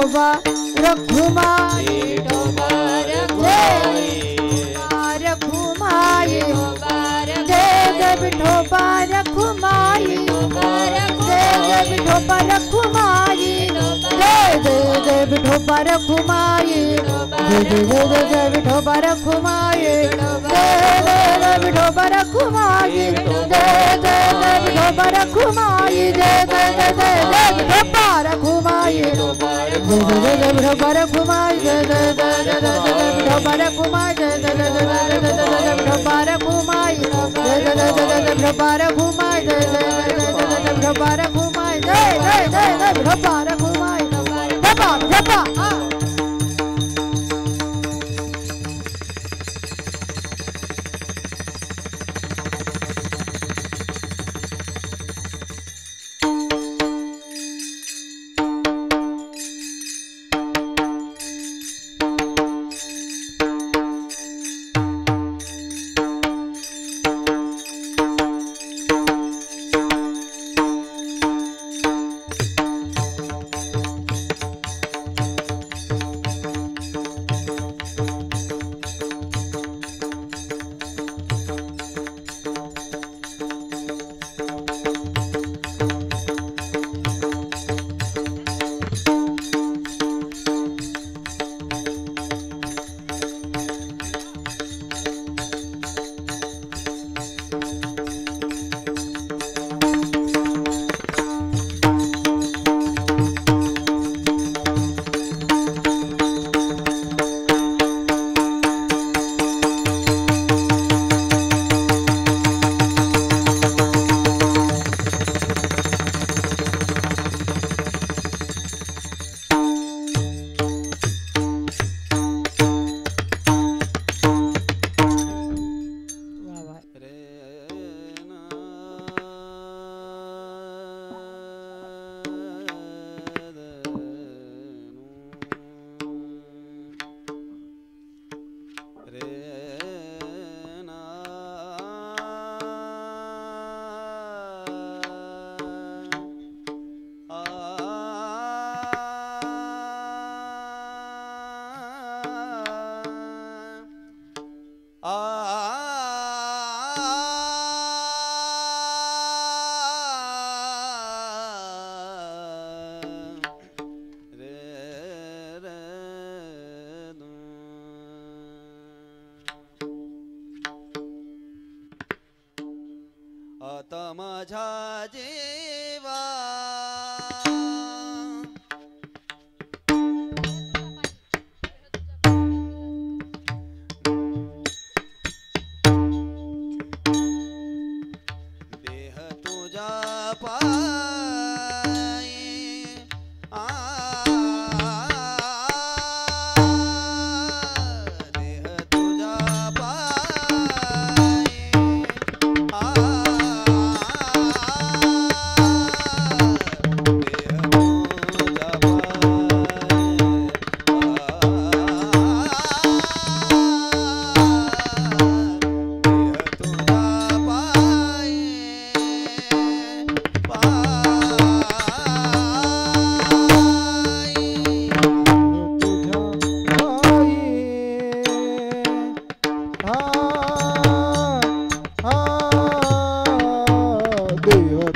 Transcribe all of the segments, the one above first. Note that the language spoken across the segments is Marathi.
विठोबा रखुमाई रखुमाई जय जय विठोबा रखुमाई जय जय विठोबा रखुमाई जय जय विठोबा रखुमाई जय जय विठोबा रखुमाई जय जय विठोबा रखुमाई जय जय विठोबा रखुमाई जय जय विठोबा रखुमाई जय जय विठोबा रखुमाई जय जय विठोबा रखुमाई जय जय विठोबा रखुमाई जय जय विठोबा रखुमाई जय जय विठोबा रखुमाई जय जय विठोबा रखुमाई जपा माझा जीवा देह तुझा पायी देह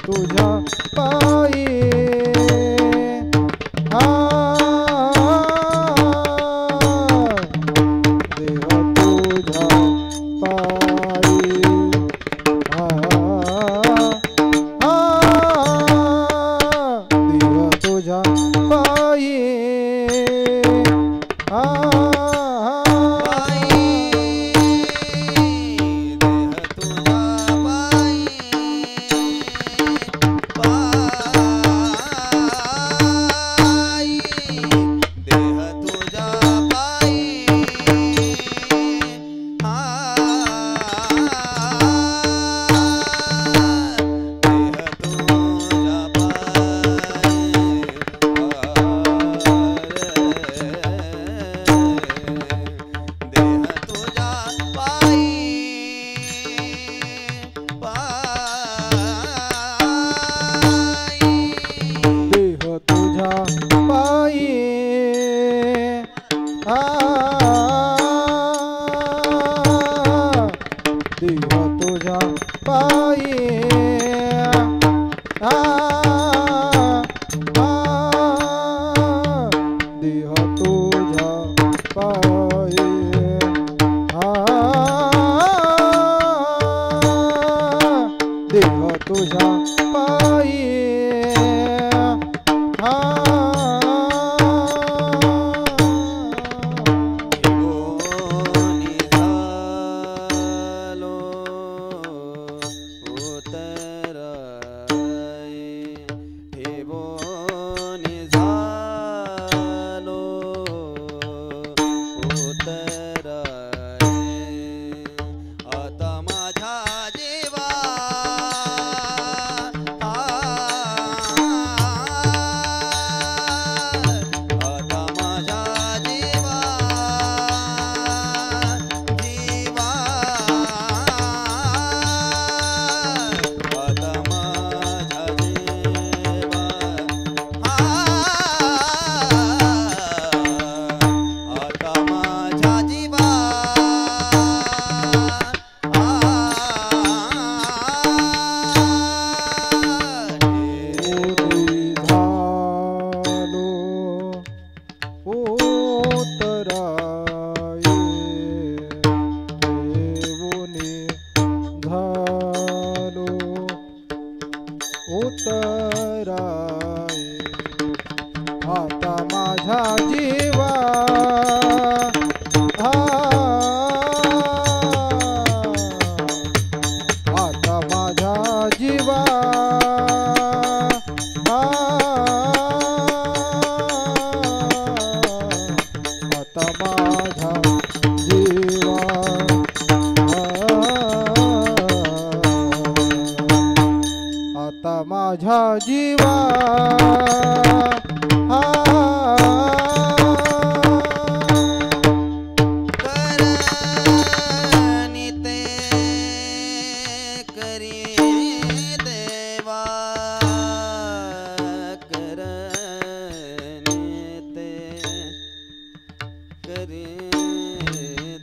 तुझा पायी राय आता माझा जीवा आता माझा जीवा आता माझा जीवा आता माझा जीवा करणी ते करी देवा करणी ते करी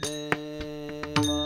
देवा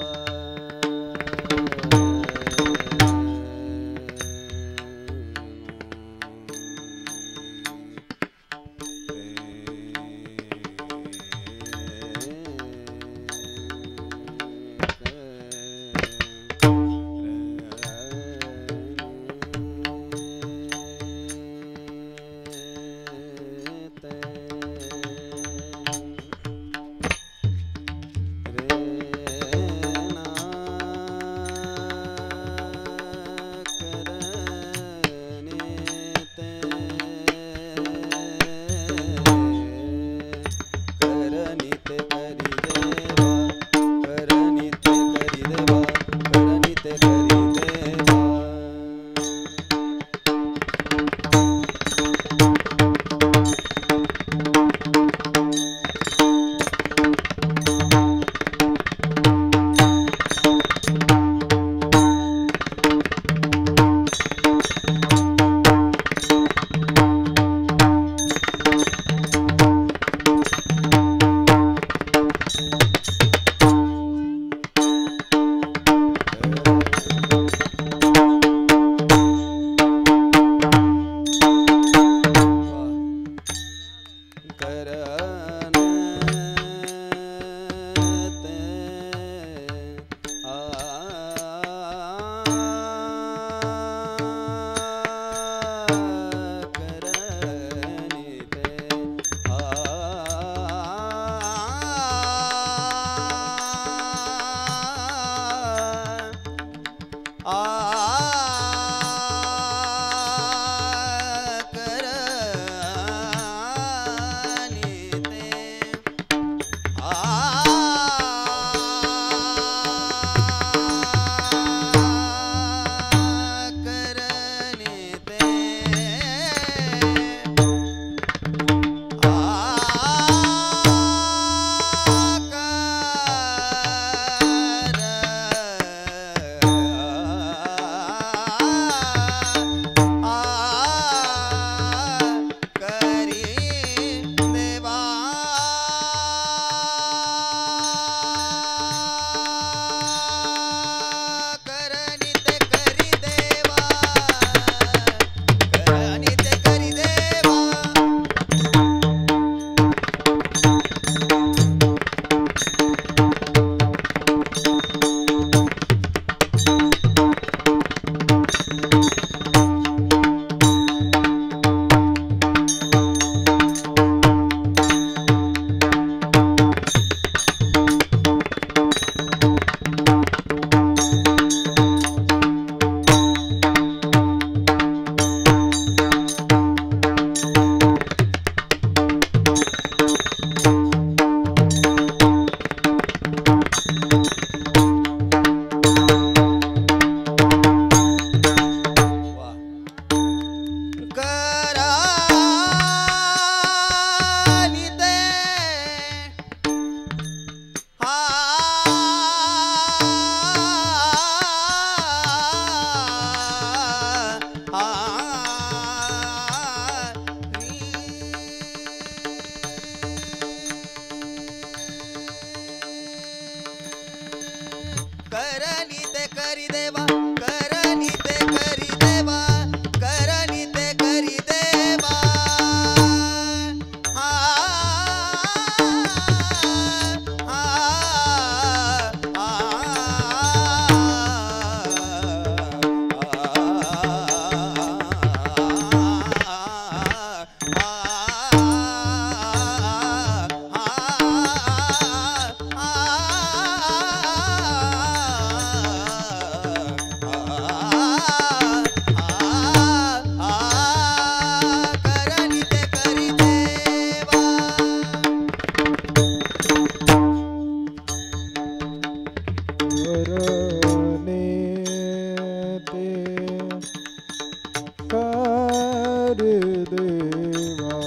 करी देवा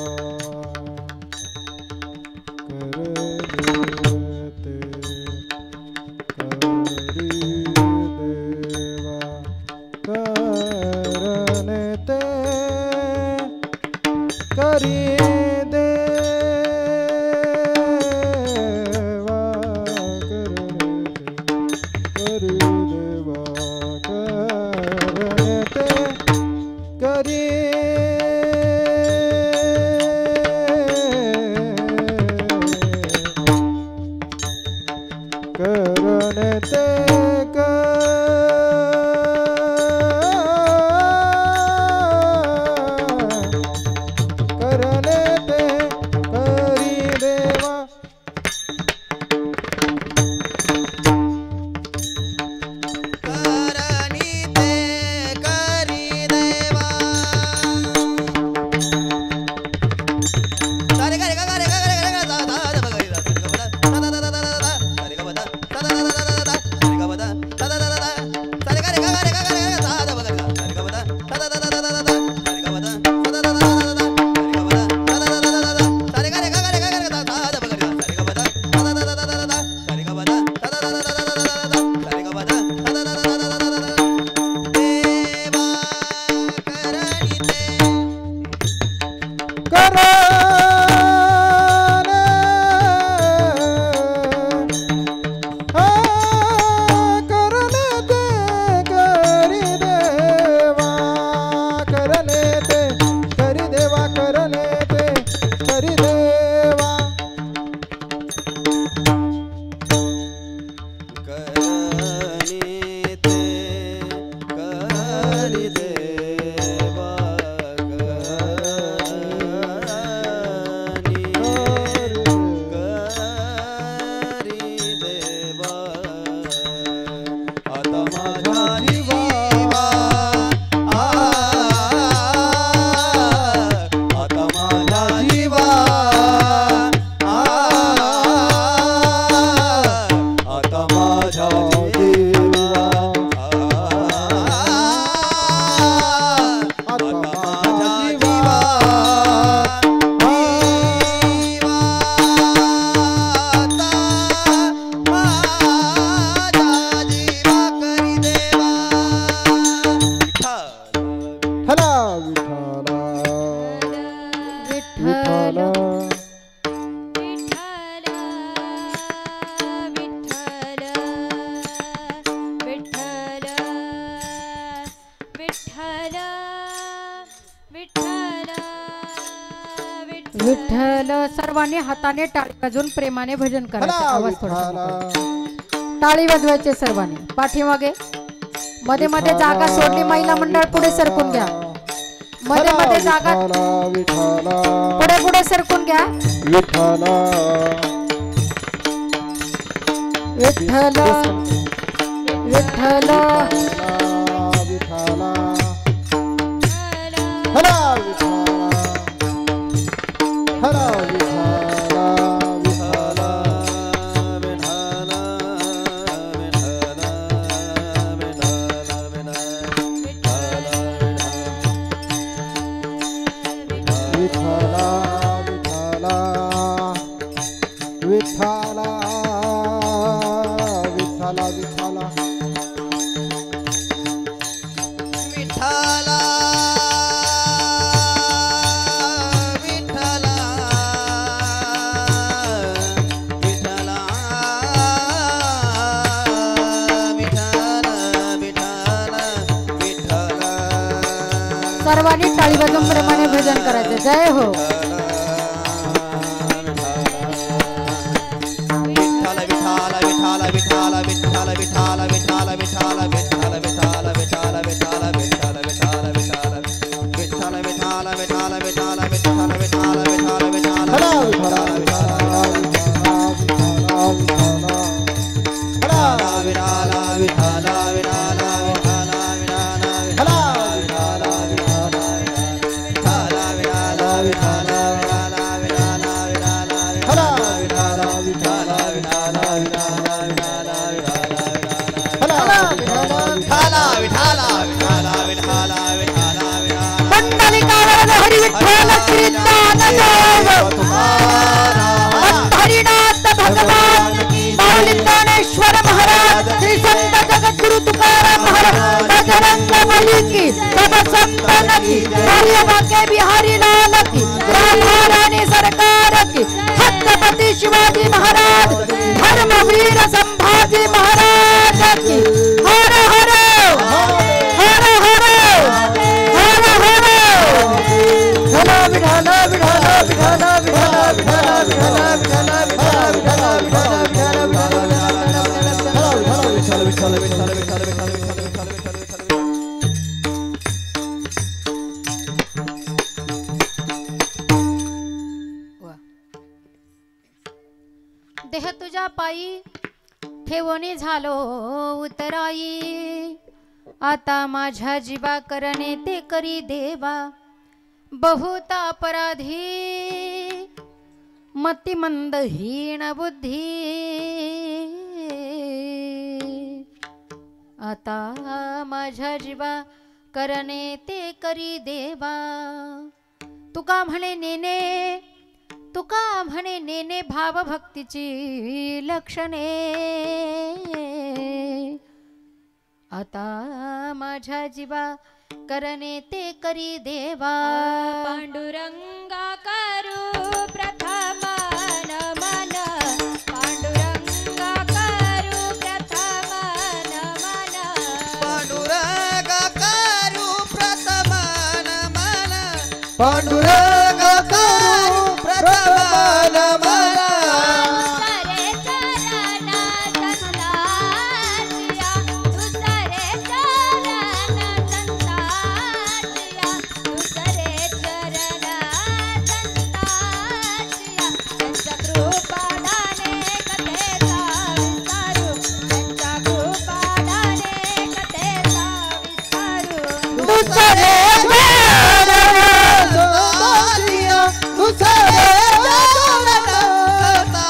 करी देवा करी देवा करते करी करते विठ्ठल. सर्वांनी हाताने टाळी वाजवून प्रेमाने भजन करायचं. आवाज थोडा टाळी वाजवायचे सर्वांनी. पाठीमागे मध्ये मध्ये जागा सोडली. महिला मंडळ पुढे सरकून घ्या. मध्ये मध्ये जागा पुढे पुढे सरकून घ्या. विठ्ठल विठ्ठल विठ्ठल सर्वांनी टाळी वाजवून प्रेमाने भजन करायचे. जय हो. विठ्ठल श्री ज्ञानदेव हरिनाथ भगवान माऊली ज्ञानेश्वर महाराज श्री संत जगद्गुरु तुकाराम महाराज बजरंग बली की सब संतन की कालिया के बिहारी लाल की राधा रानी सरकार की छत्रपति शिवाजी महाराज धर्मवीर संभाजी महाराज की हर हर हर हर हर हर विठाला विठाला विठाला विठाला विठाला विठाला विठाला विठाला विठाला विठाला विठाला विठाला देह तुझ्या पायी ठेवणी झालो उतराई आता माझ्या जीवा करणे ते करी देवा बहुत अपराधी मतिमंद हीन बुद्धी आता माझ्या जीवा करणे ते करी देवा तुका म्हणे नेने तुका म्हणे नेने भावभक्तीची लक्षणे आता माझ्या जीवा करणे ते करी देवा पांडुरंगा करू प्रथम नमन पांडुरंगा करू प्रथम नमन पांडुरंग करू प्रथम नमन पांडुरंग करू प्रथम नमन दुसरे चरण संताचिया दुसरे चरण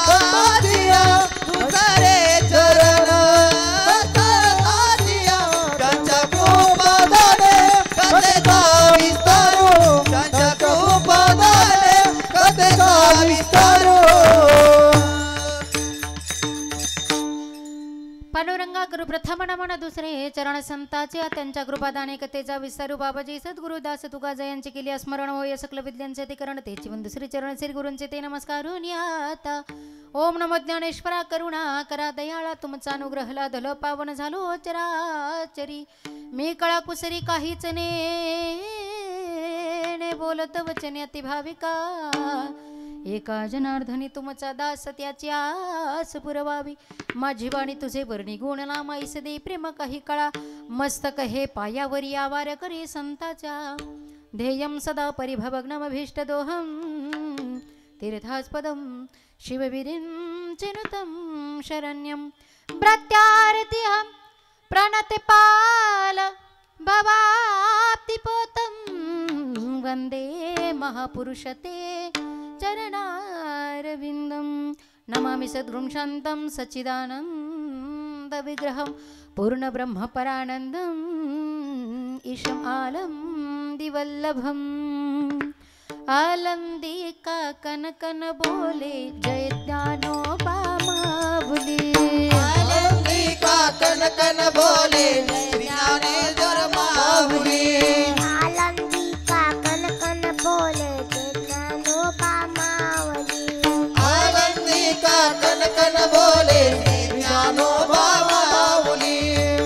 संताचिया दुसरे चरण संताचिया त्यांच्या कृपादाने कथेचा विस्तारू त्यांच्या कृपादाने कथेचा विस्तारू दुसरे पांडुरंगा गुरु प्रथम नमन दुसरे चरण संताचे त्यांच्या कृपादाने कथेचा विस्तारू बाबाजी सद्गुरुदास तुका जयांचे केली स्मरण होय सकल विद्यांचे ते करण तेची वन दुसरे चरण श्री गुरूंचे ते नमस्कारून आता ओम नमो ज्ञानेश्वरा करुणा करा दयाळा तुमचा अनुग्रहला धल पावन झालो चराचरी मी कळा कुसरी काहीच ने बोलत वचने अति भाविका एका जनार्दनी तुमचा दास त्याची आस पुरवावी माझी वाणी तुझे वर्णी गुण नामाईस दे प्रेम काही कळा मस्तक हे पायावरी आवार करी संताच्या ध्येयम सदा परिभवग्नमभीष्ट दोहम तीर्थास्पदम शिवविरिंचिनुतं शरण्यं प्रत्यार्तिहं प्रणतिपाल भवाप्तिपोतं वन्दे महापुरुषते चरणारविन्दं नमामि सद्गुरुं शान्तं सच्चिदानन्दविग्रहं पूर्णब्रह्मपरानन्दम् ईशम् आलम्दिवल्लभम् आलंदिका कनकन बोले जय ज्ञानोबा माऊली आलंदिका कनकन बोले ज्ञानेश्वर माऊली आलंदिका कनकन बोले जय ज्ञानोबा माऊली आलंदिका कनकन बोले ज्ञानोबा माऊली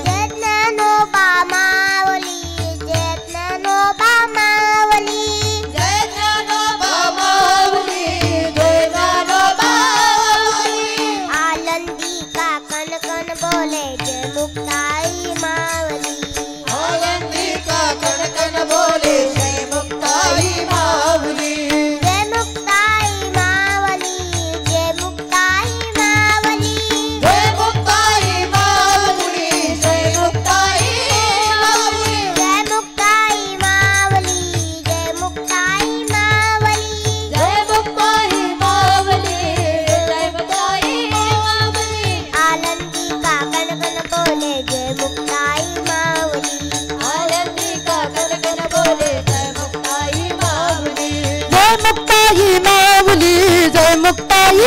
जय ज्ञानोबा माऊली जय ज्ञानोबा माऊली जय ज्ञानोबा माऊली जय ज्ञानोबा माऊली आलंदिका कनकन बोले जय मुक्ताई माऊली आलंदिका कनकन मुक्ताई माऊली जय मुक्ताई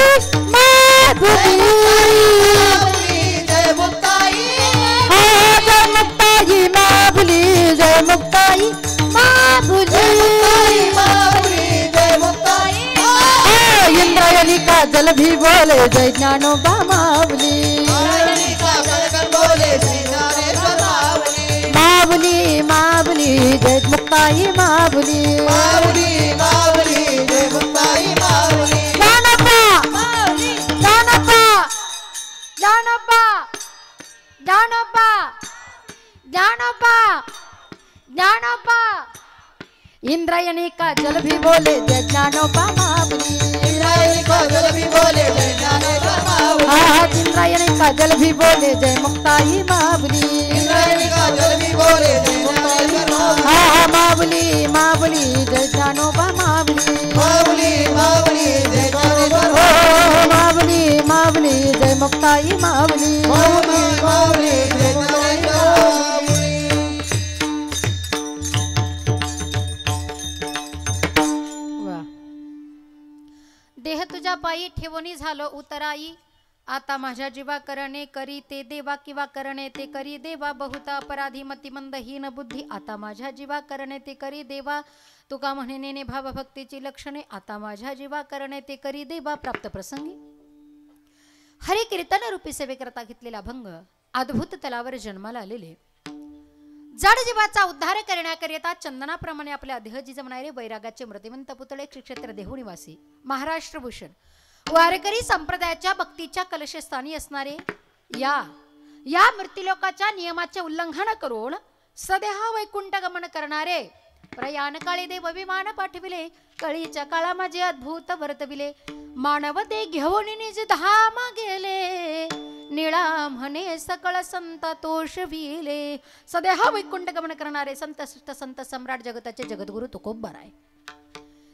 माऊली जय मुक्ताई हा जय मुक्ताई माऊली जय मुक्ताई माऊली जय मुक्ताई इंद्रायणी काजल भी बोले जय ज्ञानोबा माऊली बोले श्री ज्ञानेश्वर माऊली माऊली माऊली जय मुक्ताई माऊली माऊली माऊली जय मुक्ताई माऊली ज्ञानोबा ज्ञानोबा ज्ञानोबा ज्ञानोबा ज्ञानोबा ज्ञानोबा इंद्रायणी काजल भी बोले जय ज्ञानोबा माऊली इंद्रायणी काजल भी बोले जय ज्ञानेश्वर माऊली हाँ इंद्रायणी काजल भी बोले जय मुक्ताई माऊली इंद्रायणी काजल भी बोले जय ज्ञानेश्वर माऊली हाँ माऊली माऊली जय ज्ञानोबा माऊली माऊली माऊली जय ज्ञानेश्वर ओ माऊली माऊली जय मुक्ताई माऊली माऊली माऊली जय ज्ञानेश्वर माऊली वा देह तुझ्या पायी ठेवणी झालो उतराई आता माझ्या जीवा करणे करी ते देवा किंवा करणे ते करी देवा बहुता अपराधी मतिमंद हीन बुद्धी आता माझ्या जीवा करणे ते करी देवा तुका म्हणेने भावभक्तीची लक्षणे आता माझ्या जीवा करणे ते करी देवा प्राप्त प्रसंगी हरी कीर्तन रूपी सेवेकरता घेतलेला भंग अद्भुत तलावर जन्माला आलेले जड जीवाचा उद्धार करण्याकरिता चंदनाप्रमाणे आपल्या देहजी जमणारे वैरागाचे मृतिमंत पुतळे श्री क्षेत्र देहू निवासी महाराष्ट्र भूषण वारकरी संप्रदायाच्या भक्तीच्या कलशस्थानी असणारे या मृत्यूलोकाच्या नियमाचे उल्लंघन करून सदेह वैकुंठ गमन करणारे प्रयाण काळी देव विमान पाठविले कळीच्या काळा माझे अद्भुत वर्तविले मानव ते घेऊन निज धाम गेले निळा म्हणे सकळ संत तोष विले सदेह वैकुंठ गमन करणारे संत श्रेष्ठ संत सम्राट जगताचे जगद्गुरु तुकोबराय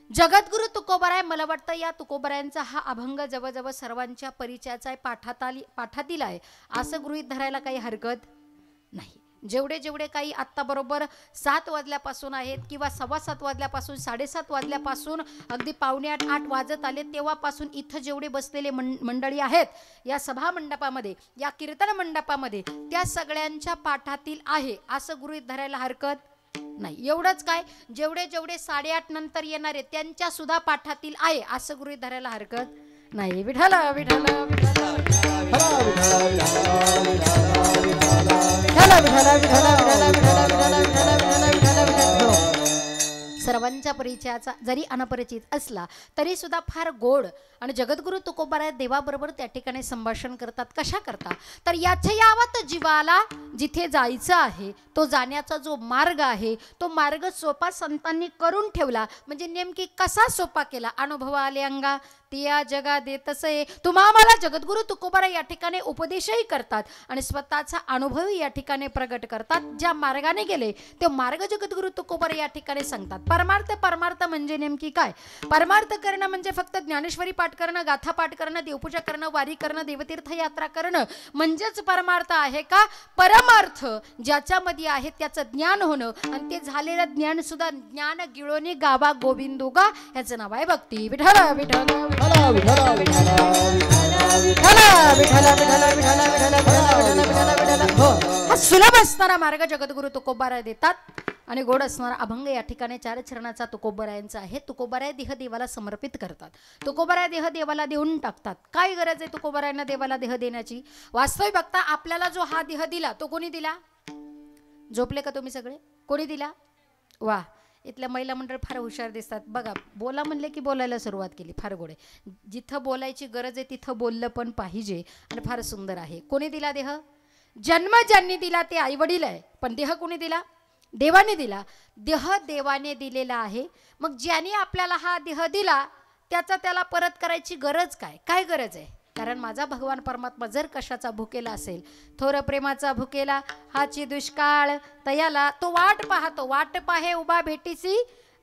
जगद्गुरु तुकोबराय मला वाटतं या तुकोबरायांचा हा अभंग जवळजवळ सर्वांच्या परिचयाचा आहे पाठातील आहे असं गृहीत धरायला काही हरकत नाही जेवढे जेवढे काही आत्ता बरोबर 7 वाजल्यापासून आहेत किंवा 7:15 वाजल्यापासून 7:30 वाजल्यापासून अगदी 7:45-8 वाजत आले तेव्हापासून इथं जेवढे बसलेले मंडळी आहेत या सभा मंडपामध्ये या कीर्तन मंडपामध्ये त्या सगळ्यांच्या पाठातील आहे असं गृहीत धरायला हरकत नाही एवढंच काय जेवढे जेवढे 8:30 नंतर येणारे त्यांच्या सुद्धा पाठातील आहे असं गृहीत धरायला हरकत नाही विठ्ठल विठ्ठल सर्वांच्या परिचयाचा जरी अनपरिचित असला तरी सुद्धा फार गोड आणि जगद्गुरु तुकोबराय देवाबरोबर त्या ठिकाणी संभाषण करतात कशा करता तर याच्या यावत जीवाला जिथे जायचं आहे तो जाण्याचा जो मार्ग आहे तो मार्ग सोपा संतांनी करून ठेवला म्हणजे नेमकी कसा सोपा केला अनुभव आले अंगा तिया जगा देतसे तुम्हा मला जगद्गुरु तुकोबराय या ठिकाणी उपदेशही करतात आणि स्वतःचा अनुभवही या ठिकाणी प्रगट करतात ज्या मार्गाने गेले ते मार्ग जगद्गुरु तुकोबराय या ठिकाणी सांगतात परमार्थ म्हणजे नेमकी काय परमार्थ करणं म्हणजे फक्त ज्ञानेश्वरी पाठ करणं गाथा पाठ करणं देवपूजा करणं वारी करणं देवतीर्थ यात्रा करणं म्हणजेच परमार्थ आहे का परमार्थ ज्याच्यामध्ये आहे त्याचं ज्ञान होणं आणि ते झालेलं ज्ञान सुद्धा ज्ञान गिळोनी गावा गोविंदोगा ह्याचं नाव आहे भक्ती विठ्ठल विठ्ठल हा सुलभ असणारा मार्ग जगद्गुरु तुकोबराय देतात आणि गोड असणारा अभंग या ठिकाणी 4 चरणाचा तुकोबरायांचा आहे तुकोबराय देह देवाला समर्पित करतात तुकोबराय देह देवाला देऊन टाकतात काय गरज आहे तुकोबरायांना देवाला देह देण्याची वास्तविक बघता आपल्याला जो हा देह दिला तो कोणी दिला झोपले का तुम्ही सगळे कोणी दिला वा इथल्या महिला मंडळ फार हुशार दिसतात बघा बोला म्हणले की बोलायला सुरुवात केली फार गोड आहे जिथं बोलायची गरज आहे तिथं बोललं पण पाहिजे आणि फार सुंदर आहे कोणी दिला देह जन्म ज्यांनी दिला ते आईवडील आहे पण देह कोणी दिला देवाने दिला देह देवाने दिलेला आहे मग ज्याने आपल्याला हा देह दिला त्याचा त्याला परत करायची गरज काय गरज आहे कारण माझा भगवान परमात्मा जर कशाचा भुकेला असेल थोर प्रेमाचा भुकेला हाची दुष्काळ तयाला तो वाट पाहतो वाट पाहे उभा भेटीसी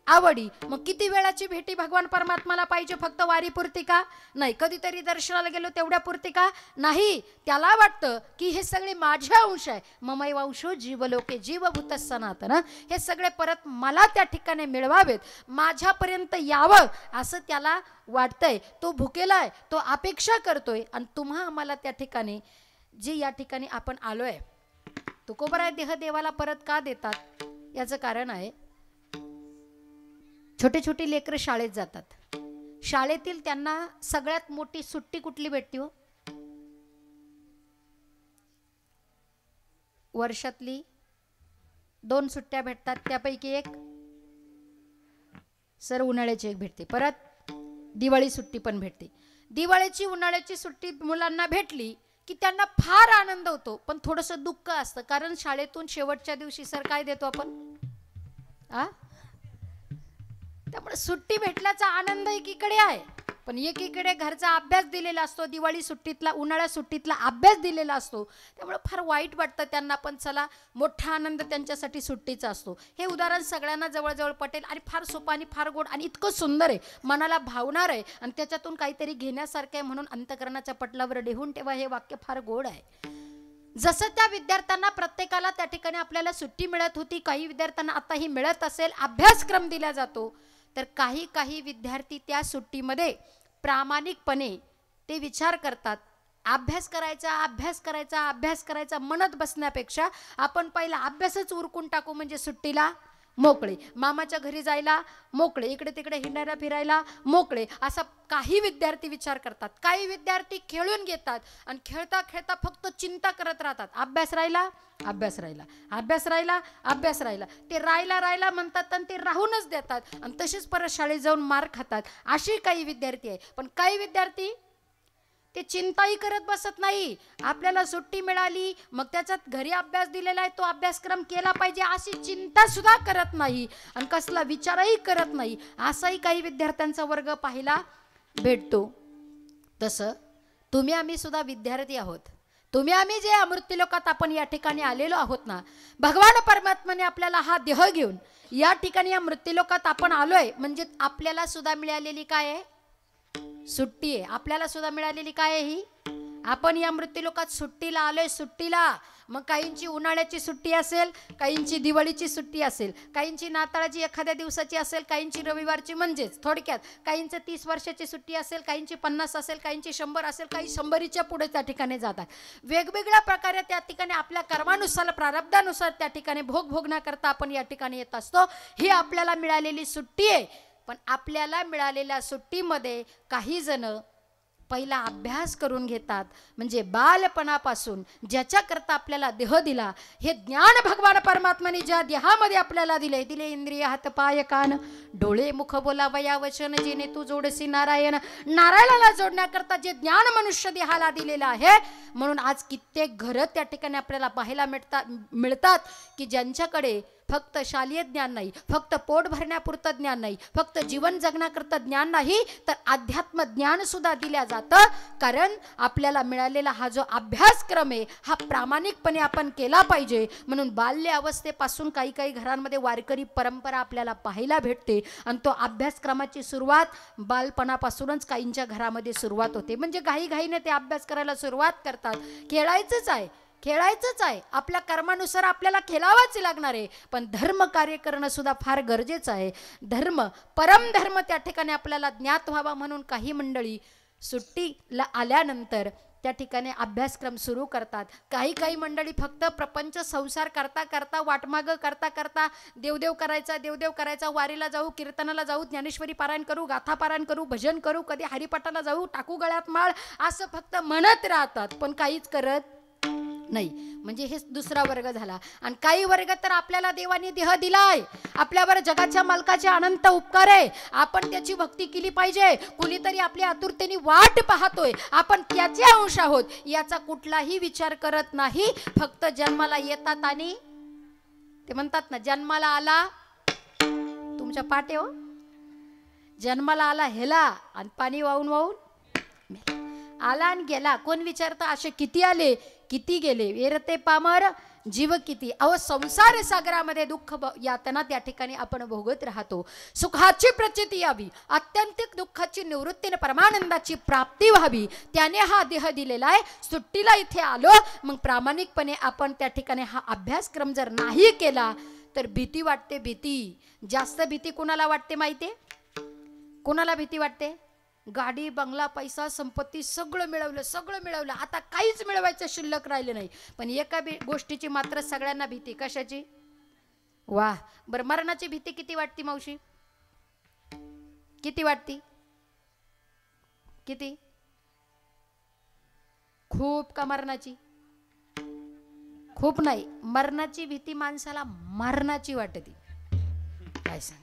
आवडी. मग किती वेळाची भेटी भगवान परमात्माला पाहिजे? फक्त वारीपुरती का? नाही. कधीतरी दर्शनाला गेलो तेवढ्या पुरती का? नाही. त्याला वाटतं की हे सगळे माझ्या अंश आहे. ममैवांशो जीवलोके जीवभूत सनातन, हे सगळे परत मला त्या ठिकाणी मिळवावेत, माझ्यापर्यंत यावं असं त्याला वाटतंय. तो भुकेला आहे, तो अपेक्षा करतोय. आणि तुम्हा आम्हाला त्या ठिकाणी जे या ठिकाणी आपण आलोय, तुकोबराय देह देवाला परत का देतात? याचं कारण आहे, छोटे छोटे लेकरं शाळेत जातात. शाळेतील त्यांना सगळ्यात मोठी सुट्टी कुठली भेटते हो? वर्षातली 2 सुट्ट्या भेटतात. त्यापैकी एक सर उन्हाळ्याची एक भेटते, परत दिवाळी सुट्टी पण भेटते. दिवाळीची उन्हाळ्याची सुट्टी मुलांना भेटली की त्यांना फार आनंद होतो, पण थोडंसं दुःख असतं. कारण शाळेतून शेवटच्या दिवशी सर काय देतो आपण? त्यामुळे सुट्टी भेटल्याचा आनंद एकीकडे आहे, पण एकीकडे घरचा अभ्यास दिलेला असतो. दिवाळी सुट्टीतला, उन्हाळ्या सुट्टीतला अभ्यास दिलेला असतो. त्यामुळे फार वाईट वाटतं त्यांना, पण चला मोठा आनंद त्यांच्यासाठी सुट्टीचा असतो. हे उदाहरण सगळ्यांना जवळजवळ पटेल आणि फार सोपं आणि फार गोड आणि इतकं सुंदर आहे, मनाला भावणार आहे आणि त्याच्यातून काहीतरी घेण्यासारखं आहे. म्हणून अंतकरणाच्या पटलावर लिहून ठेवा, हे वाक्य फार गोड आहे. जसं त्या विद्यार्थ्यांना प्रत्येकाला त्या ठिकाणी आपल्याला सुट्टी मिळत होती, काही विद्यार्थ्यांना आताही मिळत असेल, अभ्यासक्रम दिला जातो, तर काही काही विद्यार्थी त्या सुट्टीमध्ये प्रामाणिकपणे ते विचार करतात, अभ्यास करायचा अभ्यास करायचा अभ्यास करायचा म्हणत बसण्यापेक्षा आपण पहिला अभ्यासच उरकून टाकू, म्हणजे सुट्टीला मोकळे, मामाच्या घरी जायला मोकळे, इकडे तिकडे हिंडायला फिरायला मोकळे, असा काही विद्यार्थी विचार करतात. काही विद्यार्थी खेळून घेतात आणि खेळता खेळता फक्त चिंता करत राहतात, अभ्यास राहिला अभ्यास राहिला अभ्यास राहिला अभ्यास राहिला. ते राहिला राहिला म्हणतात आणि ते राहूनच देतात आणि तसेच परत शाळेत जाऊन मार खातात. अशी काही विद्यार्थी आहे. पण काही विद्यार्थी ते चिंताही करत बसत नाही. आपल्याला सुट्टी मिळाली, मग त्याच्यात घरी अभ्यास दिलेला आहे, तो अभ्यासक्रम केला पाहिजे अशी चिंता सुद्धा करत नाही आणि कसला विचारही करत नाही. असाही काही विद्यार्थ्यांचा वर्ग पाहायला भेटतो. तसं तुम्ही आम्ही सुद्धा विद्यार्थी आहोत. तुम्ही आम्ही जे अमृतलोकात आपण या ठिकाणी आलेलो आहोत ना, भगवान परमात्म्याने आपल्याला हा देह घेऊन या ठिकाणी या मृत्यूलोकात आपण आलोय, म्हणजे आपल्याला सुद्धा मिळालेली काय आहे? सुट्टी आहे. आपल्याला सुद्धा मिळालेली काय आहे? ही आपण या मृत्यूलोकात सुट्टीला आलोय. सुट्टीला मग काहींची उन्हाळ्याची सुट्टी असेल, काहींची दिवाळीची सुट्टी असेल, काहींची नाताळाची एखाद्या दिवसाची असेल, काहींची रविवारची, म्हणजेच थोडक्यात काहींची 30 वर्षाची सुट्टी असेल, काहींची 50 असेल, काहींची 100 असेल, काही 100च्या पुढे त्या ठिकाणी जातात. वेगवेगळ्या प्रकारे त्या ठिकाणी आपल्या कर्मानुसार प्रारब्धानुसार त्या ठिकाणी भोगण्याकरता आपण या ठिकाणी येत असतो. ही आपल्याला मिळालेली सुट्टी आहे. पण आपल्याला मिळालेल्या सुट्टीमध्ये काही जण पहिला अभ्यास करून घेतात, म्हणजे बालपणापासून ज्याच्याकरता आपल्याला देह दिला, हे ज्ञान भगवान परमात्म्याने ज्या देहामध्ये आपल्याला दिले इंद्रिय हात पाय कान डोळे मुख बोलावया वचन जेणे तू जोडसी नारायण, नारायणाला जोडण्याकरता जे ज्ञान मनुष्य देहाला दिलेलं आहे. म्हणून आज कित्येक घरं त्या ठिकाणी आपल्याला पाहायला मिळतात की ज्यांच्याकडे फक्त शालेय ज्ञान नाही, फक्त पोट भरण्यापुरतं ज्ञान नाही, फक्त जीवन जगण्याकरता ज्ञान नाही, तर अध्यात्म ज्ञान सुद्धा दिल्या जातं. कारण आपल्याला मिळालेला हा जो अभ्यासक्रम आहे हा प्रामाणिकपणे आपण केला पाहिजे. म्हणून बाल्य अवस्थेपासून काही काही घरांमध्ये वारकरी परंपरा आपल्याला पाहायला भेटते आणि तो अभ्यासक्रमाची सुरुवात बालपणापासूनच काहींच्या घरामध्ये सुरुवात होते. म्हणजे घाईघाईने ते अभ्यास करायला सुरुवात करतात. खेळायचंच आहे, खेळायचंच आहे, आपल्या कर्मानुसार आपल्याला खेळावंच लागणार आहे. पण धर्म कार्य करणं सुद्धा फार गरजेचं आहे. धर्म परमधर्म त्या ठिकाणी आपल्याला ज्ञात व्हावा म्हणून काही मंडळी सुट्टीला आल्यानंतर त्या ठिकाणी अभ्यासक्रम सुरू करतात. काही काही मंडळी फक्त प्रपंच संसार करता करता वाटमाग करता करता देवदेव करायचा, वारीला जाऊ, कीर्तनाला जाऊ, ज्ञानेश्वरी पारायण करू, गाथा पारायण करू, भजन करू, कधी हरिपाठाला जाऊ, टाकू गळ्यात माळ, असं फक्त म्हणत राहतात, पण काहीच करत नाही. म्हणजे हे दुसरा वर्ग झाला. आणि काही वर्ग तर आपल्याला देवाने देह दिलाय, आपल्यावर जगाच्या मालकाचे अनंत उपकार आहे, आपण त्याची भक्ती केली पाहिजे. कुणीतरी आपल्या आतुरतेने वाट पाहतोय, आपण त्याचे अंश आहोत याचा कुठलाही विचार करत नाही. फक्त जन्माला येतात आणि ते म्हणतात ना, जन्माला आला तुमच्या पाटे हो, जन्माला आला हेला आणि पाणी वाहून वाहून आला आणि गेला. कोण विचारतं असे किती आले किती गेले? वेरते पामर जीव किती. अहो संसार सागरामध्ये दुःख यातना त्या ठिकाणी आपण भोगत राहतो. सुखाची प्रचिती यावी, आत्यंतिक दुःखाची निवृत्ती, परमानंदाची प्राप्ती व्हावी, त्याने हा देह दिलेला आहे. सुट्टीला इथे आलो, मग प्रामाणिकपणे आपण त्या ठिकाणी हा अभ्यासक्रम जर नाही केला तर भीती वाटते. भीती, जास्त भीती कोणाला वाटते माहितीये? कोणाला भीती वाटते? गाडी, बंगला, पैसा, संपत्ती सगळं मिळवलं, आता काहीच मिळवायचं शिल्लक राहिलं नाही. पण एका गोष्टीची मात्र सगळ्यांना भीती. कशाची? वाह, बरं मरणाची भीती किती वाटती मावशी? किती वाटती? किती? खूप का मरणाची? खूप नाही, मरणाची भीती माणसाला मरणाची वाटते. काय सांग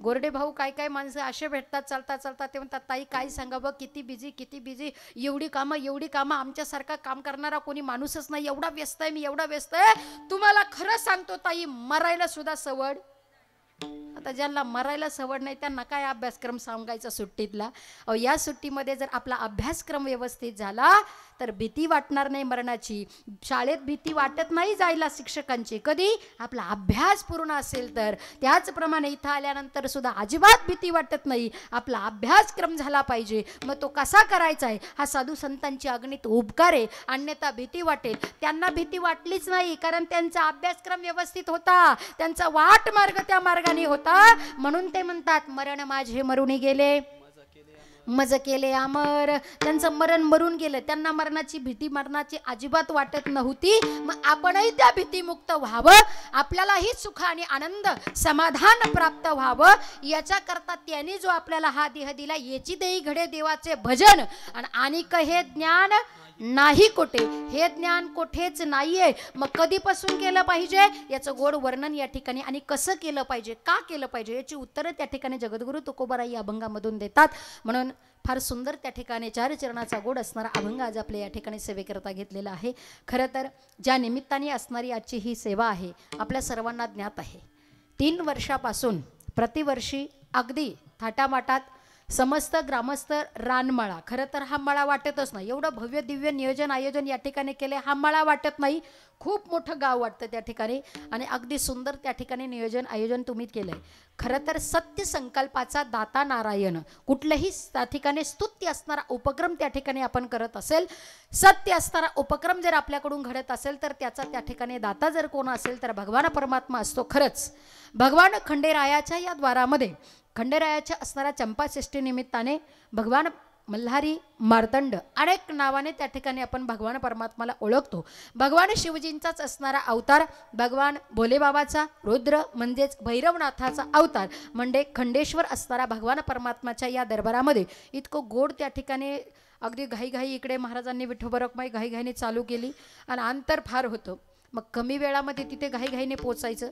गोरडे भाऊ, काय काय माणसं असे भेटतात चालता चालता, ते म्हणतात ताई काय सांगावं, किती बिझी, एवढी कामं, आमच्यासारखा काम करणारा कोणी माणूसच नाही, एवढा व्यस्त आहे मी, एवढा व्यस्त आहे. तुम्हाला खरं सांगतो ताई, मरायला सुद्धा सवड. आता ज्यांना मरायला सवड नाही त्यांना काय अभ्यासक्रम सांगायचा सुट्टीतला. अहो या सुट्टीमध्ये जर आपला अभ्यासक्रम व्यवस्थित झाला तर भीती वाटणार नाही मरणाची. शाळेत भीती वाटत नाही जायला शिक्षकांची, कधी आपला अभ्यास पूर्ण असेल तर. त्याचप्रमाणे इथं आल्यानंतर सुद्धा अजिबात भीती वाटत नाही, आपला अभ्यासक्रम झाला पाहिजे. मग तो कसा करायचा आहे हा साधू संतांची अगणित उपकार आहे. अन्यथा भीती वाटेल. त्यांना भीती वाटलीच नाही कारण त्यांचा अभ्यासक्रम व्यवस्थित होता, त्यांचा वाट मार्ग त्या मार्गाने होता. म्हणून ते म्हणतात मरण माझे मरुनी गेले, मज केले अमर. त्यांचं मरण मरून गेलं, त्यांना मरणाची भीती, मरणाची अजिबात वाटत नव्हती. मग आपणही त्या भीतीमुक्त व्हावं, आपल्यालाही सुख आणि आनंद समाधान प्राप्त व्हावं, याच्याकरता त्यांनी जो आपल्याला हा देह दिला, याची देई घडे देवाचे भजन. आणि हे ज्ञान नाही कोठे, हे ज्ञान कोठेच नाहीये. मग कधीपासून केलं पाहिजे याचं गोड वर्णन या ठिकाणी, आणि कसं केलं पाहिजे, का केलं पाहिजे, याची उत्तरं त्या ठिकाणी जगद्गुरु तुकोबाराई या अभंगामधून देतात. म्हणून फार सुंदर त्या ठिकाणी चार चरणाचा गोड असणारा अभंग आज आपल्या या ठिकाणी सेवेकरता घेतलेला आहे. खरं तर ज्या निमित्ताने असणारी आजची ही सेवा आहे आपल्या सर्वांना ज्ञात आहे. 3 वर्षापासून प्रतिवर्षी अगदी थाटामाटात समस्त ग्रामस्थ रानमळा, खरं तर हा मळा वाटतच नाही, एवढं भव्य दिव्य नियोजन आयोजन या ठिकाणी केले, हा मळा वाटत नाही, खूप मोठं गाव वाटतं त्या ठिकाणी. आणि अगदी सुंदर त्या ठिकाणी नियोजन आयोजन तुम्ही केलंय. खरं तर सत्य संकल्पाचा दाता नारायण, कुठल्याही त्या ठिकाणी स्तुत्य असणारा उपक्रम त्या ठिकाणी आपण करत असेल, सत्य असणारा उपक्रम जर आपल्याकडून घडत असेल तर त्याचा त्या ठिकाणी दाता जर कोण असेल तर भगवान परमात्मा असतो. खरंच भगवान खंडेरायाच्या या द्वारामध्ये, खंडेरायाच्या असणाऱ्या चंपाषष्ठी निमित्ताने भगवान मल्हारी, मार्तंड अनेक नावाने त्या ठिकाणी आपण भगवान परमात्माला ओळखतो. भगवान शिवजींचाच असणारा अवतार, भगवान भोलेबाबाचा रुद्र म्हणजेच भैरवनाथाचा अवतार म्हणजे खंडेश्वर असणारा भगवान परमात्माच्या या दरबारामध्ये इतकं गोड त्या ठिकाणी अगदी घाईघाई इकडे महाराजांनी विठोबा रखुमाई घाईघाईने चालू केली आणि अंतर फार होतं. मग कमी वेळामध्ये तिथे घाईघाईने पोचायचं.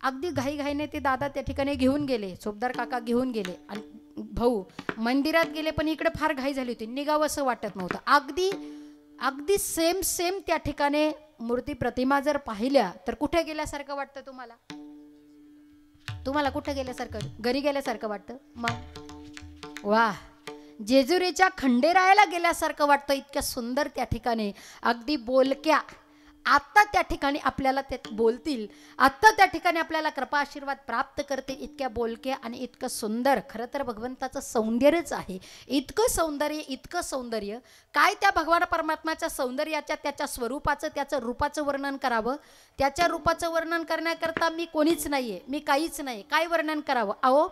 अगदी घाईघाईने ते दादा त्या ठिकाणी घेऊन गेले, चोपदार काका घेऊन गेले आणि भाऊ मंदिरात गेले, पण इकडे फार घाई झाली होती, निघावं असं वाटत नव्हतं. अगदी सेम त्या ठिकाणी मूर्ती प्रतिमा जर पाहिल्या तर कुठे गेल्यासारखं वाटतं तुम्हाला? तुम्हाला कुठे गेल्यासारखं? घरी गेल्यासारखं वाटतं? मग वाह, जेजुरीच्या खंडेरायाला गेल्यासारखं वाटतं. इतक्या सुंदर त्या ठिकाणी अगदी बोलक्या, आत्ता त्या ठिकाणी आपल्याला ते बोलतील, आत्ता त्या ठिकाणी आपल्याला कृपा आशीर्वाद प्राप्त करते. इतक्या बोलक्या आणि इतकं सुंदर, खरं तर भगवंताचं सौंदर्यच आहे. इतकं सौंदर्य काय त्या भगवान परमात्म्याच्या सौंदर्याच्या, त्याच्या स्वरूपाचं, त्याचं रूपाचं वर्णन करावं. त्याच्या रूपाचं वर्णन करण्याकरता मी कोणीच नाहीये, मी काहीच नाही. काय वर्णन करावं? अहो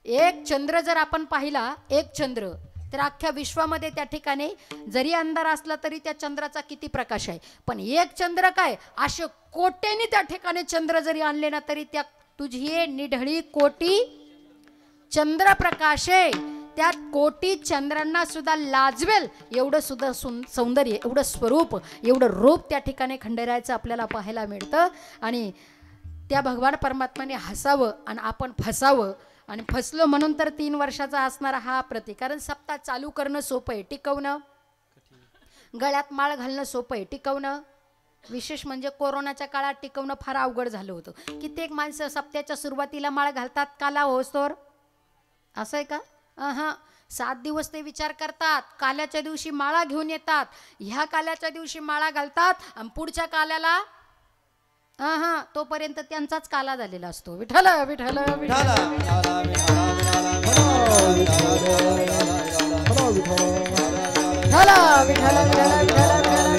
एक चंद्र जर आपण पाहिला, एक चंद्र, तर अख्ख्या विश्वामध्ये त्या ठिकाणी जरी अंधार असला तरी त्या चंद्राचा किती प्रकाश आहे. पण एक चंद्र काय, असे कोट्यानी त्या ठिकाणी चंद्र जरी आणले ना तरी त्या तुझी निढळी कोटी चंद्रप्रकाश आहे, त्या कोटी चंद्रांना सुद्धा लाजवेल एवढं सुद्धा सौंदर्य, एवढं स्वरूप, एवढं रूप त्या ठिकाणी खंडेरायाचं आपल्याला पाहायला मिळतं. आणि त्या भगवान परमात्म्याने हसावं आणि आपण फसावं, आणि फसलो म्हणून तर 3 वर्षाचा असणारा हा प्रतीक. कारण सप्ताह चालू करणं सोपं आहे, टिकवणं, गळ्यात माळ घालणं सोपं आहे, टिकवणं, विशेष म्हणजे कोरोनाच्या काळात टिकवणं फार अवघड झालं होतं. कित्येक माणसं सप्त्याच्या सुरुवातीला माळ घालतात, काला होस्तोवर, असं आहे का? 7 दिवस ते विचार करतात, काल्याच्या दिवशी माळा घेऊन येतात, ह्या काल्याच्या दिवशी माळा घालतात आणि पुढच्या काल्याला हा हा तोपर्यंत त्यांचाच काला झालेला असतो. विठ्ठल विठ्ठल विठ्ठल विठाला विठाला विठाला विठ्ठल विठ्ठल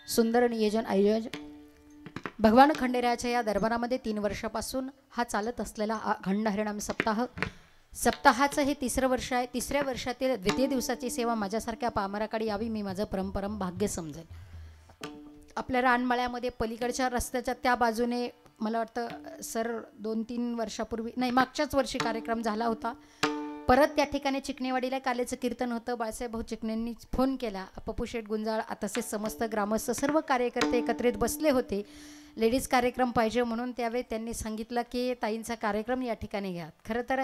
सुंदर नियोजन आयोजन भगवान खंडेरायाच्या या दरबारामध्ये 3 वर्षापासून हा चालत असलेला अखंड हरिनाम सप्ताह. सप्ताहाचं हे 3रं वर्ष आहे. 3ऱ्या वर्षातील द्वितीय दिवसाची सेवा माझ्यासारख्या पामराकडे यावी मी माझं परम भाग्य समजेल. आपल्या रानमाळ्यामध्ये पलीकडच्या रस्त्याच्या त्या बाजूने मला वाटतं सर 2-3 वर्षापूर्वी नाही मागच्याच वर्षी कार्यक्रम झाला होता. परत त्या ठिकाणी चिकणेवाडीला कालेचं कीर्तन होतं. बाळासाहेब भाऊ चिकणेंनी फोन केला. पप्पू शेठ गुंजाळ तसेच समस्त ग्रामस्थ सर्व कार्यकर्ते एकत्रित बसले होते. लेडीज कार्यक्रम पाहिजे म्हणून त्यावेळी त्यांनी सांगितलं की ताईंचा कार्यक्रम या ठिकाणी घ्या. खरं तर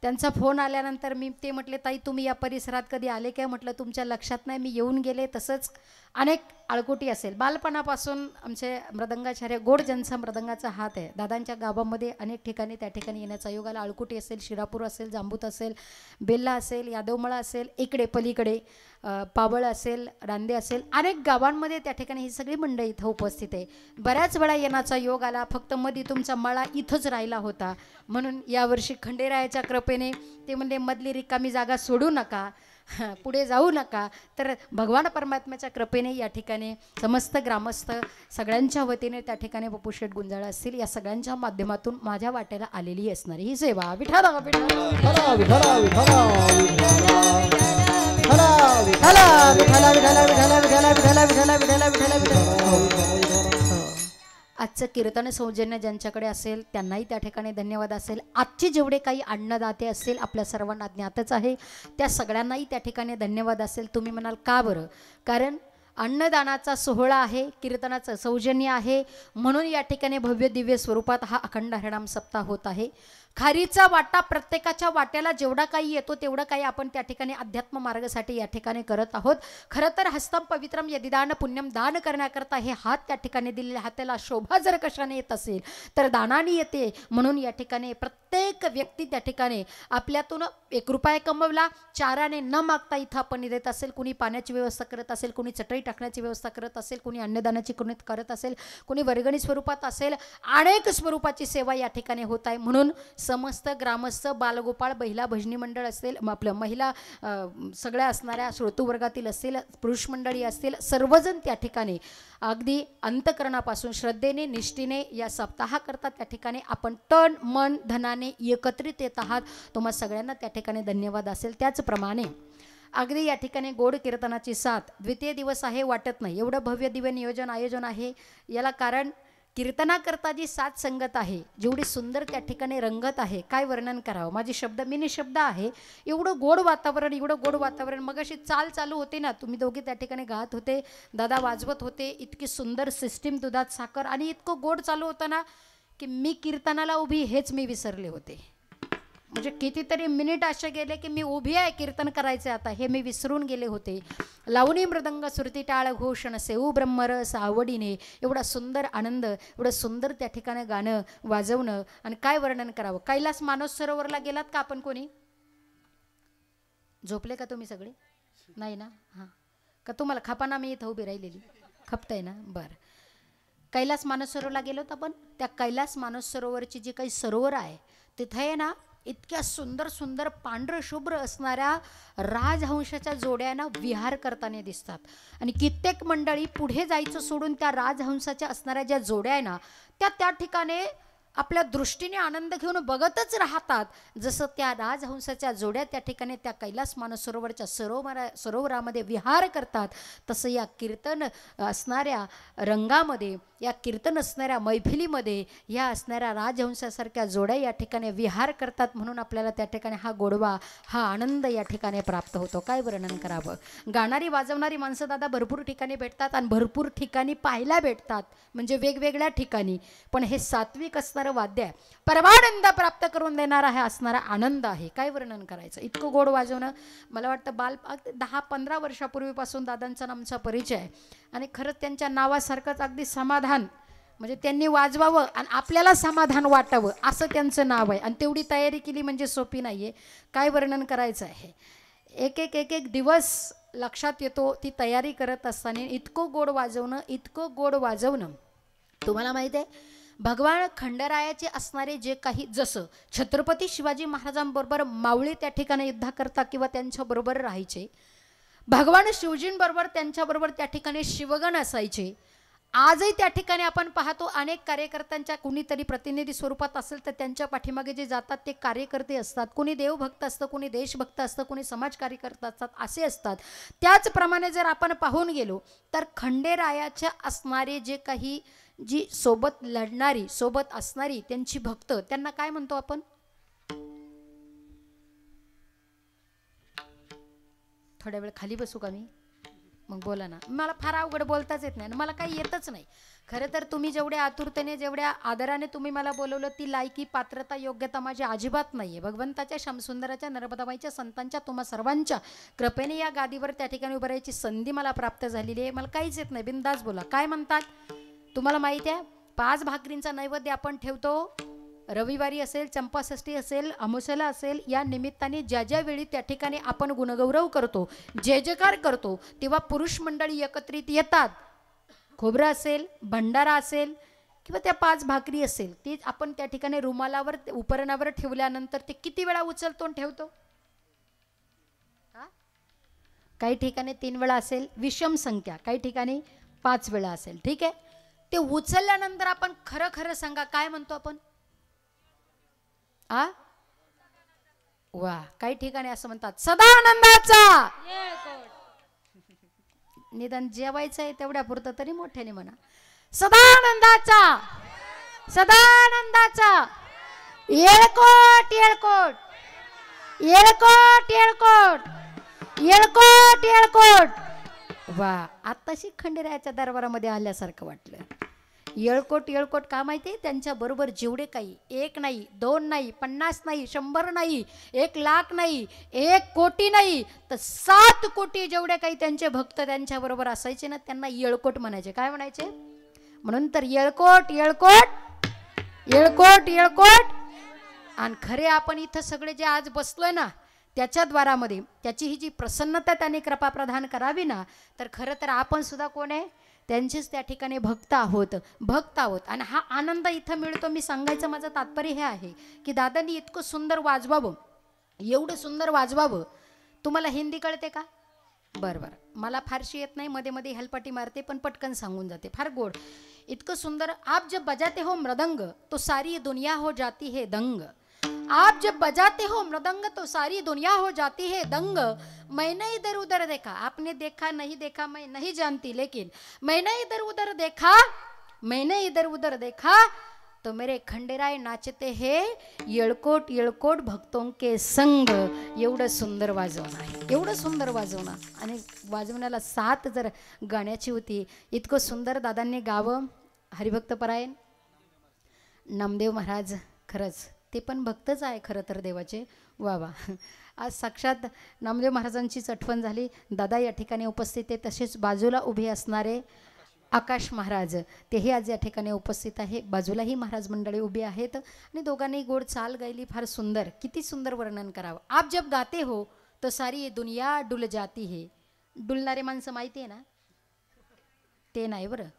त्यांचा फोन आल्यानंतर मी ते म्हटले ताई तुम्ही या परिसरात कधी आले काय म्हटलं तुमच्या लक्षात नाही. मी येऊन गेले. तसंच अनेक आळकुटी असेल बालपणापासून आमचे मृदंगाचार्य गोड ज्यांचा मृदंगाचा हात आहे दादांच्या गावामध्ये अनेक ठिकाणी त्या ठिकाणी येण्याचा योग आला. आळकुटी असेल शिरापूर असेल जांबूत असेल बेल्ला असेल यादवमळा असेल इकडे पलीकडे पावळ असेल रांदे असेल अनेक गावांमध्ये त्या ठिकाणी ही सगळी मंडळी इथं उपस्थित आहे. बऱ्याच वेळा येण्याचा योग आला. फक्त मध्ये तुमचा मळा इथंच राहिला होता म्हणून यावर्षी खंडेरायाच्या कृपेने ते म्हणजे मधली रिकामी जागा सोडू नका पुढे जाऊ नका. तर भगवान परमात्म्याच्या कृपेने या ठिकाणी समस्त ग्रामस्थ सगळ्यांच्या वतीने त्या ठिकाणी पप्पू शेठ गुंजाळ असतील या सगळ्यांच्या माध्यमातून माझ्या वाट्याला आलेली असणारी ही सेवा. विठ्ठल आजचं कीर्तन सौजन्य ज्यांच्याकडे असेल त्यांनाही त्या ठिकाणी धन्यवाद असेल. आजचे जेवढे काही अन्नदाते असतील आपल्या सर्वांना ज्ञातच आहे त्या सगळ्यांनाही त्या ठिकाणी धन्यवाद असेल. तुम्ही म्हणाल का बरं? कारण अन्नदानाचा सोहळा आहे कीर्तनाचं सौजन्य आहे म्हणून या ठिकाणी भव्य दिव्य स्वरूपात हा अखंड हरिनाम सप्ताह होत आहे. खारीचा वाटा प्रत्येकाच्या वाट्याला जेवढा काही येतो तेवढं काही आपण त्या ठिकाणी अध्यात्म मार्गासाठी या ठिकाणी करत आहोत. खरं तर हस्तम पवित्रम यदिदान पुण्यम दान करण्याकरता हे हात त्या ठिकाणी दिलेले हाताला शोभा जर कशाने येत असेल तर दानाने येते. म्हणून या ठिकाणी प्रत्येक व्यक्ती त्या ठिकाणी आपल्यातून 1 रुपया कमवला 4 आणे न मागता इथं आपण देत असेल. कुणी पाण्याची व्यवस्था करत असेल कुणी चटई टाकण्याची व्यवस्था करत असेल कुणी अन्नदानाची करत असेल कुणी वर्गणी स्वरूपात असेल अनेक स्वरूपाची सेवा या ठिकाणी होत आहे. म्हणून समस्त ग्रामस्थ बालगोपाळ महिला भजनी मंडळ असेल आपलं महिला सगळ्या असणाऱ्या श्रोतृवर्गातील असतील पुरुष मंडळी असतील सर्वजण त्या ठिकाणी अगदी अंतकरणापासून श्रद्धेने निष्ठेने या सप्ताहाकरता त्या ठिकाणी आपण तन मन धनाने एकत्रित येत आहात. तुम्हाला सगळ्यांना त्या ठिकाणी धन्यवाद असेल. त्याचप्रमाणे अगदी या ठिकाणी गोड कीर्तनाची साथ द्वितीय दिवस आहे वाटत नाही एवढं भव्य दिव्य नियोजन आयोजन आहे. याला कारण कीर्तनाकरता जी साथ संगत आहे जेवढी सुंदर त्या ठिकाणी रंगत आहे काय वर्णन करावं. माझे शब्द मिनी शब्द आहे. एवढं गोड वातावरण मग अशी चाल चालू होते ना तुम्ही दोघे त्या ठिकाणी गात होते दादा वाजवत होते. इतकी सुंदर सिस्टीम दुधात साखर आणि इतकं गोड चालू होतं ना की मी कीर्तनाला उभी हेच मी विसरले होते. म्हणजे कितीतरी मिनिट असे गेले की मी उभी आहे कीर्तन करायचे आता हे मी विसरून गेले होते. लावणी मृदंग सुरती टाळ घोषण सेऊ ब्रह्मरस आवडीने एवढा सुंदर आनंद एवढं सुंदर त्या ठिकाणी गाणं वाजवणं आणि काय वर्णन करावं. कैलास मानस सरोवरला गेलात का आपण कोणी? झोपले का तुम्ही सगळे? नाही ना. हां का तुम्हाला खपाना मी इथं उभी राहिलेली खपतंय ना. बरं कैलास मानस सरोवरला गेलो होतो आपण. त्या कैलास मानस सरोवरची जी काही सरोवर आहे तिथे आहे ना इतक्या सुंदर सुंदर पांढर शुभ्र असणाऱ्या राजहंसाच्या जोड्याना विहार करताना दिसतात. आणि कित्येक मंडळी पुढे जायचं सोडून त्या राजहंसाच्या असणाऱ्या ज्या जोड्या आहे ना त्या ठिकाणी आपल्या दृष्टीने आनंद घेऊन बघतच राहतात. जसं त्या राजहंसाच्या जोड्या त्या ठिकाणी त्या कैलास मानसरोवरच्या सरोवरामध्ये विहार करतात तसं या कीर्तन असणाऱ्या रंगामध्ये या कीर्तन असणाऱ्या मैफिलीमध्ये या असणाऱ्या राजहंसासारख्या जोड्या या ठिकाणी विहार करतात. म्हणून आपल्याला त्या ठिकाणी हा गोडवा हा आनंद या ठिकाणी प्राप्त होतो. काय वर्णन करावं. गाणारी वाजवणारी माणसं दादा भरपूर ठिकाणी भेटतात आणि भरपूर ठिकाणी पाहायला भेटतात म्हणजे वेगवेगळ्या ठिकाणी. पण हे सात्विक असणारं वाद्य आहे परमानंद प्राप्त करून देणारा हा असणारा आनंद आहे. काय वर्णन करायचं. इतकं गोड वाजवणं मला वाटतं 10-15 वर्षापूर्वीपासून दादांचा आमचा परिचय आहे आणि खरंच त्यांच्या नावासारखंच अगदी समाधान म्हणजे त्यांनी वाजवावं आणि आपल्याला समाधान वाटावं असं त्यांचं नाव आहे. आणि तेवढी तयारी केली म्हणजे सोपी नाही आहे. काय वर्णन करायचं आहे. एक एक दिवस लक्षात येतो ती तयारी करत असताना इतकं गोड वाजवणं तुम्हाला माहिती आहे भगवान खंडरायाचे असणारे जे काही जसं छत्रपती शिवाजी महाराजांबरोबर मावळे त्या ठिकाणी युद्ध करता किंवा त्यांच्याबरोबर राहायचे भगवान शिवजींबरोबर त्यांच्याबरोबर त्या ठिकाणी शिवगण असायचे आजही त्या ठिकाणी आपण पाहतो अनेक कार्यकर्त्यांच्या कुणीतरी प्रतिनिधी स्वरूपात असेल तर त्यांच्या पाठीमागे जे जातात ते कार्यकर्ते असतात कुणी देवभक्त असतं कुणी देशभक्त असतं कुणी समाज कार्यकर्ता असतात असे असतात त्याचप्रमाणे जर आपण पाहून गेलो तर खंडेरायाच्या असणारे जे काही जी सोबत लढणारी सोबत असणारी त्यांची भक्त त्यांना काय म्हणतो आपण थोड्या वेळ खाली बसू का मी मग बोला ना मला फार अवघड बोलताच येत नाही मला काही येतच नाही खरं तर तुम्ही जेवढ्या आतुरतेने जेवढ्या आदराने तुम्ही मला बोलवलं ती लायकी पात्रता योग्यता माझी अजिबात नाहीये भगवंताच्या श्यामसुंदराच्या नर्मदाबाईच्या संतांच्या तुम्हा सर्वांच्या कृपेने या गादीवर त्या ठिकाणी उभं राहायची संधी मला प्राप्त झालेली आहे मला काहीच येत नाही बिनधास्त बोला काय म्हणतात तुम्हाला माहिती आहे 5 भाकरींचा नैवेद्य आपण ठेवतो रविवारी असेल चंपाषष्ठी असेल अमावस्येला असेल या निमित्ताने ज्या ज्या वेळी त्या ठिकाणी आपण गुणगौरव करतो जय जयकार करतो तेव्हा पुरुष मंडळी एकत्रित येतात खोबरं असेल भंडारा असेल किंवा त्या 5 भाकरी असेल ती आपण त्या ठिकाणी रुमालावर उपरणावर ठेवल्यानंतर ते किती वेळा उचलतो आणि ठेवतो काही ठिकाणी 3 वेळा असेल विषम संख्या काही ठिकाणी 5 वेळा असेल ठीक आहे ते उचलल्यानंतर आपण खरं खरं सांगा काय म्हणतो आपण वा काही ठिकाणी असं म्हणतात सदानंदाचा निदान जेवायचं आहे तेवढ्या पुरतं तरी मोठ्याने म्हणा सदानंदाचा सदानंदाचा येळकोट येळकोट येळकोट येळकोट येळकोट येळकोट वा आत्ताशी खंडेरायाच्या दरबारामध्ये आल्यासारखं वाटलं येळकोट येळकोट का माहिती त्यांच्या बरोबर जेवढे काही 1 नाही 2 नाही 50 नाही 100 नाही 1 लाख नाही 1 कोटी नाही तर 7 कोटी जेवढे काही त्यांचे भक्त त्यांच्या बरोबर असायचे ना त्यांना येळकोट म्हणायचे काय म्हणायचे म्हणून तर येळकोट येळकोट येळकोट येळकोट आणि खरे आपण इथं सगळे जे आज बसलोय ना त्याच्या द्वारामध्ये त्याची ही जी प्रसन्नता त्यांनी कृपा प्रदान करावी ना तर खरं तर आपण सुद्धा कोण आहे त्यांचेच त्या ठिकाणी भक्त आहोत आणि हा आनंद इथं मिळतो मी सांगायचं माझं तात्पर्य हे आहे की दादांनी इतकं सुंदर वाजवावं एवढं सुंदर वाजवावं तुम्हाला हिंदी कळते का बरं मला फारशी येत नाही मध्ये मध्ये हेलपाटी मारते पण पटकन सांगून जाते फार गोड इतकं सुंदर आप जब बजाते हो मृदंग तो सारी दुनिया हो जाती है दंग आप जब बजाते हो मृदंग तो सारी दुनिया हो जाती है दंग मैंने इधर उधर देखा आपने देखा नहीं देखा मैं नहीं जानती लेकिन मैंने इधर उधर देखा तो मेरे खंडेराय नाचते हैं येळकोट येळकोट भक्तों के संग एवढं सुंदर वाजवणं आहे एवढं सुंदर वाजवणं आणि वाजवण्याला 7 जर गाण्याची होती इतकं सुंदर दादांनी गावं हरिभक्तपरायण नामदेव महाराज खरंच ते पण भक्तच आहे खरं तर देवाचे वा वा आज साक्षात नामदेव महाराजांचीच आठवण झाली दादा या ठिकाणी उपस्थित आहे तसेच बाजूला उभे असणारे आकाश महाराज तेही आज या ठिकाणी उपस्थित आहे बाजूलाही महाराज मंडळी उभी आहेत आणि दोघांनी गोड चाल गायली फार सुंदर किती सुंदर वर्णन करावं आप जब गाते हो तो सारी दुनिया डुल जाती है डुलणारे माणसं माहिती आहे ना ते नाही बरं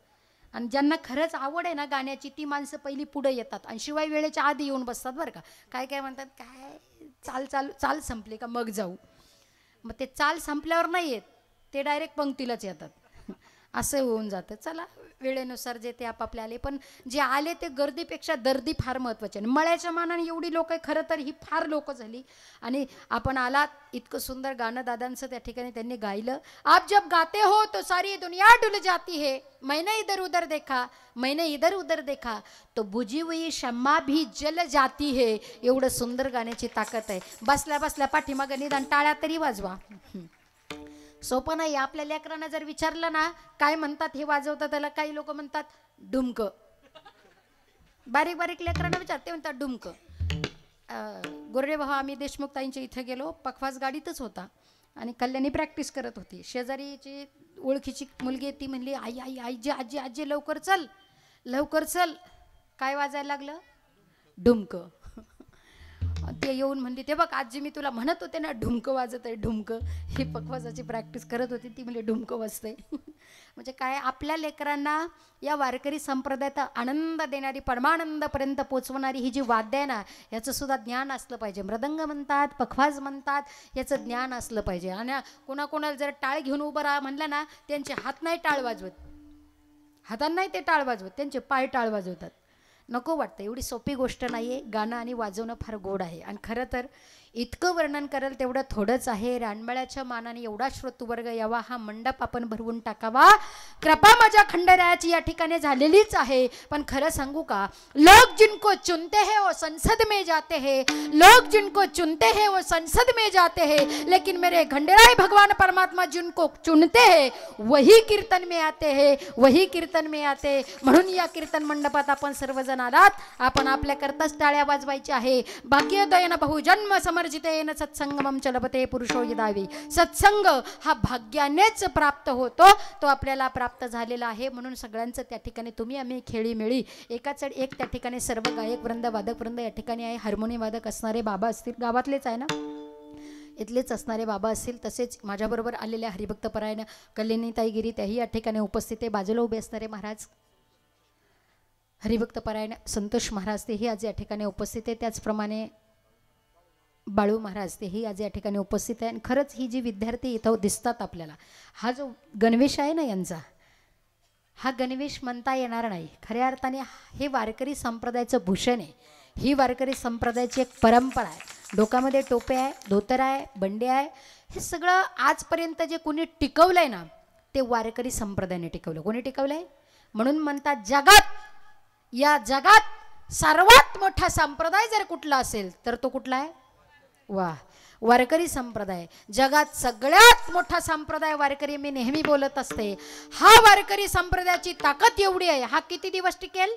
आणि ज्यांना खरंच आवड आहे ना गाण्याची ती माणसं पहिली पुढे येतात आणि शिवाय वेळेच्या आधी येऊन बसतात बरं का काय काय म्हणतात काय चाल संपली का मग जाऊ मग ते चाल संपल्यावर नाही येत ते डायरेक्ट पंक्तीलाच येतात असं होऊन जातं चला वेळेनुसार जे ते आपापले आले पण जे आले ते गर्दीपेक्षा दर्दी फार महत्त्वाची आहे मळ्याच्या मानाने एवढी लोक आहे खरं तर ही फार लोक झाली आणि आपण आलात इतकं सुंदर गाणं दादांचं त्या ठिकाणी त्यांनी गायलं आप जब गाते हो तो सारी दुनिया डुल जाती है मैंने इधर उधर देखा तो बुझी हुई शम्मा भी जल जाती है एवढं सुंदर गाण्याची ताकद आहे बसल्या बसल्या पाठीमागं निदान टाळ्या तरी वाजवा सोपं नाही आपल्या लेकरांना जर विचारलं ना काय म्हणतात हे वाजवतात त्याला काही लोक म्हणतात डुमक बारीक बारीक लेकरांना विचारते म्हणतात डुमक गोरडे भाऊ आम्ही देशमुख ताईंच्या इथे गेलो पखवाज गाडीतच होता आणि कल्याणी प्रॅक्टिस करत होती शेजारीची ओळखीची मुलगी ती म्हणली आई आई आजी आजी आजी लवकर चल काय वाजायला लागलं डुमक ते येऊन म्हणते ते बघ आजी मी तुला म्हणत होते ना ढुमकं वाजत आहे ढुमकं. ही पखवाजाची प्रॅक्टिस करत होती ती म्हणजे ढुमकं वाजते. म्हणजे काय आपल्या लेकरांना या वारकरी संप्रदायात आनंद देणारी परमानंदापर्यंत पोचवणारी ही जी वाद्य आहे ना याचं सुद्धा ज्ञान असलं पाहिजे. मृदंग म्हणतात पखवाज म्हणतात याचं ज्ञान असलं पाहिजे. आणि कोणाकोणाला जर टाळ घेऊन उभं राहा म्हणलं ना त्यांचे हात नाही टाळ वाजवत, हातांना नाही ते टाळ वाजवत, त्यांचे पाय टाळ वाजवतात. नको वाटतं, एवढी सोपी गोष्ट नाही आहे. गाणं आणि वाजवणं फार गोड आहे. आणि खरं तर इतकं वर्णन करेल तेवढं थोडंच आहे. रानमळ्याच्या मानाने एवढा श्रोतुवर्ग यावा, हा मंडप आपण भरवून टाकावा. कृपा माझ्या खंडेरायाची या ठिकाणी झालेलीच आहे. पण खरं सांगू का, लोग जिनको चुनते हैं वो संसद में जाते हैं, लोग जिनको चुनते हैं वो संसद में जाते हैं, लेकिन मेरे खंडेराय भगवान परमात्मा जिनको चुनते हैं वही कीर्तन में आते हैं, वही कीर्तन में आते. म्हणून या कीर्तन मंडपात आपण सर्वजण आलात. आपण आपल्या करताच टाळ्या वाजवायच्या आहे. भाग्योदयन बहुजन्म समर्जितेन सत्संगमम चलपते पुरुषो यदावी. सत्संग हा भाग्यानेच प्राप्त होतो, तो आपल्याला प्राप्त झालेला आहे. म्हणून सगळ्यांचं त्या ठिकाणी तुम्ही आम्ही खेळीमेळी एकाच एक त्या ठिकाणी सर्व गायक वृंद वादक वृंद या ठिकाणी आहे. हार्मोनियम वादक असणारे बाबा असतील, गावातलेच आहे ना, इथलेच असणारे बाबा असतील. तसेच माझ्याबरोबर आलेल्या हरिभक्तपरायण कल्याणीताई गिरी त्याही या ठिकाणी उपस्थित आहे. बाजूला उभे असणारे महाराज हरिभक्तपरायण संतोष महाराज तेही आज या ठिकाणी उपस्थित आहे. त्याचप्रमाणे बाळू महाराज तेही आज या ठिकाणी उपस्थित आहे. आणि खरंच ही जी विद्यार्थी इथं दिसतात आपल्याला, हा जो गणवेश आहे ना यांचा, हा गणवेश म्हणता येणार नाही. खऱ्या अर्थाने हे वारकरी संप्रदायाचं भूषण आहे. ही वारकरी संप्रदायाची एक परंपरा आहे. डोक्यामध्ये टोपे आहे, धोतर आहे, बंडे आहे. हे सगळं आजपर्यंत जे कोणी टिकवलं आहे ना ते वारकरी संप्रदायाने टिकवलं. कोणी टिकवलं आहे? म्हणून म्हणतात जगात, या जगात सर्वात मोठा संप्रदाय जर कुठला असेल तर तो कुठला आहे? वा, वारकरी संप्रदाय. जगात सगळ्यात मोठा संप्रदाय वारकरी मी नेहमी बोलत असते. हा वारकरी संप्रदायाची ताकद एवढी आहे. हा किती दिवस टिकेल?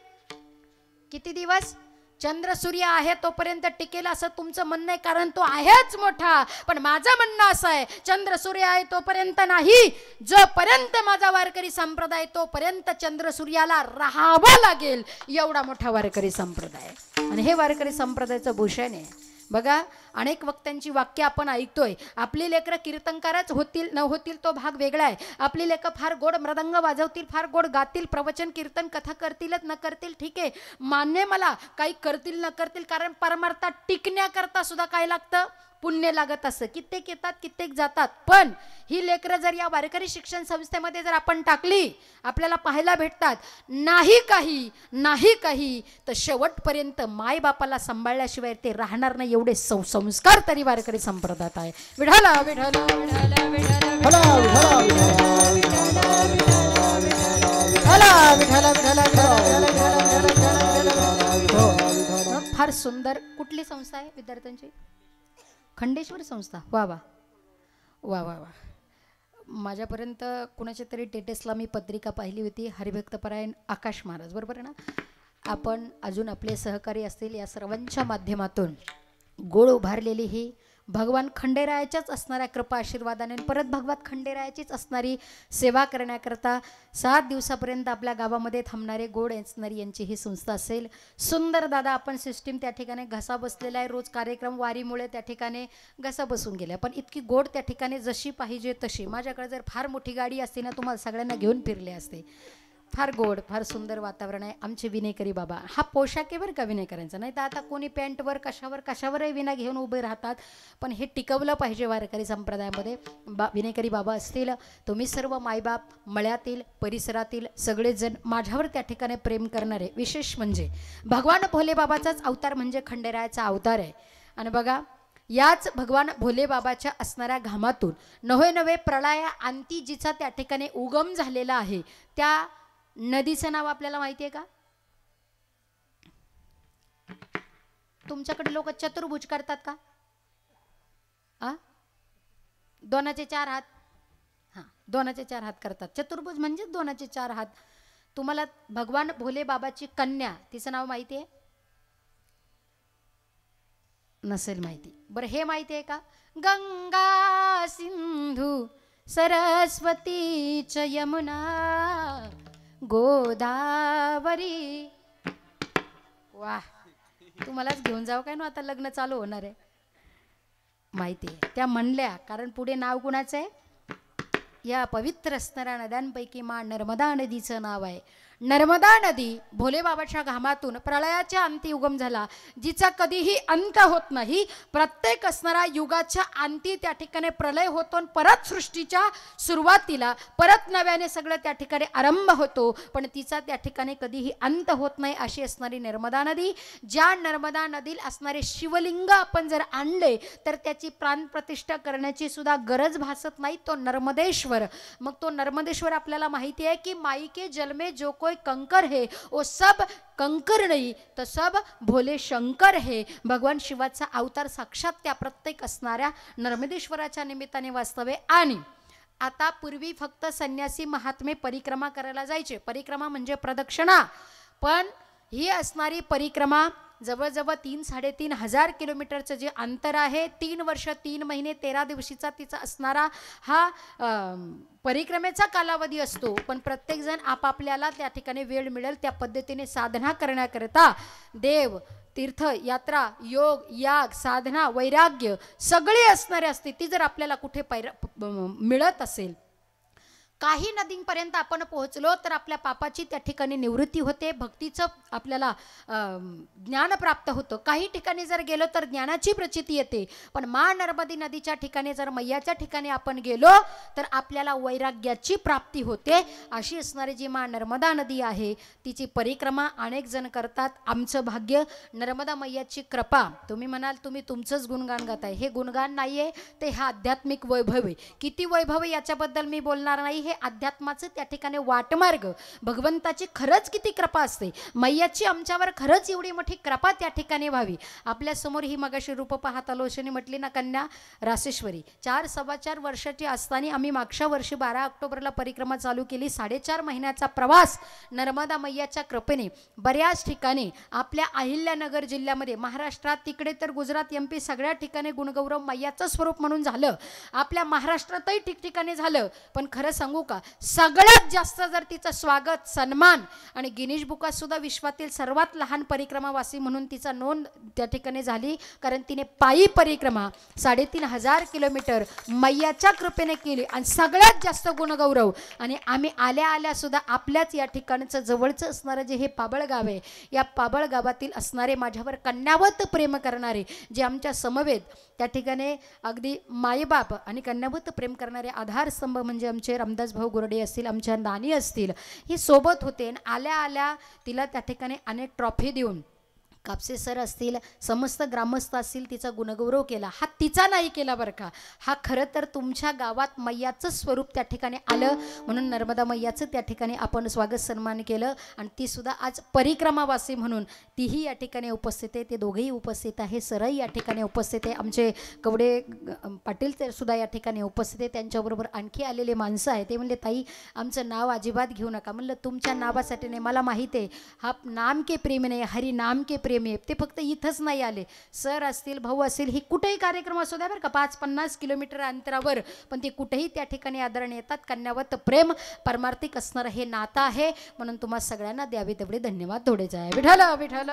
किती दिवस? चंद्र सूर्य आहे तोपर्यंत टिकेल असं तुमचं म्हणणं आहे, कारण तो आहेच मोठा. पण माझं म्हणणं असं आहे, चंद्र सूर्य आहे तोपर्यंत नाही, जोपर्यंत माझा वारकरी संप्रदाय तोपर्यंत चंद्र सूर्याला राहावं लागेल. एवढा मोठा वारकरी संप्रदाय. आणि हे वारकरी संप्रदायाचं भूषण आहे. बघा, अनेक वक्त्यांची वाक्य आपण ऐकतोय. आपली लेकरं कीर्तनकारच होतील न होतील तो भाग वेगळा आहे. आपली लेकरं फार गोड मृदंग वाजवतील, फार गोड गातील, प्रवचन कीर्तन कथा करतीलच न करतील, ठीक आहे, मान्य मला. काही करतील न करतील, कारण परमार्थात टिकण्याकरता सुद्धा काय लागतं? पुण्य लागत असतं. कित्येक येतात, कित्येक जातात. पण ही लेकरं जर या वारकरी शिक्षण संस्थेमध्ये जर आपण टाकली, आपल्याला पाहायला भेटतात नाही काही तर शेवटपर्यंत मायबापाला सांभाळल्याशिवाय ते राहणार नाही. एवढे संस्कार तरी वारकरी संप्रदायात आहे. विठाला विठाला विठाला विठाला विठाला. फार सुंदर. कुठली संस्था आहे विद्यार्थ्यांची? खंडेश्वर संस्था. वा वा वा वा वा. माझ्यापर्यंत कुणाच्या तरी टेटेसला मी पत्रिका पाहिली होती, हरिभक्तपरायण आकाश महाराज, बरोबर आहे ना. आपण अजून आपले सहकारी असतील या सर्वांच्या माध्यमातून गोड उभारलेली ही भगवान खंडेरायाच्याच असणाऱ्या कृपा आशीर्वादाने परत भगवान खंडेरायाचीच असणारी सेवा करण्याकरता 7 दिवसापर्यंत आपल्या गावामध्ये थांबणारे गोड असणारी यांची ही संस्था असेल. सुंदर दादा आपण सिस्टीम त्या ठिकाणी घसा बसलेला आहे. रोज कार्यक्रम वारीमुळे त्या ठिकाणी घसा बसून गेल्या, पण इतकी गोड त्या ठिकाणी जशी पाहिजे तशी. माझ्याकडे जर फार मोठी गाडी असते ना तुम्हाला सगळ्यांना घेऊन फिरले असते. फार गोड, फार सुंदर वातावरण आहे. आमचे विनेकरी बाबा, हा पोशाख आहे बरं का विनेकरांचा. नाही तर आता कोणी पॅन्टवर कशावरही विना घेऊन उभे राहतात, पण हे टिकवलं पाहिजे वारकरी संप्रदायामध्ये. विनेकरी बाबा असतील, तुम्ही सर्व मायबाप, मळ्यातील परिसरातील सगळेजण माझ्यावर त्या ठिकाणी प्रेम करणारे. विशेष म्हणजे भगवान भोलेबाबाचाच अवतार म्हणजे खंडेरायाचा अवतार आहे. आणि बघा, याच भगवान भोलेबाबाच्या असणाऱ्या घामातून नवे प्रलय अंती जिचा त्या ठिकाणी उगम झालेला आहे, त्या नदीचं नाव आपल्याला माहिती आहे का? तुमच्याकडे लोक चतुर्भुज करतात का? दोनाचे 4 हात. हां, दोनाचे 4 हात करतात. चतुर्भुज म्हणजे दोनाचे 4 हात. तुम्हाला भगवान भोले बाबाची कन्या, तिचं नाव माहिती आहे? नसेल माहिती. बरं, हे माहिती आहे का? गंगा सिंधू सरस्वती च यमुना गोदावरी. वाह, तुम्हालाच घेऊन जावं काय ना, आता लग्न चालू होणार आहे माहिती आहे. त्या म्हणल्या कारण पुढे नाव कुणाचं आहे? या पवित्र असणाऱ्या नद्यांपैकी मा नर्मदा नदीचं नाव आहे. नर्मदा नदी भोले बाबाच्या घामातून प्रळयाच्या अंती उगम झाला, जिचा कधीही अंत होत नाही. प्रत्येक असणारा युगाच्या अंती त्या ठिकाणी प्रलय होतो, परत सृष्टीच्या सुरुवातीला परत नव्याने सगळं त्या ठिकाणी आरंभ होतो, पण तिचा त्या ठिकाणी कधीही अंत होत नाही अशी असणारी नर्मदा नदी. ज्या नर्मदा नदीला असणारे शिवलिंग आपण जर आणले तर त्याची प्राणप्रतिष्ठा करण्याची सुद्धा गरज भासत नाही. तो नर्मदेश्वर. मग तो नर्मदेश्वर आपल्याला माहिती आहे की माई के जल में जो कोई कंकर है वो सब कंकर नहीं तो सब भोले शंकर है. भगवान शिवाचा अवतार साक्षात त्या प्रत्येक असणाऱ्या नर्मदेश्वराच्या निमित्ताने वास्तव आहे. आणि आता पूर्वी फक्त संन्यासी महात्मे परिक्रमा करायला जायचे. परिक्रमा म्हणजे प्रदक्षिणा, पण ही असणारी परिक्रमा जवळजवळ 3-3.5 हजार किलोमीटरचं जे अंतर आहे, 3 वर्ष 3 महिने 13 दिवशीचा तिचा असणारा हा परिक्रमेचा कालावधी असतो. पण प्रत्येकजण आपापल्याला त्या ठिकाणी वेळ मिळेल त्या पद्धतीने साधना करण्याकरता देव तीर्थ यात्रा योग याग साधना वैराग्य सगळे असणारे असते. ती जर आपल्याला कुठे मिळत असेल, काही नदींपर्यंत आपण पोहोचलो तर आपल्या पापाची त्या ठिकाणी निवृत्ती होते, भक्तीचं आपल्याला ज्ञान प्राप्त होतं. काही ठिकाणी जर गेलो तर ज्ञानाची प्रचिती येते, पण मा नर्मदी नदीच्या ठिकाणी जर मैयाच्या ठिकाणी आपण गेलो तर आपल्याला वैराग्याची प्राप्ती होते. अशी असणारी जी मा नर्मदा नदी आहे तिची परिक्रमा अनेक जण करतात. आमचं भाग्य नर्मदा मैयाची कृपा. तुम्ही म्हणाल तुम्ही तुमचंच गुणगान गाताय. हे गुणगान नाही आहे, ते हा आध्यात्मिक वैभव आहे. किती वैभव याच्याबद्दल मी बोलणार नाही. हे अध्यात्माचं त्या ठिकाणी वाटमार्ग. भगवंताची खरंच किती कृपा असते, मैयाची आमच्यावर खरंच एवढी मोठी कृपा त्या ठिकाणी व्हावी. आपल्या समोर ही मगाशी रूप पाहत आलो अशी म्हटली ना कन्या रासेश्वरी. 4-4.25 वर्षाची असताना आम्ही मागच्या वर्षी 12 ऑक्टोबरला परिक्रमा चालू केली. 4.5 महिन्याचा प्रवास नर्मदा मैयाच्या कृपेने बऱ्याच ठिकाणी आपल्या अहिल्यानगर जिल्ह्यामध्ये, महाराष्ट्रात, तिकडे तर गुजरात MP सगळ्या ठिकाणी गुणगौरव मैयाचं स्वरूप म्हणून झालं. आपल्या महाराष्ट्रातही ठिकठिकाणी झालं. पण खरं सांगू का, सगळ्यात जास्त जर तिचं स्वागत सन्मान आणि गिनीज बुकात सुद्धा विश्वातील सर्वात लहान परिक्रमावासी म्हणून तिचा नोंद त्या ठिकाणी झाली. कारण तिने पायी परिक्रमा 3.5 किलोमीटर मैयाच्या कृपेने केली आणि सगळ्यात जास्त गुणगौरव. आणि आम्ही आल्या आल्या सुद्धा आपल्याच या ठिकाणचं जवळचं असणारं जे हे पाबळ गाव आहे, या पाबळ गावातील असणारे माझ्यावर कन्यावत प्रेम करणारे जे आमच्या समवेत त्या ठिकाणी अगदी मायबाप आणि कन्यावत प्रेम करणारे आधारस्तंभ म्हणजे आमचे रामदास भाऊ गुरडे असतील, आमच्या नानी असतील, हे सोबत होते. आल्या आल्या तिला त्या ठिकाणी अनेक ट्रॉफी देऊन कापसे सर असतील, समस्त ग्रामस्थ असतील, तिचा गुणगौरव केला. हा तिचा नाही केला बरं का, हा खरं तर तुमच्या गावात मैयाचं स्वरूप त्या ठिकाणी आलं म्हणून नर्मदा मैयाचं त्या ठिकाणी आपण स्वागत सन्मान केलं. आणि ती सुद्धा आज परिक्रमावासी म्हणून तीही या ठिकाणी उपस्थित आहे. ते दोघेही उपस्थित आहे, सरही या ठिकाणी उपस्थित आहे, आमचे कवडे पाटील ते सुद्धा या ठिकाणी उपस्थित आहे. त्यांच्याबरोबर आणखी आलेले माणसं आहे. ते म्हणले ताई आमचं नाव अजिबात घेऊ नका. म्हणलं तुमच्या नावासाठी नाही, मला माहीत आहे हा नाम के प्रेम नाही, हरी नाम के प्रेम. ते फक्त इथंच नाही आले, सर असतील भाऊ असतील, ही कुठेही कार्यक्रम असू द्या बरं का, 5-50 किलोमीटर अंतरावर, पण ते कुठेही त्या ठिकाणी आदरण येतात. कन्यावत प्रेम परमार्थिक असणारं हे नातं आहे. म्हणून तुम्हा सगळ्यांना द्यावे तेवढे धन्यवाद थोडेच आहे. विठ्ठल विठ्ठल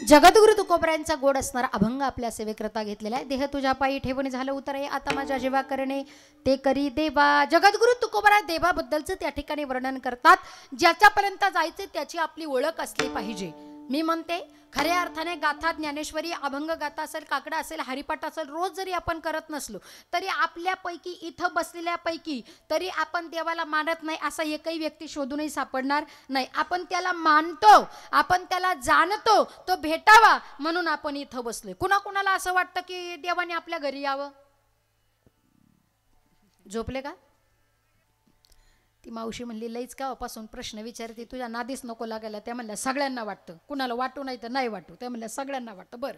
जगद्गुरु तुकोबरायांचा गोड असणारा अभंग आपल्या सेवेकरता घेतलेला आहे. देह तुझ्या पायी ठेवून झालं उतरे, आता माझ्या जेव्हा करणे ते करी देवा. जगद्गुरु तुकोबरा देवाबद्दलचं त्या ठिकाणी वर्णन करतात. ज्याच्यापर्यंत जायचे त्याची आपली ओळख असली पाहिजे. मी म्हणते खऱ्या अर्थाने गाथा ज्ञानेश्वरी अभंग गाथा असेल, काकडा असेल, हरिपाठ असेल, रोज जरी आपण करत नसलो तरी आपल्यापैकी इथं बसलेल्यापैकी तरी आपण देवाला मानत नाही असा एकही व्यक्ती शोधूनही सापडणार नाही. आपण त्याला मानतो, आपण त्याला जाणतो, तो भेटावा म्हणून आपण इथं बसलोय. कुणाकुणाला असं वाटतं की देवाने आपल्या घरी यावं? झोपले का? ती मावशी म्हणली लईच कावापासून प्रश्न विचारते, तुझ्या नादीच नको लागायला. त्या म्हणल्या सगळ्यांना वाटतं, कुणाला वाटू नाही तर नाही वाटू. त्या म्हणल्या सगळ्यांना वाटतं. बरं,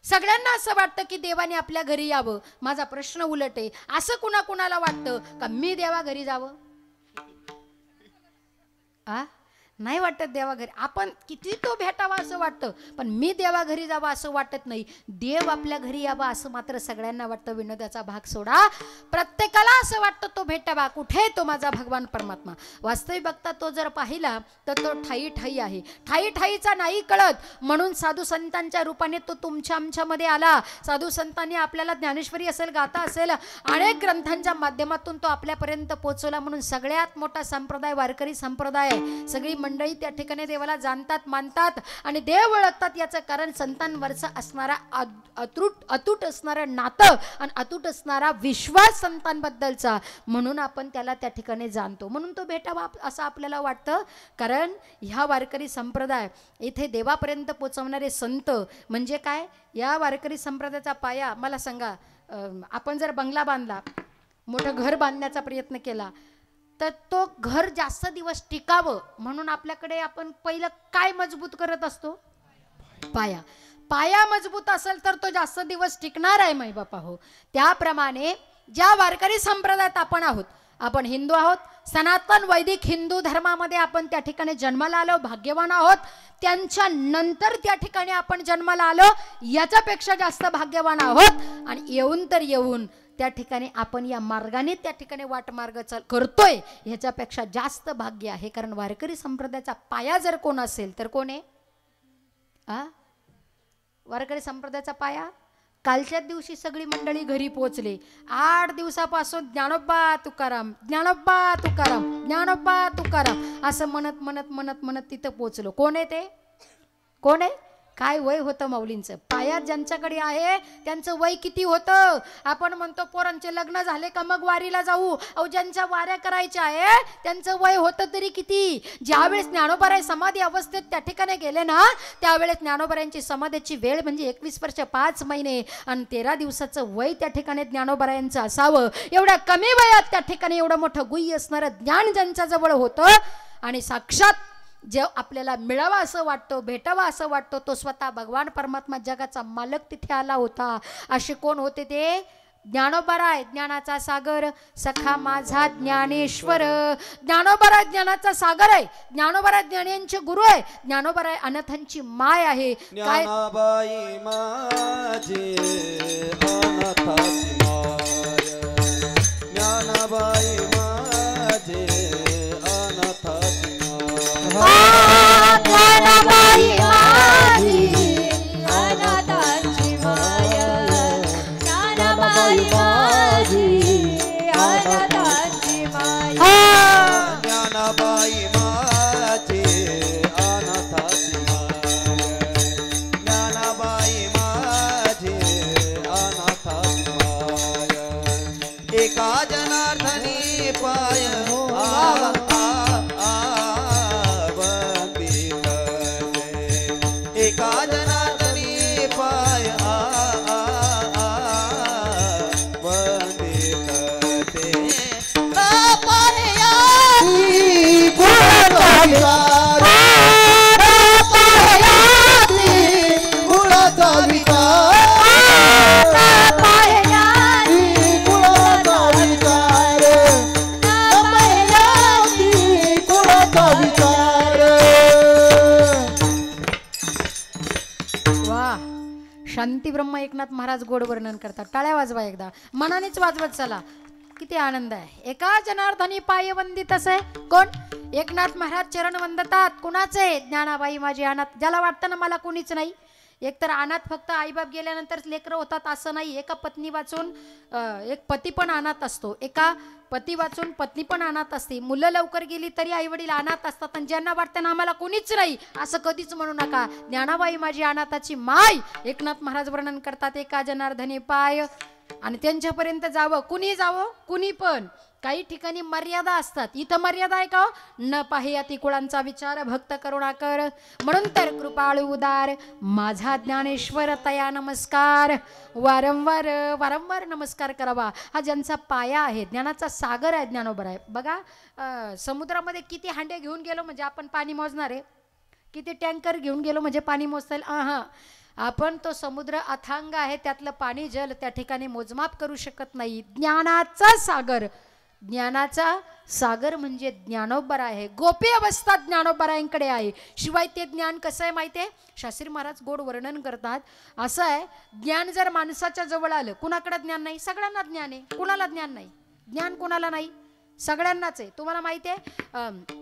सगळ्यांना असं वाटतं की देवाने आपल्या घरी यावं. माझा प्रश्न उलट आहे, असं कुणाकुणाला वाटतं का मी देवा घरी जावं? नाही वाटत देवाघरी. आपण किती तो भेटावा असं वाटतं, पण मी देवाघरी जावा असं वाटत नाही. देव आपल्या घरी यावा असं मात्र सगळ्यांना वाटतं. विनोदाचा भाग सोडा, प्रत्येकाला असं वाटतं तो भेटावा. कुठे तो माझा भगवान परमात्मा? वास्तविक बघता तो जर पाहिला तर तो ठाई ठाई आहे. ठाई ठाईचा नाही कळत, म्हणून साधू संतांच्या रूपाने तो तुमच्या आमच्यामध्ये आला. साधू संतांनी आपल्याला ज्ञानेश्वरी असेल, गाथा असेल, अनेक ग्रंथांच्या माध्यमातून तो आपल्यापर्यंत पोहोचवला. म्हणून सगळ्यात मोठा संप्रदाय वारकरी संप्रदाय आहे. सगळी मंडळी त्या ठिकाणी देवाला जाणतात, मानतात आणि देव ओळखतात. याचं कारण संतांवरचा असणारा अतूट असणारं नातं आणि अतूट असणारा विश्वास संतांबद्दलचा, म्हणून आपण त्याला त्या ठिकाणी जाणतो. म्हणून तो भेटावा असं आपल्याला वाटतं. कारण ह्या वारकरी संप्रदाय इथे देवापर्यंत पोचवणारे संत म्हणजे काय? या वारकरी संप्रदायाचा पाया मला सांगा, आपण जर बंगला बांधला, मोठं घर बांधण्याचा प्रयत्न केला, तर तो घर जास्त दिवस टिकावं म्हणून आपल्याकडे आपण पहिलं काय मजबूत करत असतो? पाया. पाया मजबूत असेल तर तो जास्त दिवस टिकणार आहे माई बापा हो. त्याप्रमाणे ज्या वारकरी संप्रदायात आपण आहोत, आपण हिंदू आहोत, सनातन वैदिक हिंदू धर्मामध्ये आपण त्या ठिकाणी जन्माला आलो, भाग्यवान आहोत. त्यांच्या नंतर त्या ठिकाणी आपण जन्माला आलो, याच्यापेक्षा जास्त भाग्यवान आहोत. आणि येऊन तर येऊन त्या ठिकाणी आपण या मार्गाने त्या ठिकाणी वाटमार्ग करतोय, ह्याच्यापेक्षा जास्त भाग्य आहे. कारण वारकरी संप्रदायाचा पाया जर कोण असेल तर कोण आहे? वारकरी संप्रदायाचा पाया. कालच्याच दिवशी सगळी मंडळी घरी पोहोचले. 8 दिवसापासून ज्ञानोबा तुकाराम, ज्ञानोबा तुकाराम, ज्ञानोबा तुकाराम असं म्हणत म्हणत म्हणत म्हणत तिथं पोहोचलो. कोण आहे ते? कोण आहे? काय वय होतं माऊलींचं? पाया ज्यांच्याकडे आहे त्यांचं वय किती होतं? आपण म्हणतो पोरांचे लग्न झाले का मग वारीला जाऊ. अहो, ज्यांच्या वाऱ्या करायच्या आहे त्यांचं वय होतं तरी किती? ज्यावेळेस ज्ञानोबाराय समाधी अवस्थेत त्या ठिकाणी गेले ना, त्यावेळेस ज्ञानोबारायांची समाधीची वेळ म्हणजे 21 वर्ष 5 महिने आणि 13 दिवसाचं वय त्या ठिकाणी ज्ञानोबारायांचं असावं. एवढ्या कमी वयात त्या ठिकाणी एवढं मोठं गुह्य असणारं ज्ञान ज्यांच्या जवळ होतं आणि साक्षात जे आपल्याला मिळावा असं वाटतं, भेटावा असं वाटतं, तो स्वतः भगवान परमात्मा जगाचा मालक तिथे आला होता. असे कोण होते ते? ज्ञानोबाराय, ज्ञानाचा सागर, सखा माझा ज्ञानेश्वर. ज्ञानोबाराय ज्ञानाचा सागर आहे. ज्ञानोबाराय ज्ञानींचे गुरु आहे. ज्ञानोबाराय अनाथांची माय आहे. काय ज्ञानाबाई माझी अनाथाची माय, ज्ञानाबाई माझी अनाथाची ज्ञानाबाई माझी अनाथाची माय, ज्ञानाबाई माझी अनाथाची माय, ज्ञानाबाई माझी अनाथाची माय, ज्ञानाबाई माझी अनाथाची माय. एका जनार्दनी पाय एका जनार्दनी पाय वंदित ते. शांती ब्रह्म एकनाथ महाराज गोड वर्णन करतात. टाळ्या वाजवा एकदा, मनानेच वाजवत चला. किती आनंद आहे. एका जनार्दनी पाय वंदित असे कोण? एकनाथ महाराज चरण वंदतात. कुणाचे? ज्ञानाबाई माझी अनाथ. ज्याला वाटतं ना मला कोणीच नाही, एकतर अनाथ फक्त आईबाप गेल्यानंतर लेकरं होतात असं नाही. एका पत्नी वाचून एक पती पण अनाथ असतो, एका पती वाचून पत्नी पण अनाथ असते. मुलं लवकर गेली तरी आई वडील अनाथ असतात. आणि ज्यांना वाटतं ना आम्हाला कोणीच नाही असं कधीच म्हणू नका. ज्ञानाबाई माझी अनाथाची माय एकनाथ महाराज वर्णन करतात. एका जनार्दनी पाय आणि त्यांच्यापर्यंत जावं. कुणी जावं? कुणी पण. काही ठिकाणी मर्यादा असतात. इथं मर्यादा आहे का? न पाहियाती कुळांचा विचार भक्त करुणाकर. म्हणून तर कृपाळू उदार माझा ज्ञानेश्वर तया नमस्कार. वारंवार वारंवार नमस्कार करावा. हा ज्यांचा पाया आहे, ज्ञानाचा सागर आहे ज्ञानोबाराय. बघा समुद्रामध्ये किती हांडे घेऊन गेलो म्हणजे आपण पाणी मोजणार आहे, किती टँकर घेऊन गेलो म्हणजे पाणी मोजता येईल. आपण तो समुद्र अथांग आहे, त्यातलं पाणी जल त्या ठिकाणी मोजमाप करू शकत नाही. ज्ञानाचा सागर ज्ञानाचा सागर म्हणजे ज्ञानोबरा आहे. गोपी अवस्था ज्ञानोबरायांकडे आहे. शिवाय ते ज्ञान कसं आहे माहिती आहे, शास्त्री महाराज गोड वर्णन करतात. असं आहे, ज्ञान जर माणसाच्या जवळ आलं, कुणाकडे ज्ञान नाही? सगळ्यांना ज्ञान आहे. कुणाला ज्ञान नाही? ज्ञान कुणाला नाही? सगळ्यांनाच आहे. तुम्हाला माहिती आहे,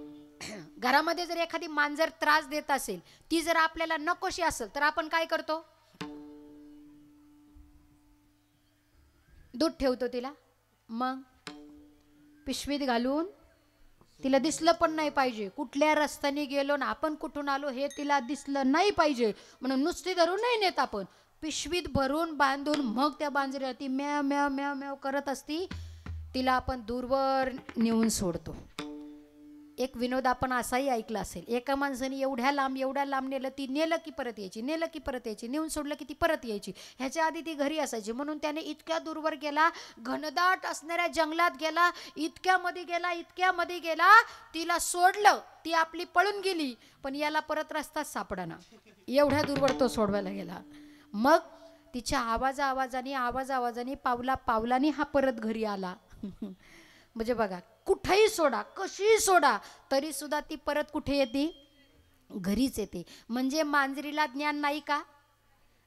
घरामध्ये जर एखादी मांजर त्रास देत असेल, ती जर आपल्याला नकोशी असेल तर आपण काय करतो? दूध ठेवतो तिला, मग पिशवीत घालून, तिला दिसलं पण नाही पाहिजे. कुठल्या रस्त्याने गेलो ना आपण, कुठून आलो हे तिला दिसलं नाही पाहिजे म्हणून नुसती धरून नाही नेत आपण, पिशवीत भरून बांधून मग त्या मांजरीला ती म्याव म्याव म्याव म्याव करत असती, तिला आपण दूरवर नेऊन सोडतो. एक विनोद आपण असाही ऐकला असेल, एका माणसाने एवढ्या लांब नेलं, ती नेलं की परत यायची, नेलं की परत यायची, नेऊन सोडलं की ती परत यायची. ह्याच्या आधी ती घरी असायची, म्हणून त्याने इतक्या दूरवर गेला, घनदाट असणाऱ्या जंगलात गेला, इतक्यामध्ये गेला, तिला सोडलं, ती आपली पळून गेली, पण याला परत रस्ताच सापडाना, एवढ्या दूरवर तो सोडवायला गेला. मग तिच्या आवाजाने पावलाने हा परत घरी आला. म्हणजे बघा, कुठेही सोडा, कशीही सोडा, तरी सुद्धा ती परत कुठे येते? घरीच येते. म्हणजे मांजरीला ज्ञान नाही का?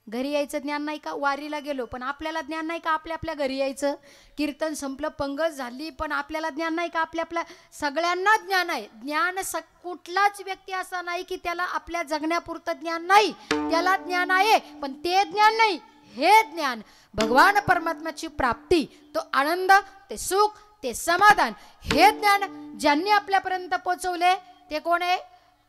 घरी यायचं ज्ञान नाही का? वारीला गेलो पण आपल्याला ज्ञान नाही का आपल्या घरी यायचं? कीर्तन संपलं, पंगत झाली, पण आपल्याला ज्ञान नाही का आपल्या? सगळ्यांना ज्ञान आहे. ज्ञान कुठलाच व्यक्ती असा नाही की त्याला आपल्या जगण्यापुरतं ज्ञान नाही, त्याला ज्ञान आहे, पण ते ज्ञान नाही. हे ज्ञान भगवान परमात्म्याची प्राप्ती, तो आनंद, ते सुख, ते समाधान, हे ज्ञान ज्यांनी आपल्यापर्यंत पोहोचवले ते कोण आहे?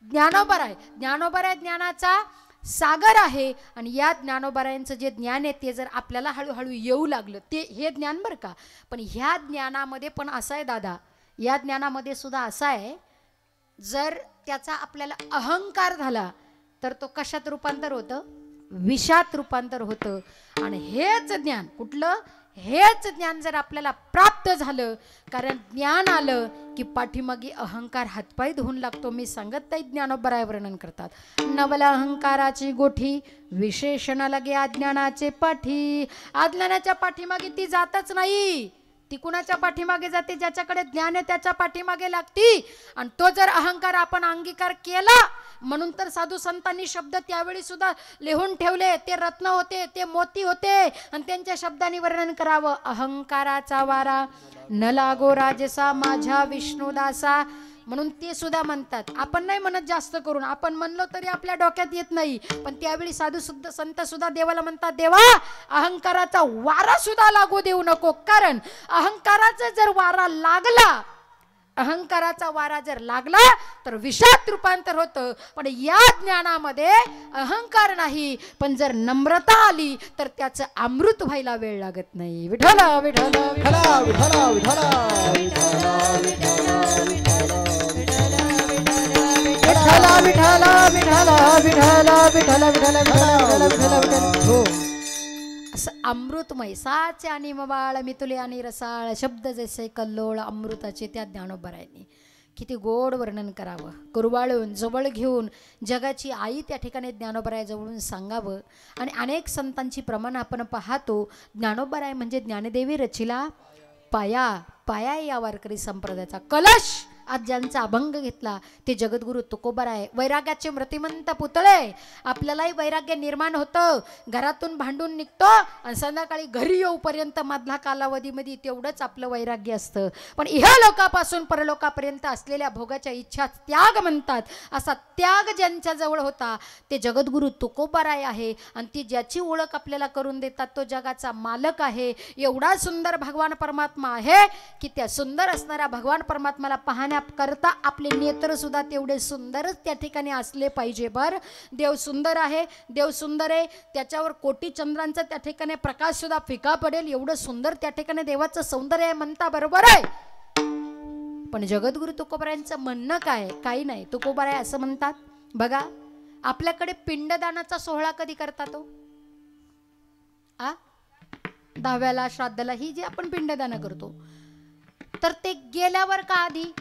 ज्ञानोबा आहे. ज्ञानोबा आहे, ज्ञानाचा सागर आहे. आणि या ज्ञानोबारायांचं जे ज्ञान आहे ते जर आपल्याला हळूहळू येऊ लागलं, ते हे ज्ञान बरं का. पण ह्या ज्ञानामध्ये पण असं आहे दादा, या ज्ञानामध्ये सुद्धा असं आहे, जर त्याचा आपल्याला अहंकार झाला तर तो कशात रूपांतर होतं? विषात रूपांतर होतं. आणि हेच ज्ञान कुठलं? हेच ज्ञान जर आपल्याला प्राप्त झालं, कारण ज्ञान आलं की पाठीमागे अहंकार हातपाय धुवून लागतो. मी सांगत नाही, ज्ञानोबराय वर्णन करतात, नवला अहंकाराची गोठी, विशेषण लगे अज्ञानाचे पाठी. अज्ञानाच्या पाठीमागे ती जातच नाही. ती कुणाच्या पाठीमागे जाते? ज्याच्याकडे ज्ञान आहे त्याच्या पाठीमागे लागती. आणि तो जर अहंकार आपण अंगीकार केला, म्हणून तर साधू संतांनी शब्द त्यावेळी सुद्धा लिहून ठेवले, ते रत्न होते, ते मोती होते, आणि त्यांच्या शब्दांनी वर्णन करावं. अहंकाराचा वारा न लागो राजसा माझ्या विष्णुदासा, म्हणून ते सुद्धा म्हणतात. आपण नाही म्हणत जास्त करून, आपण म्हणलो तरी आपल्या डोक्यात येत नाही, पण त्यावेळी साधू सुद्धा संत सुद्धा देवाला म्हणतात, देवा अहंकाराचा वारा सुद्धा लागू देऊ नको. कारण अहंकाराचा जर वारा लागला, अहंकाराचा वारा जर लागला तर विषात रूपांतर होतं. पण या ज्ञानामध्ये अहंकार नाही, पण जर नम्रता आली तर त्याचं अमृत व्हायला वेळ लागत नाही. विठ्ठल विठ्ठल विठ्ठला विठ्ठला विठ्ठला विठ्ठला विठ्ठला विठ्ठला विठ्ठला विठ्ठला विठ्ठला विठ्ठला विठ्ठला विठ्ठला. हो, असं अमृतमय साचे आणि मबाळ मितुले आणि रसाळ शब्द जैसे कल्लोळ अमृताचे त्या ज्ञानोबरायांनी किती गोड वर्णन करावं. कुरवाळून जवळ घेऊन जगाची आई त्या ठिकाणी ज्ञानोबरायाजवळून सांगावं. आणि अनेक संतांची प्रमाण आपण पाहतो. ज्ञानोबराय म्हणजे ज्ञानदेवी रचिला पाया. पाया या वारकरी संप्रदायाचा कलश. आज ज्यांचा अभंग घेतला ते जगद्गुरु तुकोबाराय. वैराग्याचे मृतिमंत पुतळे. आपल्यालाही वैराग्य निर्माण होतं, घरातून भांडून निघतो आणि संध्याकाळी घरी येऊपर्यंत मधला कालावधीमध्ये तेवढंच आपलं वैराग्य असतं. पण इहलोकापासून परलोकापर्यंत असलेल्या भोगाच्या इच्छा त्याग म्हणतात. असा त्याग ज्यांच्या जवळ होता ते जगद्गुरु तुकोबाराय आहे. आणि ती ज्याची ओळख आपल्याला करून देतात तो जगाचा मालक आहे. एवढा सुंदर भगवान परमात्मा आहे की त्या सुंदर असणाऱ्या भगवान परमात्म्याला पाहण्या करता आपले नेत्र सुद्धा तेवढे सुंदरच त्या ठिकाणी असले पाहिजे. बर, देव सुंदर आहे, देव सुंदर आहे, त्याच्यावर कोटी चंद्रांचा त्या ठिकाणी प्रकाश सुद्धा फिका पडेल, एवढं सुंदर त्या ठिकाणी देवाचं सौंदर्य आहे म्हणता, बरोबर आहे. पण जगद्गुरु तुकोबारायांचं म्हणणं काय? काही नाही. तुकोबाराय असं म्हणतात, बघा आपल्याकडे पिंडदानाचा सोहळा कधी करतात तो? 10व्याला श्राद्धाला ही जी आपण पिंडदान करतो, तर ते गेल्यावर का आधी?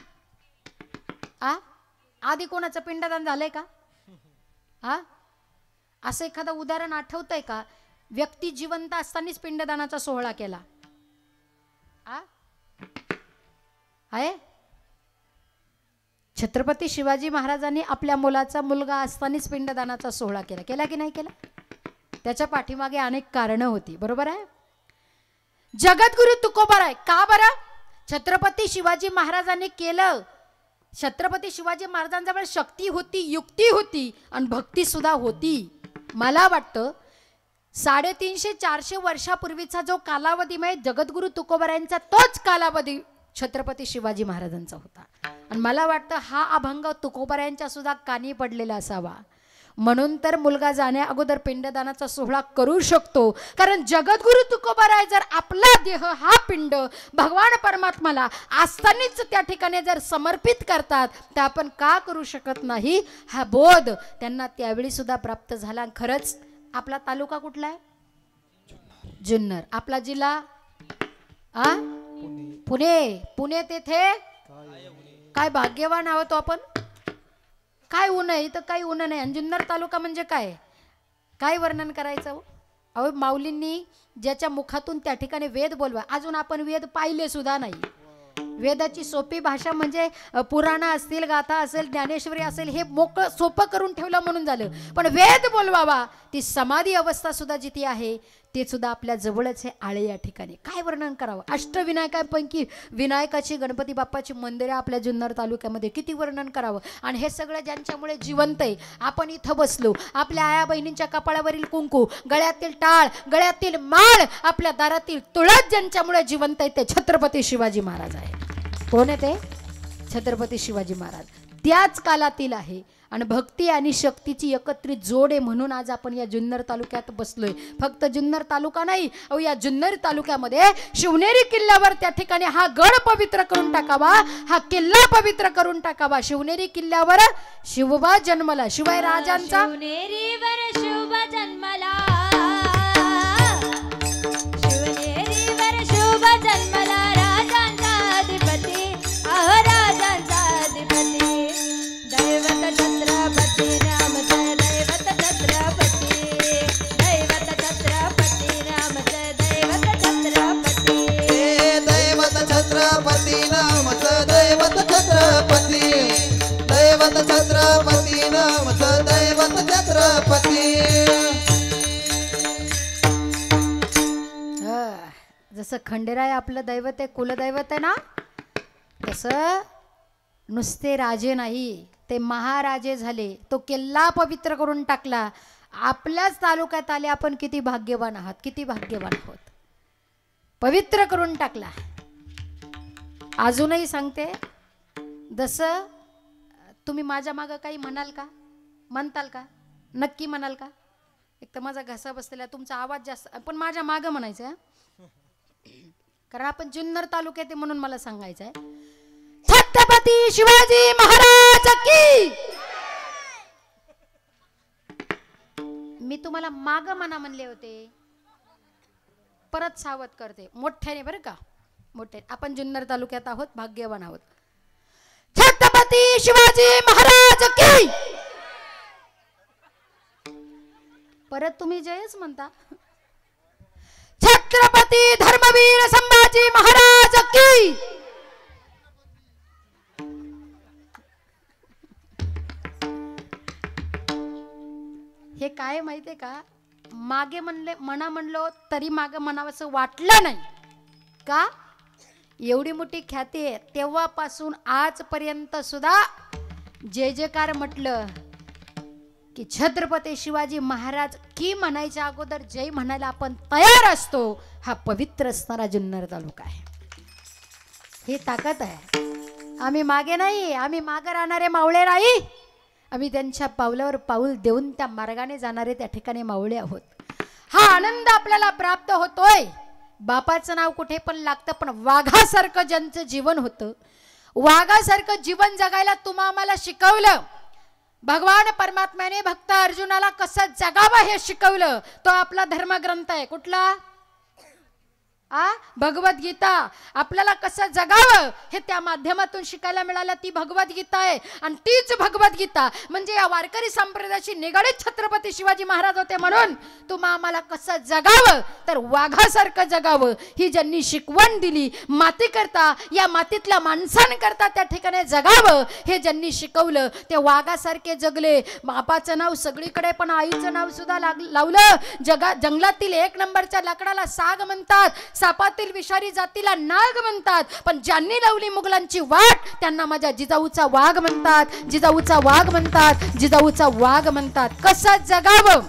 आधी कोणाचं पिंडदान झालंय का? असं एखादं उदाहरण आठवतंय का? व्यक्ती जिवंत असतानाच पिंडदानाचा सोहळा केला. आहे. छत्रपती शिवाजी महाराजांनी आपल्या मुलाचा मुलगा असतानाच पिंडदानाचा सोहळा केला, केला की नाही केला? त्याच्या पाठीमागे अनेक कारणं होती, बरोबर आहे. जगद्गुरु तुकोबाराय का बरं छत्रपती शिवाजी महाराजांनी केलं? छत्रपती शिवाजी महाराजांजवळ शक्ती होती, युक्ती होती आणि भक्ती सुद्धा होती. मला वाटतं 350-400 वर्षापूर्वीचा जो कालावधी म्हणजे जगद्गुरु तुकोबारायांचा तोच कालावधी छत्रपती शिवाजी महाराजांचा होता. आणि मला वाटतं हा अभंग तुकोबारायांच्या सुद्धा कानी पडलेला असावा. म्हणून तर मुलगा जाण्या अगोदर पिंडदानाचा सोहळा करू शकतो. कारण जगद्गुरु तुकोबाराय जर आपला देह हा पिंड भगवान परमात्माला असतानाच त्या ठिकाणी जर समर्पित करतात तर आपण का करू शकत नाही? हा बोध त्यांना त्यावेळी सुद्धा प्राप्त झाला. खरंच आपला तालुका कुठला आहे? जुन्नर. आपला जिल्हा पुणे. पुणे तेथे काय भाग्यवान आहोत आपण. काय ऊन आहे इथं, काही ऊन नाही. जुन्नर तालुका म्हणजे काय वर्णन करायचं? अहो माऊलींनी ज्याच्या मुखातून त्या ठिकाणी वेद बोलवा, अजून आपण वेद पाहिले सुद्धा नाही. वेदाची सोपी भाषा म्हणजे पुराण असतील, गाथा असेल, ज्ञानेश्वरी असेल, हे मोकळं सोपं करून ठेवलं म्हणून झालं. पण वेद बोलवावा ती समाधी अवस्था सुद्धा जिथे आहे ते सुद्धा आपल्या जवळच आहे आळे या ठिकाणी. काय वर्णन करावं? अष्टविनायकांपैकी विनायकाची गणपती बाप्पाची मंदिरे आपल्या जुन्नर तालुक्यामध्ये, किती वर्णन करावं. आणि हे सगळं ज्यांच्यामुळे जिवंत आहे. आपण इथं बसलो, आपल्या आया बहिणींच्या कपाळावरील कुंकू, गळ्यातील टाळ, गळ्यातील माळ, आपल्या दारातील तुळस ज्यांच्यामुळे जिवंत आहे ते छत्रपती शिवाजी महाराज आहे. कोण आहे ते? छत्रपती शिवाजी महाराज. त्याच कालातील आहे आणि भक्ती आणि शक्तीची एकत्रित जोड आहे. म्हणून आज आपण या जुन्नर तालुक्यात बसलोय. फक्त जुन्नर तालुका नाही, अहो या जुन्नर तालुक्यामध्ये शिवनेरी किल्ल्यावर त्या ठिकाणी हा गड पवित्र करून टाकावा, हा किल्ला पवित्र करून टाकावा. शिवनेरी किल्ल्यावर शिवबा जन्मला, शिवाय राजांचा शिवनेरीवर शिवबा जन्मला, शिवनेरीवर शिवबा जन्मला, राजांचा अधिपती, अहो राजांचा अधिपती. दैवत छत्रपती रामचं, दैवत छत्रपती, दैवत छत्रपती रामचं, दैवत छत्रपती. दैवत छत्रपती नामचं, दैवत छत्रपती, दैवत छत्रपती नामचं, दैवत छत्रपती. जसं खंडेराय आपलं दैवत आहे, कुलदैवत आहे ना, तसं नुसते राजे नाही, ते महाराजे झाले. तो किल्ला पवित्र करून टाकला. आपल्याच तालुक्यात आले. आपण किती भाग्यवान आहात, किती भाग्यवान आहोत. पवित्र करून टाकला. अजूनही सांगते, जसं तुम्ही माझ्या मागं काही म्हणाल का? म्हणताल का? नक्की म्हणाल का? एक तर माझा घसा बसलेला, तुमचा आवाज जास्त, पण माझ्या मागं म्हणायचं. कारण आपण जुन्नर तालुक्यात आहे म्हणून मला सांगायचं आहे. छत्रपती शिवाजी महाराज की. मी तुम्हाला माग म्हणा म्हणले होते, परत सावध करते मोठ्याने बरं का, मोठे. आपण जुन्नर तालुक्यात आहोत, भाग्यवान आहोत. छत्रपती शिवाजी महाराज की. परत तुम्ही जयच म्हणता. छत्रपती धर्मवीर संभाजी महाराज की. हे काय माहितीये का, मागे म्हणलो तरी मागे म्हणावंसं वाटलं नाही का? एवढी मोठी ख्याती आहे, तेव्हापासून आजपर्यंत सुद्धा जय जयकार म्हटलं की छत्रपती शिवाजी महाराज की म्हणायच्या अगोदर जय म्हणायला आपण तयार असतो. हा पवित्र असणारा जुन्नर तालुका आहे. ही ताकद आहे. आम्ही मागे नाही, आम्ही मागे राहणारे मावळे राही. आम्ही त्यांच्या पावलावर पाऊल देऊन त्या मार्गाने जाणारे त्या ठिकाणी मावळे आहोत. हा आनंद आपल्याला प्राप्त होतोय. बापाचं नाव कुठे पण लागतं, पण वाघासारखं ज्यांचं जीवन होतं, वाघासारखं जीवन जगायला तुम्हा आम्हाला शिकवलं. भगवान परमात्म्याने भक्त अर्जुनाला कसं जगावं हे शिकवलं. तो आपला धर्मग्रंथ आहे. कुठला? भगवद्गीता आपल्याला कसं जगावं हे त्या माध्यमातून शिकायला मिळालं. ती भगवद्गीता आहे आणि तीच भगवद्गीता म्हणजे या वारकरी संप्रदायाशी निगडीत छत्रपती शिवाजी महाराज होते. म्हणून तुम्हा आम्हाला कसं जगावं तर वाघासारखं जगावं ही ज्यांनी शिकवण दिली. माती करता या मातीतल्या माणसांकरता त्या ठिकाणी जगावं हे ज्यांनी शिकवलं ते वाघासारखे जगले. बापाचं नाव सगळीकडे पण आईचं नाव सुद्धा लावलं. जंगलातील एक नंबरच्या लाकडाला साग म्हणतात, सापातील विषारी जातीला नाग म्हणतात, पण ज्यांनी लावली मुघलांची वाट त्यांना माझ्या जिजाऊचा वाघ म्हणतात, जिजाऊचा वाघ म्हणतात, जिजाऊचा वाघ म्हणतात. कसं जगावं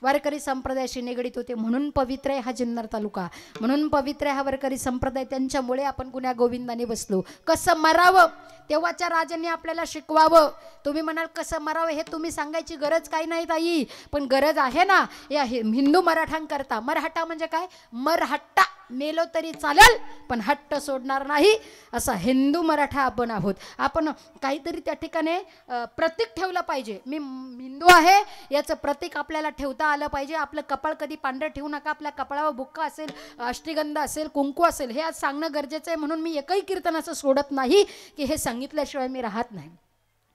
वारकरी संप्रदायाशी निगडीत होते म्हणून पवित्र आहे हा जुन्नर तालुका, म्हणून पवित्र आहे हा वारकरी संप्रदाय. त्यांच्यामुळे आपण गुण्या गोविंदाने बसलो. कसं मरावं तेव्हाच्या राजांनी आपल्याला शिकवावं. तुम्ही म्हणाल कसं मरावं हे तुम्ही सांगायची गरज काही नाही ताई, पण गरज आहे ना या हिंदू मराठांकरता. मराठा म्हणजे काय? मरहट्टा, मेलो तरी चालेल पण हट्ट सोडणार नाही असा हिंदू मराठा आपण आहोत. आपण काहीतरी त्या ठिकाणी प्रतीक ठेवलं पाहिजे. मी हिंदू आहे याचं प्रतीक आपल्याला ठेवता आलं पाहिजे. आपलं कपाळ कधी पांढरं ठेवू नका. आपल्या कपाळावर बुक्का असेल, अष्टीगंध असेल, कुंकू असेल हे आज सांगणं गरजेचं आहे. म्हणून मी एकही कीर्तन असं सोडत नाही की हे सांगितल्याशिवाय मी राहत नाही.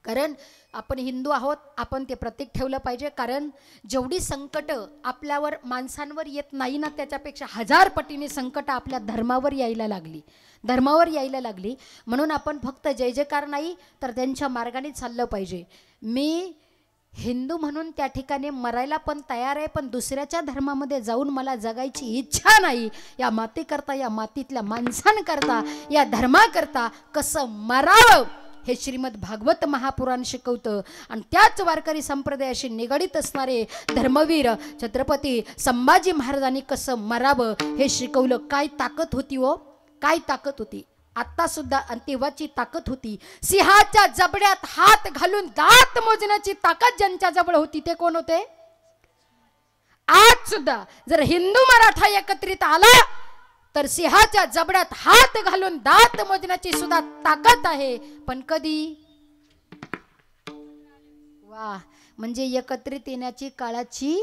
कारण आपण हिंदू आहोत, आपण ते प्रतीक ठेवलं पाहिजे. कारण जेवढी संकट आपल्यावर माणसांवर येत नाही ना त्याच्यापेक्षा 1000 पटीने संकट आपल्या धर्मावर यायला लागली, धर्मावर यायला लागली. म्हणून आपण फक्त जय जयकार नाही तर त्यांच्या मार्गाने चाललं पाहिजे. मी हिंदू म्हणून त्या ठिकाणी मरायला पण तयार आहे, पण दुसऱ्याच्या धर्मामध्ये जाऊन मला जगायची इच्छा नाही. या मातीकरता, या मातीतल्या माणसांकरता, या धर्माकरता कसं मरावं हे श्रीमद भागवत महापुराण शिकवतं. आणि त्याच वारकरी संप्रदायाशी निगडीत असणारे धर्मवीर छत्रपती संभाजी महाराजांनी कसं मरावं हे शिकवलं. काय ताकद होती हो, काय ताकद होती. आता सुद्धा आणि तेव्हाची ताकद होती. सिंहाच्या जबड्यात हात घालून दात मोजण्याची ताकद ज्यांच्या जवळ होती ते कोण होते? आज सुद्धा जर हिंदू मराठा एकत्रित आला तर सिंहाच्या जबड्यात हात घालून दात मोजण्याची सुद्धा ताकद आहे. पण कधी? वा, म्हणजे एकत्रित येण्याची काळाची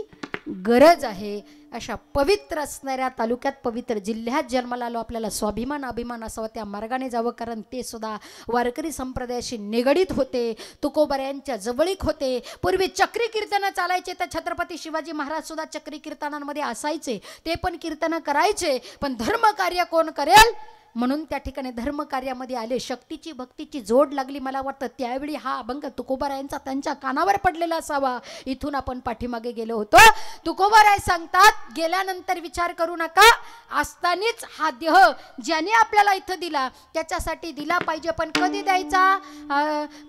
गरज आहे. अशा पवित्र असणाऱ्या तालुक्यात, पवित्र जिल्ह्यात जन्माला आलो. आपल्याला स्वाभिमान अभिमान असावा, त्या मार्गाने जावं. कारण ते सुद्धा वारकरी संप्रदायाशी निगडीत होते, तुकोबऱ्यांच्या जवळीक होते. पूर्वी चक्री कीर्तनं चालायचे तर छत्रपती शिवाजी महाराज सुद्धा चक्री कीर्तनांमध्ये असायचे. ते पण कीर्तनं करायचे, पण धर्मकार्य कोण करेल म्हणून त्या ठिकाणी धर्मकार्यामध्ये आले. शक्तीची भक्तीची जोड लागली. मला वाटतं त्यावेळी हा अभंग तुकोबारायांचा त्यांच्या कानावर पडलेला असावा. इथून आपण पाठीमागे गेलो होतो. तुकोबाराय सांगतात गेल्यानंतर विचार करू नका, असतानीच हा देह ज्याने आपल्याला इथं दिला त्याच्यासाठी दिला पाहिजे. पण कधी द्यायचा?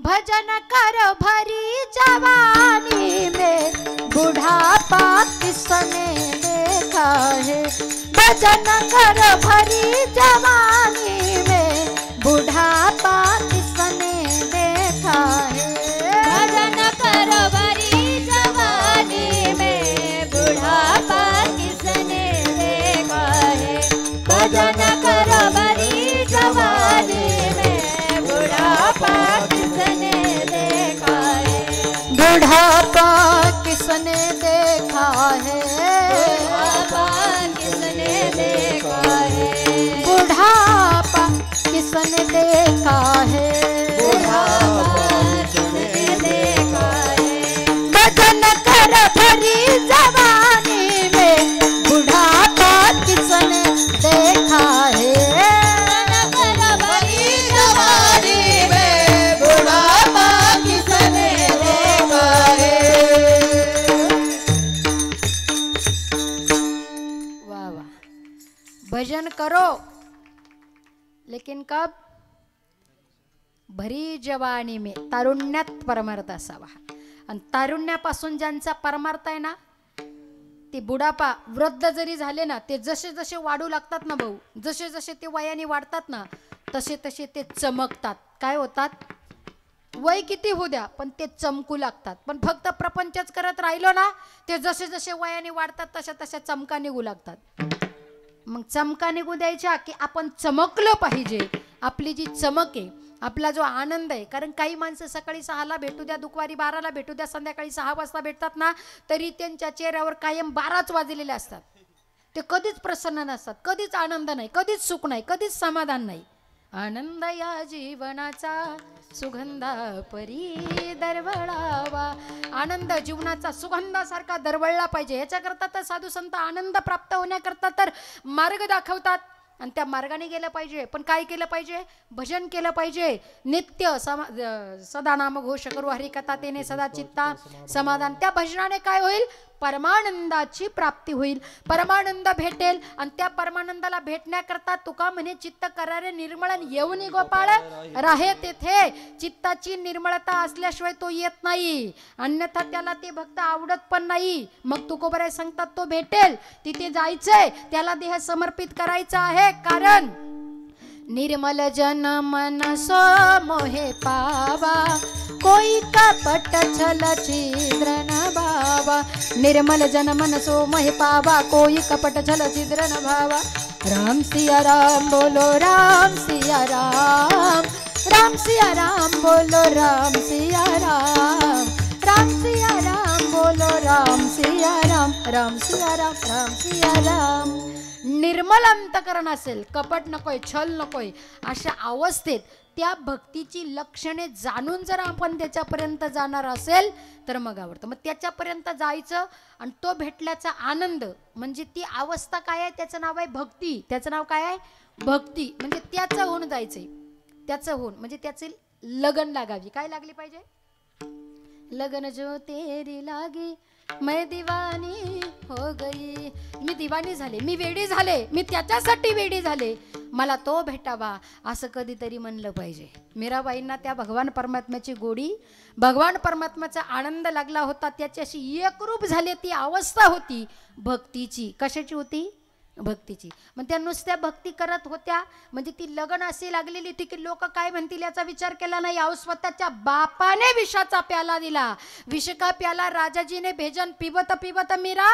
भजन कर भरी जवानी में बुढ़ापा किसने देखा है, भजन कर भरी जवानी में बुढ़ापा किसने देखा है, भजन कर भरी जवानी में बुढ़ापा किसने देखा है, भजन कर भरी जवानी में बुढ़ापा किसने देखा है, बुढ़ापा किसने देखा है, बुढ़ापा किसने देखा है, बुढ़ापा किसने देखा है, बुढ़ापा किसने देखा है, भजन कर भरी जवानी में बुढ़ापा किसने देखा है, भजन कर भरी जवानी में बुढ़ापा किसने देखा है। वाह वाह, भजन करो लेकिन कब? भरी जवानी में, तारुण्यात परमार्थ असावा. आणि तारुण्यापासून ज्यांचा परमार्थ आहे ना ते बुडापा, वृद्ध जरी झाले ना ते जसे जसे वाढू लागतात ना भाऊ, जसे जसे ते वयाने वाढतात ना तसे तसे ते चमकतात. काय होतात? वय किती होऊ द्या पण ते चमकू लागतात. पण फक्त प्रपंचच करत राहिलो ना ते जसे जसे वयाने वाढतात तशा तशा चमका निघू लागतात. मग चमका निघू द्यायच्या की आपण चमकलं पाहिजे. आपली जी चमक आहे, आपला जो आनंद आहे, कारण काही माणसं सकाळी 6ला भेटू द्या, दुपारी 12ला भेटू द्या, संध्याकाळी 6 वाजता भेटतात ना तरी त्यांच्या चेहऱ्यावर कायम 12च वाजलेले असतात. ते कधीच प्रसन्न नसतात, कधीच आनंद नाही, कधीच सुख नाही, कधीच समाधान नाही. आनंद या जीवनाचा सुगंधा परी दरवळावा. आनंद जीवनाचा सुगंधासारखा दरवळला पाहिजे. याच्याकरता तर साधू संत आनंद प्राप्त होण्याकरता तर मार्ग दाखवतात आणि त्या मार्गाने गेलं पाहिजे. पण काय केलं पाहिजे? भजन केलं पाहिजे. नित्य सदा नाम घोष करू हरिकथा तेने सदा चित्ता समाधान. त्या भजनाने काय होईल? परमानंदाची प्राप्ती होईल, परमानंद भेटेल. आणि त्या परमानंदाला भेटण्याकरता तुका म्हणे चित्त करारे निर्मळन येऊनी गोपाळ राहे तेथे. चित्ताची निर्मळता असल्याशिवाय तो येत नाही, अन्यथा त्याला ते भक्त आवडत पण नाही. मग तुकोबराय सांगतात तो भेटेल, तिथे जायचंय, त्याला देह समर्पित करायचा आहे. कारण निर्मल जन मन सो मोहे पावा, कोई कपट छल छिद्र न भावा. निर्मल जन मन सो मोहे पावा, कोई कपट छल छिद्र न भावा. राम सिया राम बोलो राम सिया राम, राम सिया राम बोलो राम सिया राम, राम सिया राम बोलो राम सिया राम, राम सिया राम, राम सिया राम. निर्मल अंतकरण असेल, कपट नकोय, छल नकोय, अशा अवस्थेत त्या भक्तीची लक्षणे जाणून जर आपण त्याच्यापर्यंत जाणार असेल तर मग आवडतं. मग त्याच्यापर्यंत जायचं आणि तो भेटल्याचा आनंद म्हणजे ती अवस्था काय आहे? त्याचं नाव आहे भक्ती. त्याचं नाव काय आहे? भक्ती. म्हणजे त्याचं होऊन जायचंय, त्याचं होऊन म्हणजे त्याचे लगन लागावी. काय लागली पाहिजे? लगन जो तेरी लागी मैं दीवानी हो गई. मी दिवाणी झाले, मी वेडी झाले, मी त्याच्यासाठी वेडी झाले, मला तो भेटावा असं कधीतरी म्हणलं पाहिजे. मीराबाईंना त्या भगवान परमात्म्याची गोडी, भगवान परमात्म्याचा आनंद लागला होता, त्याच्याशी एकरूप झाले. ती अवस्था होती भक्तीची. कशाची होती? भक्तीची. मग त्या नुसत्या भक्ती करत होत्या म्हणजे ती लगन अशी लागलेली होती की लोक काय म्हणतील याचा विचार केला नाही. अहो स्वतःच्या बापाने विषाचा प्याला दिला. विष का प्याला राजाजीने भेजन पिबत पिबत मीरा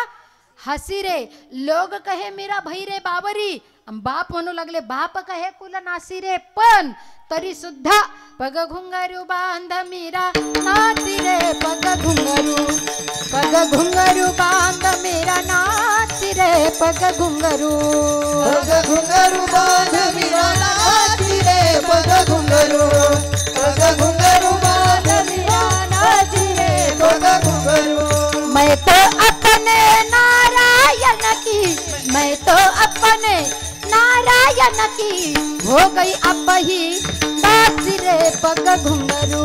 हसी रे. लोग कहे मीरा भई रे बाबरी. बाप म्हणू लागले बाप कहे कुल नासी रे. पण तरी सुद्धा पग घुंगरू बांध मीरा नाची रे. पग घुंगरू, पग घुंगरू बांध मीरा नाची रे. पग घुंगरू, पग घुंगरू बांध मीरा नाची रे. पग घुंगरू, पग घुंगरू बांध मीरा नाची रे. पग घुंगरू. मैं तो अपने नारायण की, मैं तो अपने नारायण की हो गई अब ही नाची रे. पग घुंगरू,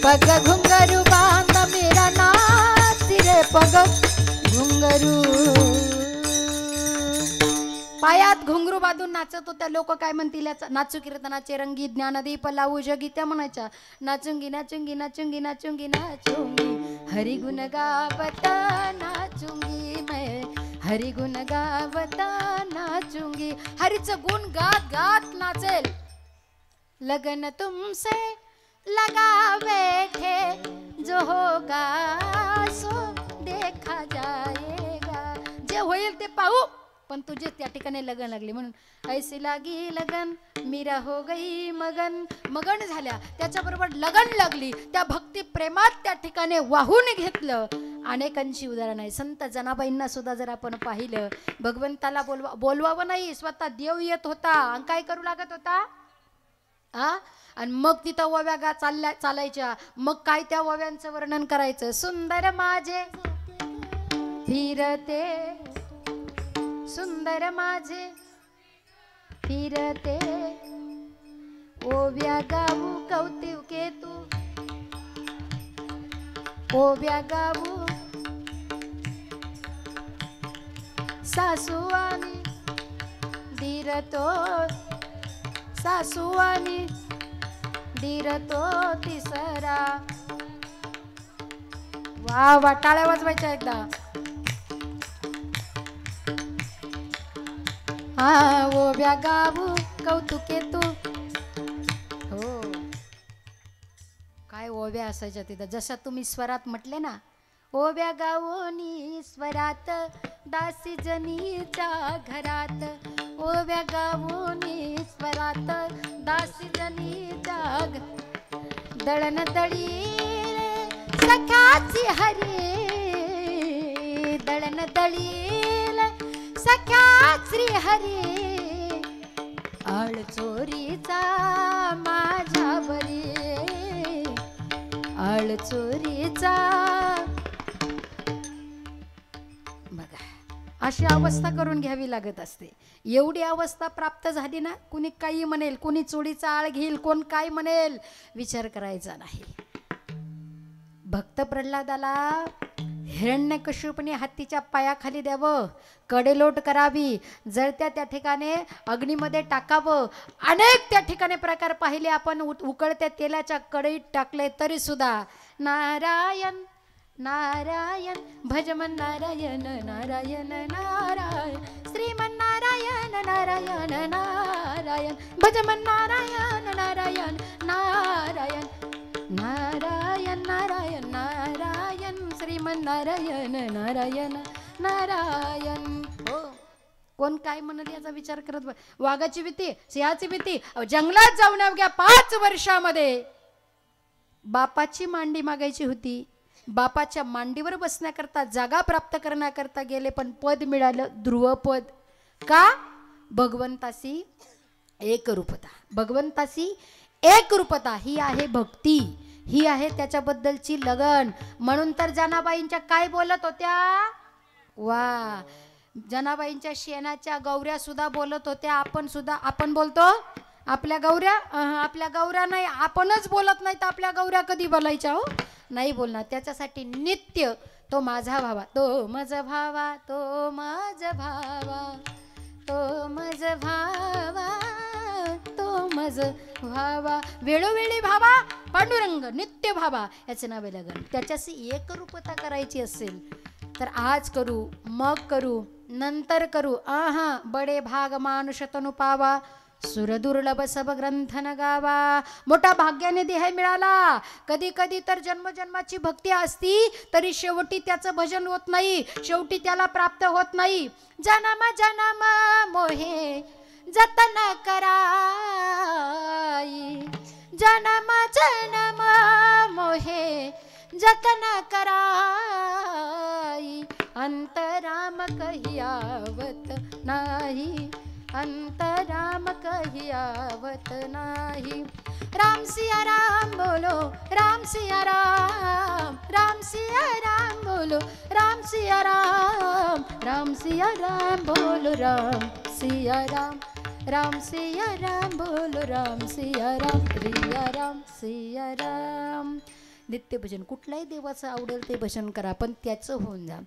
पग घुंगरू बांध मेरा नाची रे. पग घुंगरू. पायात घुंगरू बांधून नाचत होत्या. लोक काय म्हणतील याचा? नाचू कीर्तनाचे रंगी ज्ञानदीप लावू जगी. त्या म्हणायच्या नाचुंगी नाचुंगी नाचुंगी नाचुंगी नाचुंगी, हरि गुण गावता नाचुंगी मैं, हरि गुण गावता नाचूंगी. हरीचं गुण गात गात नाचेल. लगन तुमसे लगा बैठे जो होगा सो देखा जाएगा. जे होईल ते पाहू, पण तुझे त्या ठिकाणी लगन लागली म्हणून ऐसी लागी लगन मीरा हो गई मगन. मगन झाल्या, त्याच्याबरोबर लगन लागली. त्या भक्ती प्रेमात त्या ठिकाणी वाहून घेतलं. अनेकांची उदाहरण आहे. संत जनाबाईंना सुद्धा जर आपण पाहिलं, भगवंताला बोलवावं नाही, स्वतः देव येत होता आणि काय करू लागत होता आणि मग तिथं ओव्या गा चालायच्या. मग काय त्या ओव्यांचं वर्णन करायचं? सुंदर माझे फिरते, सुंदर माझे फिरते, ओव्या गाऊ कौतिके तू, ओव्या गाऊ सासू आणि धीरतो, सासू आणि धीरतो तिसरा. वा वा, टाळ्या वाजवायच्या एकदा. हा ओव्या गाऊ कौतुके तू. हो, काय ओव्या असायच्या तिथं. जसं तुम्ही स्वरात म्हटले ना, ओव्या गावोनी स्वरात दासी जनीच्या घरात, ओव्या गावोनी स्वरात दासी जनीच्या. दळण दळील सख्याची हरी, दळण दळील सख्या श्री हरी आळ चोरीचा माझ्यावरी आळ चोरीचा. बघा अशी अवस्था करून घ्यावी लागत असते. एवढी अवस्था प्राप्त झाली ना, कुणी काही म्हणेल, कुणी चोरीचा आळ घेईल, कोण काय म्हणेल, विचार करायचा नाही. भक्त प्रल्हादाला हिरण्यकश्यपूने हत्तीच्या पायाखाली द्यावं, कडेलोट करावी, जळत्या त्या ठिकाणी अग्नीमध्ये टाकावं. अनेक त्या ठिकाणी प्रकार पाहिले आपण. उकळत्या तेलाच्या कढईत टाकले तरी सुद्धा नारायण नारायण भजमन नारायण नारायण नारायण श्रीमन नारायण नारायण नारायण भजमन नारायण नारायण नारायण नारायण नारायण नारायण श्रीमन नारायण नारायण नारायण. हो, कोण काय म्हणल याचा विचार करत. वाघाची भीती, सिंहाची भीती. जंगलात जाऊन अवघ्या 5 वर्षामध्ये बापाची मांडी मागायची होती. बापाच्या मांडीवर बसण्याकरता, जागा प्राप्त करण्याकरता गेले, पण पद मिळालं, ध्रुवपद. का? भगवंताशी एक रूपता. भगवंताशी एक रूपता ही आहे भक्ती, ही आहे त्याच्याबद्दलची लगन. म्हणून तर जनाबाईंच्या काय बोलत होत्या? वा, जनाबाईंच्या शेणाच्या गौऱ्या सुद्धा बोलत होत्या. आपण सुद्धा, आपण बोलतो आपल्या गौऱ्या, आपल्या गौऱ्या नाही, आपणच बोलत नाही तर आपल्या गौऱ्या कधी बोलायच्या? हो, नाही बोलणार. त्याच्यासाठी नित्य तो माझा भावा, तो मज भावा, तो मज भावा, तो मज भावा, तो मज भावा, वेळोवेळी भावा, पांडुरंग नित्य भावा, याचे नाव लगन. त्याच्याशी एकरूपता करायची असेल तर आज करू, मग करू, नंतर करू. आहा, बडे भाग मानुष तनु पावा, सुरदुर्लभ सब ग्रंथन गावा. मोठा भाग्याने देह मिळाला. कधी कधी तर जन्मजन्माची भक्ती असती तरी शेवटी त्याचं भजन होत नाही, शेवटी त्याला प्राप्त होत नाही. जन्म जन्म मोहे जतन कराई, जन्म जन्म मोहे जतन कराई, अंतराम कहियावत नाही, अंतराम कहियावत नाही. राम सिया राम बोलो, राम सिया राम, राम सिया राम बोलो, राम सिया राम, राम सिया राम बोलो, राम सिया राम, राम सिया राम बोलो, राम सिया राम, रिया राम सिया राम. नित्य भजन कुठल्याही देवाचं आवडेल ते भजन करा, पण त्याचं होऊन जा,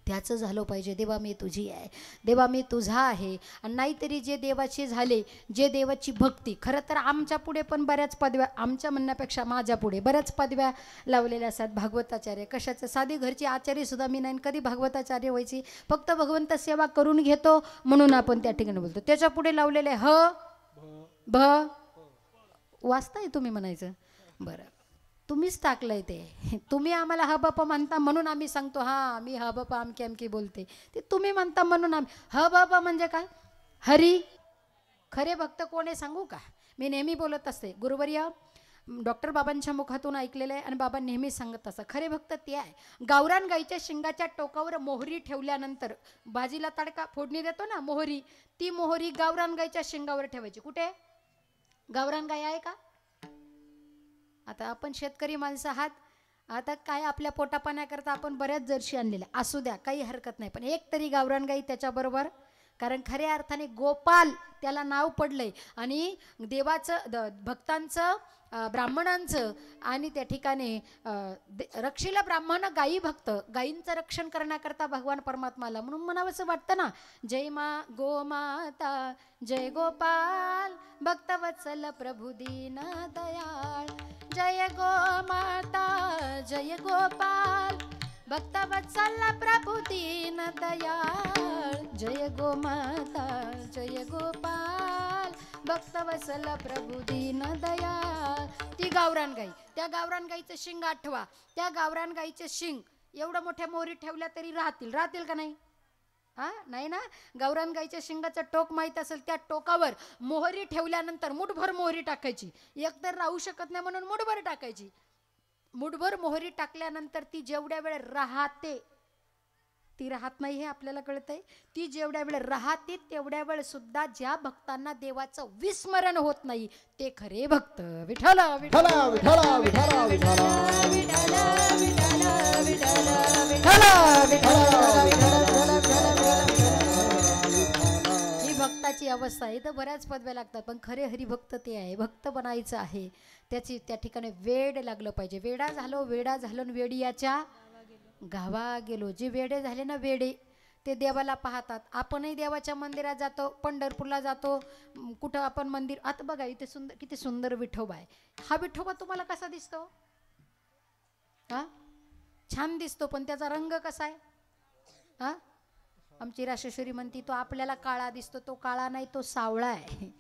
त्याचं झालं पाहिजे. देवा मी तुझी आहे, देवा मी तुझा आहे. आणि नाहीतरी जे देवाचे झाले, जे देवाची भक्ती. खरं तर आमच्या पुढे पण बऱ्याच पदव्या, आमच्या म्हणण्यापेक्षा माझ्या पुढे बऱ्याच पदव्या लावलेल्या असतात. भागवताचार्य कशाचं, साधी घरची आचार्य सुद्धा मी नाही, कधी भागवताचार्य व्हायची. फक्त भगवंत सेवा करून घेतो म्हणून आपण त्या ठिकाणी बोलतो. त्याच्या पुढे लावलेले ह भ वाचताय तुम्ही म्हणायचं. बरं, तुम्हीच टाकलंय ते. तुम्ही आम्हाला ह बापा म्हणता म्हणून आम्ही सांगतो हा मी ह बापा अमकी अमकी बोलते. ते तुम्ही म्हणता म्हणून आम्ही. ह बापा म्हणजे काय? हरी. खरे भक्त कोण आहे सांगू का? मी नेहमी बोलत असते, गुरुवर्य डॉक्टर बाबांच्या मुखातून ऐकलेलं आहे आणि बाबा नेहमी सांगत असतात, खरे भक्त ते आहे. गावरान गाईच्या शिंगाच्या टोकावर मोहरी ठेवल्यानंतर, भाजीला तडका फोडणी देतो ना मोहरी, ती मोहरी गावरान गाईच्या शिंगावर ठेवायची. कुठे? गावरान गाय आहे का? आता आपण शेतकरी माणसं आहात, आता काय आपल्या पोटापाण्याकरता आपण बऱ्याच जर्शी आणलेल्या असू द्या, काही हरकत नाही, पण एक तरी गावरान गाई त्याच्याबरोबर. कारण खऱ्या अर्थाने गोपाल त्याला नाव पडलंय. आणि देवाचं, भक्तांचं, ब्राह्मणांचं आणि त्या ठिकाणी रक्षीला ब्राह्मण गायी भक्त, गायींचं रक्षण करण्याकरता भगवान परमात्माला. म्हणून म्हणावंसं वाटतं ना, जय मा गोमाता जय गोपाल भक्तवत्सल प्रभु दीन दयाळ, जय गोमाता जय गोपाल भक्तवत्सल प्रभु दीन दयाळ, जय गोमाता जय गोपाल भक्तवत्सल प्रभु दीन दयाळ. ती गावरान गाई. त्या गावरान गाईचं शिंग आठवा. त्या गावरान गाईचं शिंग एवढं मोठ्या मोहरी ठेवल्या तरी राहतील का नाही? हा, नाही ना. गावरान गाईच्या शिंगाचं टोक माहीत असेल, त्या टोकावर मोहरी ठेवल्यानंतर मुठभर मोहरी टाकायची. एक तर राहू शकत नाही म्हणून मुठभर टाकायची. मुठभर मोहरी टाकल्यानंतर ती जेवढ्या वेळ राहते ती राहत नाही हे आपल्याला कळतंय. ती जेवढ्या वेळ राहते तेवढ्या वेळ सुद्धा ज्या भक्तांना देवाचं विस्मरण होत नाही ते खरे भक्त. विठ्ठल विठ्ठल विठ्ठल विठ्ठल विठ्ठल ही भक्ताची अवस्था आहे. तर बऱ्याच पदव्या लागतात पण खरे हरिभक्त ते आहे. भक्त बनायचं आहे त्याची त्या ठिकाणी वेड लागलं पाहिजे. वेडा झालो वेडियाच्या गावा गेलो. जे वेडे झाले ना वेडे ते देवाला पाहतात. आपणही देवाच्या मंदिरात जातो, पंढरपूरला जातो, कुठं आपण मंदिर. आता बघा इथे सुंदर किती सुंदर विठोबा आहे. हा विठोबा तुम्हाला कसा दिसतो? हा छान दिसतो पण त्याचा रंग कसा आहे? हा आमची राशेश्वरी म्हणती तो आपल्याला काळा दिसतो. तो काळा नाही, तो सावळा आहे.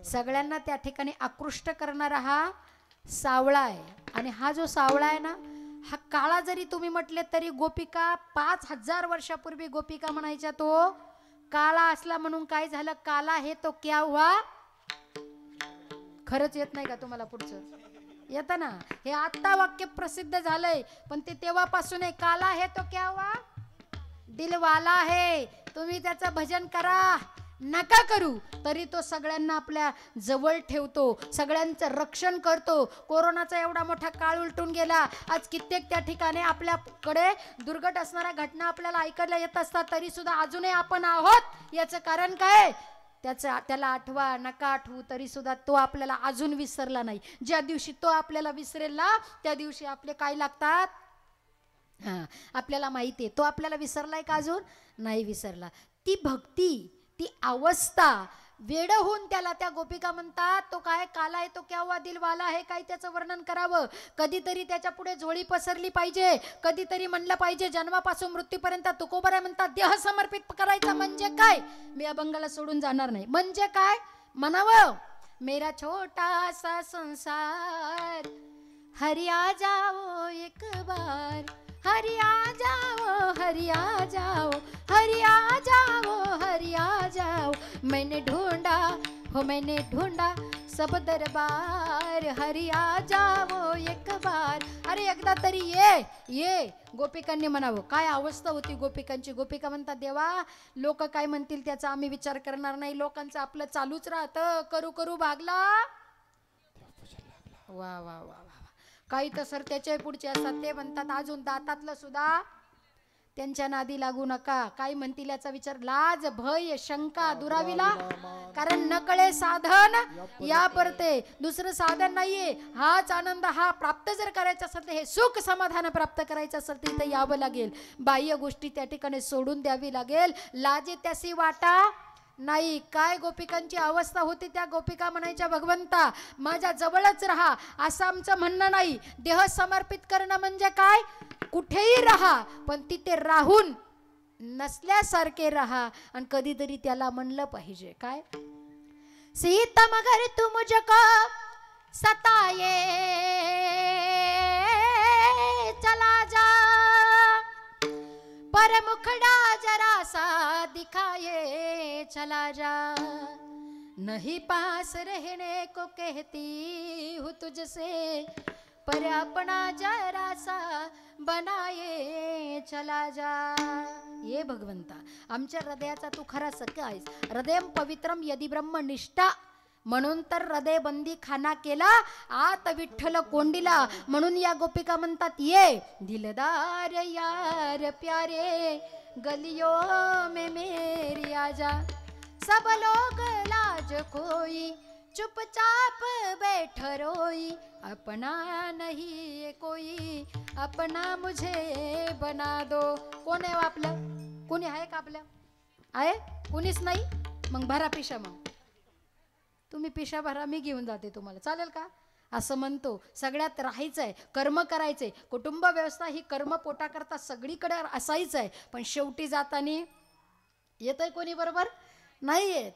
सगळ्यांना त्या ठिकाणी आकृष्ट करणारा हा सावळा आहे. आणि हा जो सावळा आहे ना हा काळा जरी तुम्ही म्हटले तरी गोपिका 5000 वर्षापूर्वी गोपिका म्हणायच्या तो काळा असला म्हणून काय झालं? काला है तो क्या हुआ? खरंच येत नाही का तुम्हाला पुढचं? येतं ना. हे आता वाक्य प्रसिद्ध झालंय पण ते तेव्हापासून आहे. काला है तो क्या हुआ? दिलवाला है. तुम्ही त्याचं भजन करा नका करू तरी तो सगळ्यांना आपल्या जवळ ठेवतो, सगळ्यांचं रक्षण करतो. कोरोनाचा एवढा मोठा काळ उलटून गेला. आज कित्येक त्या ठिकाणी आपल्याकडे दुर्घट असणाऱ्या घटना आपल्याला ऐकायला येत असतात तरी सुद्धा अजूनही आपण आहोत. याचं कारण काय? त्याला आठवा नका आठवू तरी सुद्धा तो आपल्याला अजून विसरला नाही. ज्या दिवशी तो आपल्याला विसरेल ना त्या दिवशी आपले काय लागतात? हां आपल्याला माहिती आहे. तो आपल्याला विसरलाय का? अजून नाही विसरला. ती भक्ती ती अवस्था वेड होऊन त्याला त्या गोपिका म्हणतात. तो काय काला आहे तो क्या हुआ दिलवाला आहे. काय त्याचं वर्णन करावं? कधीतरी त्याच्या पुढे झोळी पसरली पाहिजे. कधीतरी म्हणलं पाहिजे जन्मापासून मृत्यूपर्यंत. तुकोबराय म्हणतात देह समर्पित करायचा म्हणजे काय? मी अभंगाला सोडून जाणार नाही. म्हणजे काय म्हणावं? मेरा छोटा सा संसार हरि आ जाओ एक बार, हरि आ जाओ, हरि आ जाओ, हरि आ जाओ, हरि आ जाओ. मैंने ढूंढा सब दरबार, हरि आ जाओ एक बार. अरे एकदा तरी ये गोपिकांनी म्हणावं. काय अवस्था होती गोपिकांची. गोपिका म्हणतात देवा लोक काय म्हणतील त्याचा आम्ही विचार करणार नाही. लोकांचं आपलं चालूच राहतं. करू भागला. वा वा वा वा. काही तर सर त्याच्या पुढचे असतात ते म्हणतात अजून दातातलं सुद्धा त्यांच्या नादी लागू नका. काय म्हणतील याचा विचार. लाज भय शंका दुराविला कारण नकळे साधन या परते. दुसरं साधन नाहीये. हाच आनंद हा प्राप्त जर करायचा असेल तर हे सुख समाधान प्राप्त करायचं असेल तर इथं यावं लागेल. बाह्य गोष्टी त्या ठिकाणी सोडून द्यावी लागेल. लाजे त्यासी वाटा नाही. काय गोपिकांची अवस्था होती. त्या गोपिका म्हणायच्या भगवंता माझ्या जवळच राहा असं आमचं म्हणणं नाही. देह समर्पित करणं म्हणजे काय? कुठेही राहा पण तिथे राहून नसल्यासारखे राहा. आणि कधीतरी त्याला म्हणलं पाहिजे काय? सीता मगर तू मुझको सताये चला जा, पर मुखड़ा जरा सा दिखाए चला जा. नहीं पास रहने को कहती हूँ तुझसे, पर अपना जरा सा बनाए चला जा. ये भगवंता आमच्या हृदयाचा तू खरा सखा आहेस. हृदयम पवित्रम यदि ब्रह्मनिष्ठा म्हणून तर हृदय बंदी खाना केला आत विठ्ठल कोंडीला. म्हणून या गोपिका म्हणतात ये दिलदार यार प्यारे गलियों में मेरी आजा. सब लोग लाज खोई चुपचाप बैठ रोई, अपना नहीं कोई अपना मुझे बना दो. कोण आहे आपलं? कोणी आहे का आपलं? आहे कोणीच नाही. मग भरा पिशा. मग तुम्ही पिशा भरा मी घेऊन जाते तुम्हाला. चालेल का? असं म्हणतो. सगळ्यात राहायचंय कर्म करायचंय. कुटुंब व्यवस्था ही कर्म पोटा करता सगळीकडे असायच आहे. पण शेवटी जाताना येतंय कोणी बरोबर नाही येत.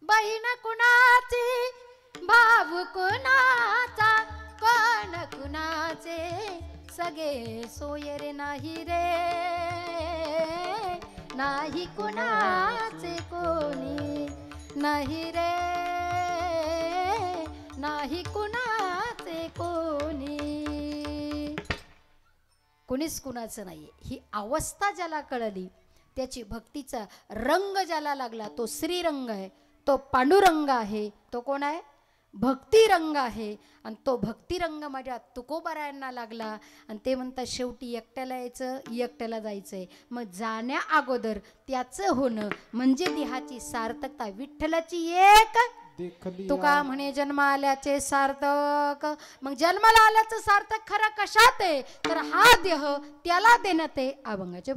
बहीण कुणाची भाऊ कुणाचा कोण कुणाचे सगळे सोयरे नाही रे. नाही कुणाचे कोणी नाही रे. नाही कुणाचे कोणी. कुणीच कुणाचं नाही. ही अवस्था ज्याला कळली त्याची भक्तीचा रंग ज्याला लागला तो श्रीरंग आहे, तो पांडुरंग आहे. तो कोण आहे? भक्तिरंग आहे. आणि तो भक्तिरंग माझ्या तुकोबारायांना लागला आणि ते म्हणतात शेवटी एकट्याला यायचं एकट्याला जायचंय. मग जाण्या अगोदर त्याचं होणं म्हणजे देहाची सार्थकता. विठ्ठलाची एक तुका म्हणे जन्म आल्याचे सार्थक. मग जन्माला आल्याचं सार्थक खरं कशात आहे तर हा देह त्याला देण्यात आहे अभंगाचे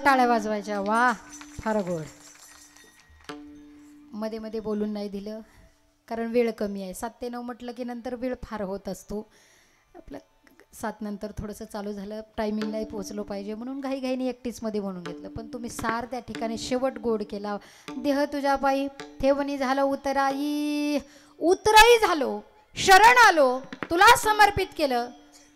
टाळ्या वाजवायच्या. वा फार गोड. मध्ये मध्ये बोलून नाही दिलं कारण वेळ कमी आहे. 7 ते 9 म्हटलं की नंतर वेळ फार होत असतो. आपलं 7 नंतर थोडंसं चालू झालं टायमिंगलाही पोहोचलो पाहिजे म्हणून घाईघाईने एकटीच मध्ये म्हणून घेतलं. पण तुम्ही सार त्या ठिकाणी शेवट गोड केला. देह तुझ्या पायी ठेवणी झालं उतराई. उतराई झालो, शरण आलो, तुला समर्पित केलं.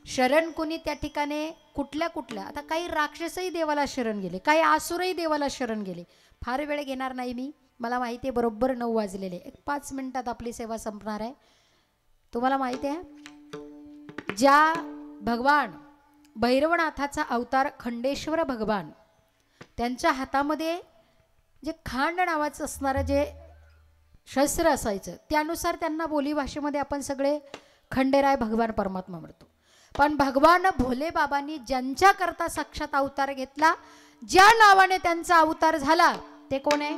शरण कुणी त्या ठिकाणी कुठल्या कुठल्या आता काही राक्षसही देवाला शरण गेले, काही आसुरही देवाला शरण गेले. फार वेळ घेणार नाही मी. मला माहिती आहे बरोबर 9 वाजलेले. एक 5 मिनिटात आपली सेवा संपणार आहे. तुम्हाला माहिती आहे ज्या भगवान भैरवनाथाचा अवतार खंडेश्वर भगवान त्यांच्या हातामध्ये जे खांड नावाचं असणारं जे शस्त्र असायचं त्यानुसार त्यांना बोलीभाषेमध्ये आपण सगळे खंडेराय भगवान परमात्मा म्हणतो. पण भगवान भोले बाबांनी ज्यांच्या करता साक्षात अवतार घेतला, ज्या नावाने त्यांचा अवतार झाला ते कोण आहे?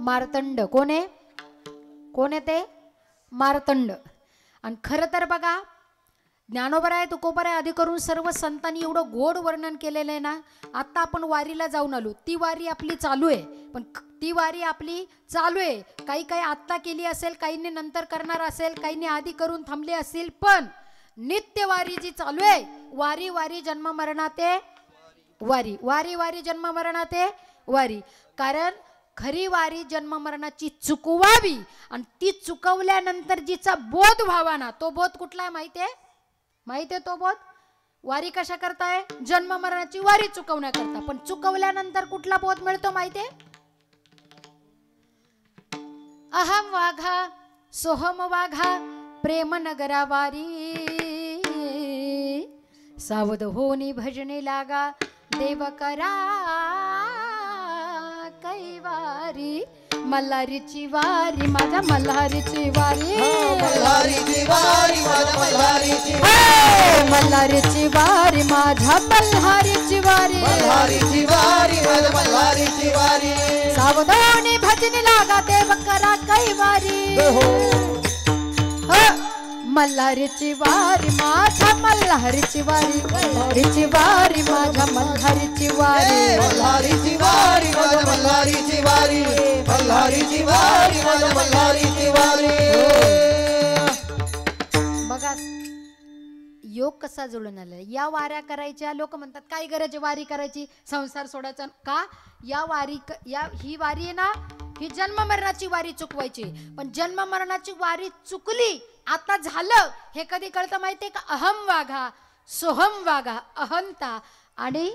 मार्तंड. कोण आहे? कोण आहे ते? मार्तंड. आणि खरं तर बघा ज्ञानोबराय तुकोबराय आधी करून सर्व संतांनी एवढं गोड वर्णन केलेलं आहे ना. आता आपण वारीला जाऊन आलो, ती वारी आपली चालू आहे. पण ती वारी आपली चालू आहे. काही काही आत्ता केली असेल, काहींनी नंतर करणार असेल, काहींनी आधी करून थांबले असतील. पण नित्य वारी जी चालू आहे, वारी वारी जन्म मरणाते वारी वारी वारी जन्म मरणाते वारी. कारण खरी वारी जन्म मरणाची चुकवावी आणि ती चुकवल्यानंतर जिचा बोध व्हावा ना, तो बोध कुठला आहे माहितीये? माहितीये तो बोध? वारी कशा करताय? जन्म मरणाची वारी चुकवण्याकरता. पण चुकवल्यानंतर कुठला बोध मिळतो माहितीये? अहम वाघा सोहम वाघा प्रेम नगरा वारी, सावध होनी भजने लागा देव करा कैवारी. मल्हारीची वारी माझ्या मल्हारीची वारी, मल्हारीची वारी माझ्या मल्हारीची मल्हारीची वारी माझ्या मल्हारीची वारी, मल्हारीची वारी माझ्या मल्हारीची वारी. सावधानी भजनी लागा देव करा कैवारी. मल्हारीची वारी माझ्या मल्हारीची वारी, मल्हारीची वारी माझ्या मल्हारीची वारी, मल्हारीची वारी माझ्या मल्हारीची वारी, मल्हारीची वारी माझ्या मल्हारीची वारी. बघा योग कसा जुळून आला. या वाऱ्या करायच्या. लोक म्हणतात काय गरज आहे वारी करायची, संसार सोडायचा का? या वारी ही वारी आहे ना, ही जन्म मरणाची वारी चुकवायची. पण जन्म मरणाची वारी चुकली आता झालं हे कधी कळतं माहितीये का? अहम वाघा सोहम वाघा, अहंता आणि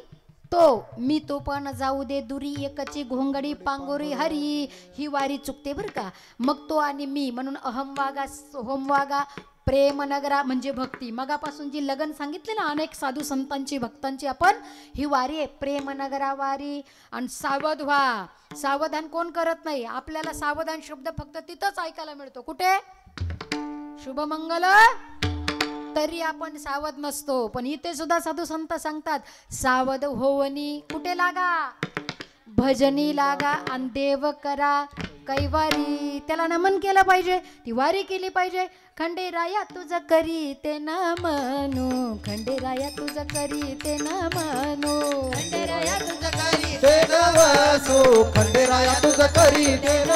तो मी तो पण जाऊ दे दुरी एकची घोंगडी पांगोरी हरी, ही वारी चुकते बर का. मग तो आणि मी म्हणून अहम वाघा सोहम वाघा प्रेम नगरा म्हणजे भक्ती. मगापासून जी लगन सांगितली ना अनेक साधू संतांची भक्तांची, आपण ही वारी आहे प्रेम नगरा वारी. आणि सावध व्हा. सावधान कोण करत नाही. आपल्याला सावधान शब्द फक्त तिथंच ऐकायला मिळतो. कुठे? शुभमंगल. तरी आपण सावध नसतो. पण इथे सुद्धा साधू संत सांगतात सावध होवनी कुठे लागा? भजनी लागा आणि देव करा कैवारी. त्याला नमन केलं पाहिजे, ती वारी केली पाहिजे. खंडेराया तुझं करी ते न म्हणू, खंडेराया तुझं करी ते न म्हणू, खंडेराया तुझं करी ते नवसो खंडेराया तुझं करी ते न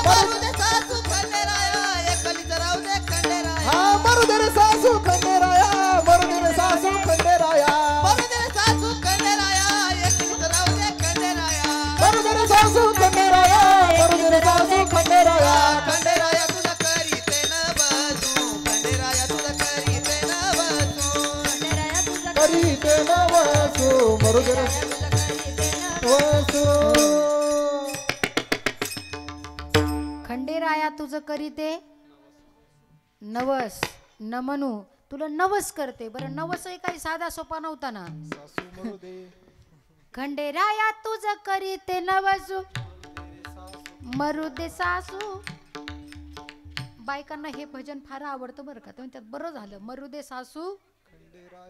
मरू दे सासू खंडेराया एकलीच राहू दे खंडेराया. मरू दे रे सासू खंडेराया, मरू दे रे सासू खंडेराया, मरू दे सासू खंडेराया एकलीच राहू दे खंडेराया. मरू दे रे सासू खंडेराया, मरू दे रे सासू खंडेराया. खंडेराया तुझं करी ते न बसू, खंडेराया तुझं करी ते न बसू, खंडेराया तुझं करी ते नवसो मरू दे रे वसो. खंडेराया तुझं करी ते नवस न म्हणू. तुला नवस करते. बरं नवस काही साधा सोपा नव्हता ना. खंडेराया तुझं करी ते नवसू मरू दे सासू. बायकांना हे भजन फार आवडतं बरं का. त्यात बरं झालं. मरू दे सासू.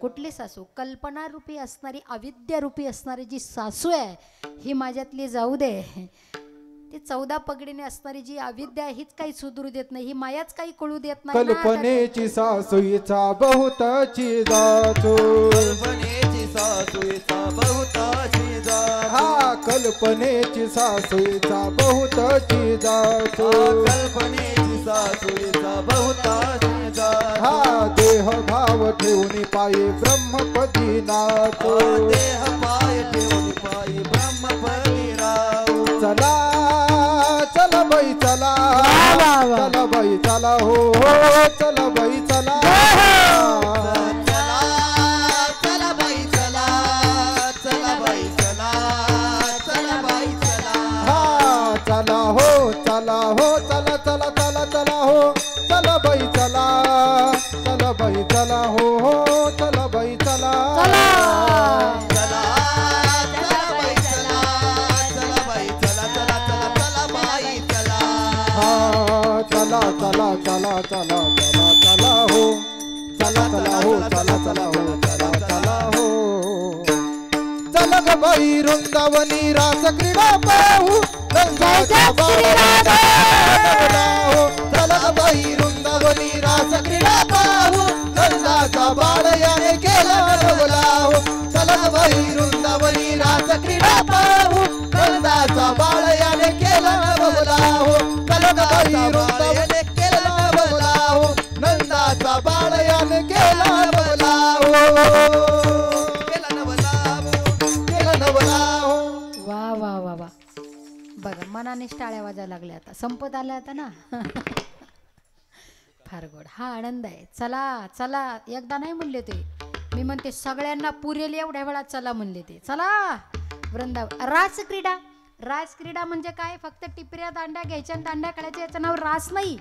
कुठली सासू? कल्पना रूपी असणारी अविद्या रूपी असणारी जी सासू आहे ही माझ्यातली जाऊ दे. ती 14 पगडीने असणारी जी अविद्या हीच काही सुधरू देत नाही, ही मायाच काही कळू देत नाही. कल्पनेची सासूचा बहुताची जातो, कल्पनेची सासूचा बहुताची जातो, हा कल्पनेची सासूचा बहुताची जातो, कल्पनेची सासूचा बहुताची जातो. हा देह भाव ठेवून पायी ब्रह्मपदी नातो, देह पाय ठेवून पायी ब्रह्मपदी राहू. चला चला बाई चला, चला बाई चला हो हो, चला बाई चला. चला चला बाई चला, चला बाई चला, चला बाई चला. हा चला हो चला हो, चला चला चला चला हो, चला बाई चला, चला बाई चला हो हो, चला बाई चला. चला चला बाई चला, चला बाई चला, चला चला चला बाई चला. हा चला चला चला चला चला चला हो, चला चला हो, चला चला हो, चला चला हो. चला ग बाई वृंदावनी रास क्रीडा पाहू, रंगाच्या बाळाला हो. चला ग बाई वृंदावनी रास क्रीडा पाहू, रंगाचा बाळ याने केला रवला हो. चला ग बाई वृंदावनी रास क्रीडा पाहू, रंगाचा बाळ याने केला रवला हो. चला ग बाई वृंदावनी केला रवला हो, नंदाचा बाळ याने केला रवला हो. केला नवला मनानेच टाळ्या वाजायला लागल्या आता, संपत आल्या आता ना. फार गोड, हा आनंद आहे. चला चला, एकदा नाही म्हणले ते, मी म्हणते सगळ्यांना पुरेल एवढ्या वेळा चला म्हणले ते. चला वृंदावन. रासक्रीडा, रासक्रीडा म्हणजे काय? फक्त टिपऱ्या दांड्या घ्यायच्या आणि दांड्या खेळायच्या, याचं नाव रास नाही.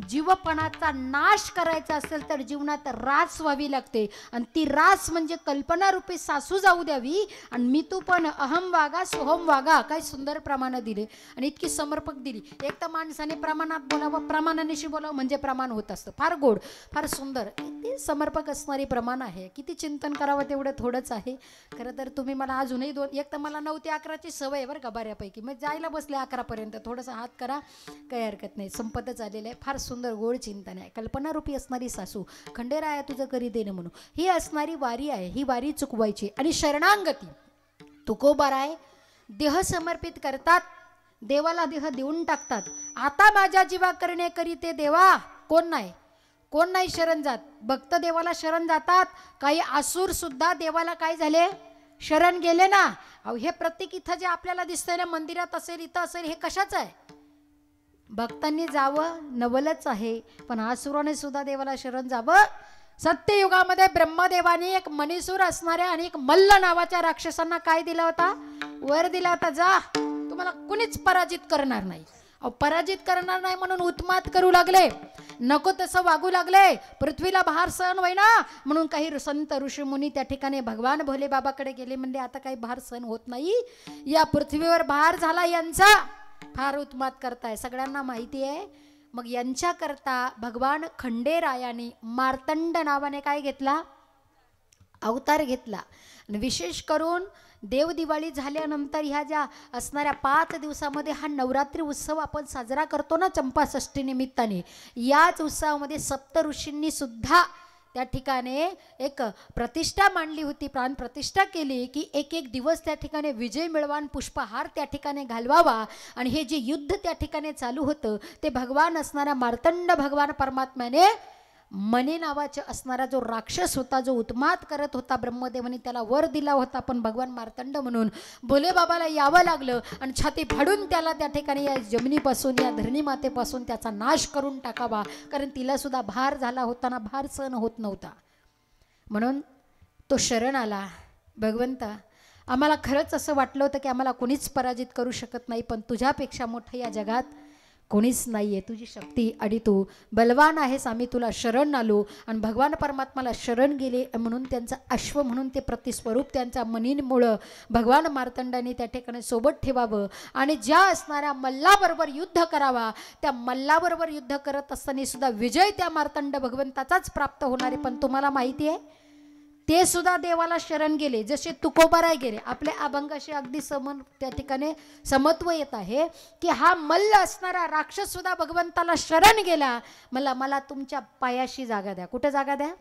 जीवपणाचा नाश करायचा असेल तर जीवनात रास व्हावी लागते, आणि ती रास म्हणजे कल्पनारूपी सासू जाऊ द्यावी, आणि मी तू पण अहम वागा सोहम वागा. काय सुंदर प्रमाणं दिले आणि इतकी समर्पक दिली. एक तर माणसाने प्रमाणात बोलावं, प्रमाणानेशी बोलावं म्हणजे प्रमाण होत असतं. फार गोड, फार सुंदर, किती समर्पक असणारी प्रमाण आहे. किती चिंतन करावं तेवढं थोडंच आहे. खरं तर तुम्ही मला अजूनही एक तर मला 9 ते 11ची सवय बरं का बऱ्यापैकी, मग जायला बसले 11पर्यंत, थोडंसं हात करा, काही हरकत नाही. संपतच आलेलं आहे. फार सुंदर गोड चिंतन आहे. कल्पनारूपी असणारी सासू, खंडेराया तुझं करी देणं म्हणून, ही असणारी वारी आहे. ही वारी चुकवायची. आणि शरणांगती तुकोबाराय देह समर्पित करतात, देवाला देह देऊन टाकतात. आता माझ्या जीवा करणे करी ते देवा. कोण नाही, कोण नाही शरण जात. भक्त देवाला शरण जातात. काही असुर सुद्धा देवाला काय झाले, शरण गेले ना. अहो हे प्रतीक इथं जे आपल्याला दिसतंय ना, मंदिरात असेल, इथं असेल, हे कशाचं आहे? भक्तांनी जावं नवलच आहे, पण असुराने सुद्धा देवाला शरण जावं. सत्ययुगामध्ये ब्रह्मदेवाने एक मणिसूर असणाऱ्या आणि एक मल्ल नावाच्या राक्षसांना काय दिला होता? वर दिला होता, जा तुम्हाला कुणीच पराजित करणार नाही. अहो पराजित करणार नाही म्हणून उत्मात करू लागले, नको तसं वागू लागले. पृथ्वीला भार सहन होईना म्हणून काही संत ऋषी मुनी त्या ठिकाणी भगवान भोले बाबाकडे गेले, म्हणजे आता काही भार सहन होत नाही, या पृथ्वीवर भार झाला यांचा, फार उत्मात करताय, सगळ्यांना माहिती आहे. मग यांच्याकरता भगवान खंडेरायाने मार्तंड नावाने काय घेतला? अवतार घेतला. आणि विशेष करून देव दिवाळी झाल्यानंतर ह्या ज्या असणाऱ्या 5 दिवसामध्ये हा नवरात्री उत्सव आपण साजरा करतो ना, चंपाषष्ठी निमित्ताने, याच उत्सवामध्ये सप्त ऋषींनी सुद्धा त्या ठिकाणी एक प्रतिष्ठा मांडली होती, प्राण प्रतिष्ठा केली की एक एक दिवस त्या ठिकाणी विजय मिळवान पुष्पहार त्या ठिकाणी घालवावा. आणि हे जे युद्ध त्या ठिकाणी चालू होतं ते भगवान असणाऱ्या मार्तंड भगवान परमात्म्याने मनी नावाचा असणारा जो राक्षस होता, जो उत्मात करत होता, ब्रह्मदेवाने त्याला वर दिला होता, पण भगवान मार्तंड म्हणून भोले बाबाला यावं लागलं आणि छाती फाडून त्याला त्या ठिकाणी या जमिनीपासून, या धरणी मातेपासून त्याचा नाश करून टाकावा, कारण तिला सुद्धा भार झाला होता ना, भार सहन होत नव्हता. म्हणून तो शरण आला. भगवंता, आम्हाला खरंच असं वाटलं होतं की आम्हाला कोणीच पराजित करू शकत नाही, पण तुझ्यापेक्षा मोठं या जगात कोणीच नाही आहे. तुझी शक्ती आणि तू बलवान आहेस, आम्ही तुला शरण आलो. आणि भगवान परमात्माला शरण गेले म्हणून त्यांचा अश्व म्हणून ते प्रतिस्वरूप त्यांच्या मनींमुळं भगवान मार्तंडाने त्या ठिकाणी सोबत ठेवावं आणि ज्या असणाऱ्या मल्लाबरोबर युद्ध करावा, त्या मल्लाबरोबर युद्ध करत असताना सुद्धा विजय त्या मार्तंड भगवंताचाच प्राप्त होणार आहे. पण तुम्हाला माहिती आहे ते सुद्धा देवाला शरण गेले, जसे तुकोबाराय गेले. आपले अभंगाशी अगदी त्या ठिकाणी समत्व येत आहे की हा मल्ल असणारा राक्षस सुद्धा भगवंताला शरण गेला. मला तुमच्या पायाशी जागा द्या. कुठे जागा द्या?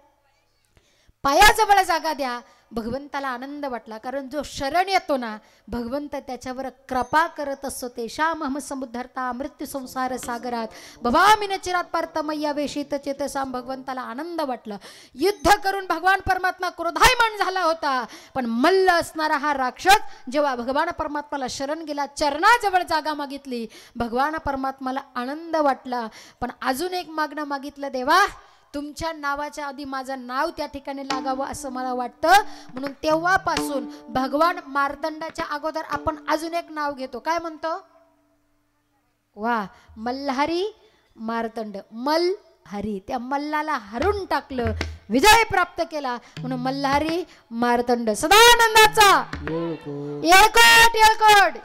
पायाजवळ जागा द्या. भगवंताला आनंद वाटला, कारण जो शरण येतो ना भगवंत त्याच्यावर कृपा करत असतो. ते श्याम समुद्धरता मृत्यू संसार सागरात भवामीन चिरात पार्थमय्या वेशित चेतसाम. भगवंताला आनंद वाटला. युद्ध करून भगवान परमात्मा क्रोधायमान झाला होता, पण मल्ल असणारा हा राक्षस जेव्हा भगवान परमात्माला शरण गेला, चरणाजवळ जागा मागितली, भगवान परमात्माला आनंद वाटला. पण अजून एक मागणं मागितलं, देवा तुमच्या नावाच्या आधी माझं नाव त्या ठिकाणी लागावं असं मला वाटतं. म्हणून तेव्हापासून भगवान मार्तंडाच्या अगोदर आपण अजून एक नाव घेतो. काय म्हणतो? वा, मल्हारी मार्तंड. मल्हारी, त्या मल्लाला हरून टाकलं, विजय प्राप्त केला, म्हणून मल्हारी मार्तंड. सदानंदाचा येळकोट येळकोट.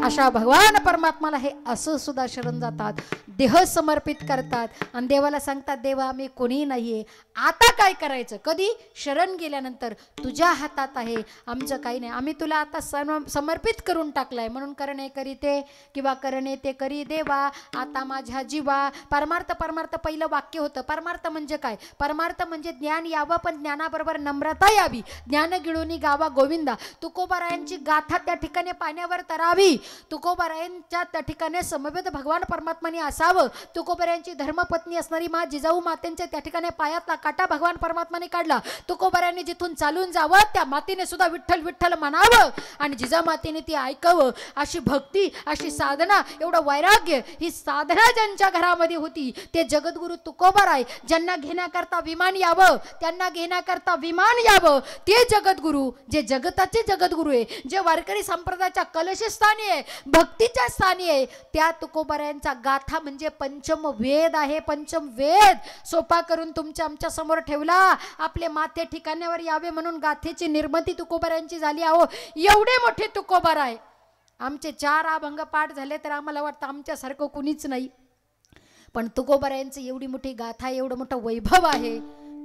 अशा भगवान परमात्माला हे असं सुद्धा शरण जातात, देह समर्पित करतात आणि देवाला सांगतात, देवा मी कोणी नाहीये, आता काय करायचं? कधी? शरण गेल्यानंतर. तुझ्या हातात आहे, आमचं काही नाही, आम्ही तुला आता समर्पित करून टाकलाय. म्हणून करणे करीते किंवा करणे ते करी देवा, आता माझ्या जीवा. परमार्थ, परमार्थ पहिलं वाक्य होतं. परमार्थ म्हणजे काय? परमार्थ म्हणजे ज्ञान यावं, पण ज्ञानाबरोबर नम्रता यावी. ज्ञान गिळूनी गावा गोविंदा. तुकोबारायांची गाथा त्या ठिकाणी पाण्यावर तरावी. तुकोबारायांच्या त्या ठिकाणी समवेत भगवान परमात्माने असा करावं. तुकोबऱ्यांची धर्मपत्नी असणारी मा जिजाऊ मातेंच्या त्या ठिकाणी पायातला काटा भगवान परमात्माने काढला. तुकोबऱ्यांनी जिथून चालून जावं त्या मातीने सुद्धा विठ्ठल विठ्ठल म्हणावं आणि जिजा मातेने ती ऐकावं. अशी भक्ती, अशी साधना, एवढं वैराग्य, ही साधना ज्यांच्या घरामध्ये होती ते जगद्गुरु तुकोबाराय. ज्यांना घेण्याकरता विमान यावं, त्यांना घेण्याकरता विमान यावं, ते जगद्गुरु, जे जगताचे जगद्गुरु आहे, जे वारकरी संप्रदायाच्या कलशस्थानी आहे, भक्तीच्या स्थानी आहे, त्या तुकोबारायांचा गाथा म्हणजे पंचम वेद आहे. पंचम वेद सोपा करून तुमच्या आमच्या समोर ठेवला. आपले माथे ठिकाणावर यावे म्हणून गाथेची निर्मिती तुकोबारायांची झाली. अहो एवढे मोठे तुकोबाराय. आमचे 4 अभंग पाठ झाले तर आम्हाला वाटतं आमच्यासारखं कुणीच नाही. पण तुकोबारायांची एवढी मोठी गाथा, एवढं मोठं वैभव आहे.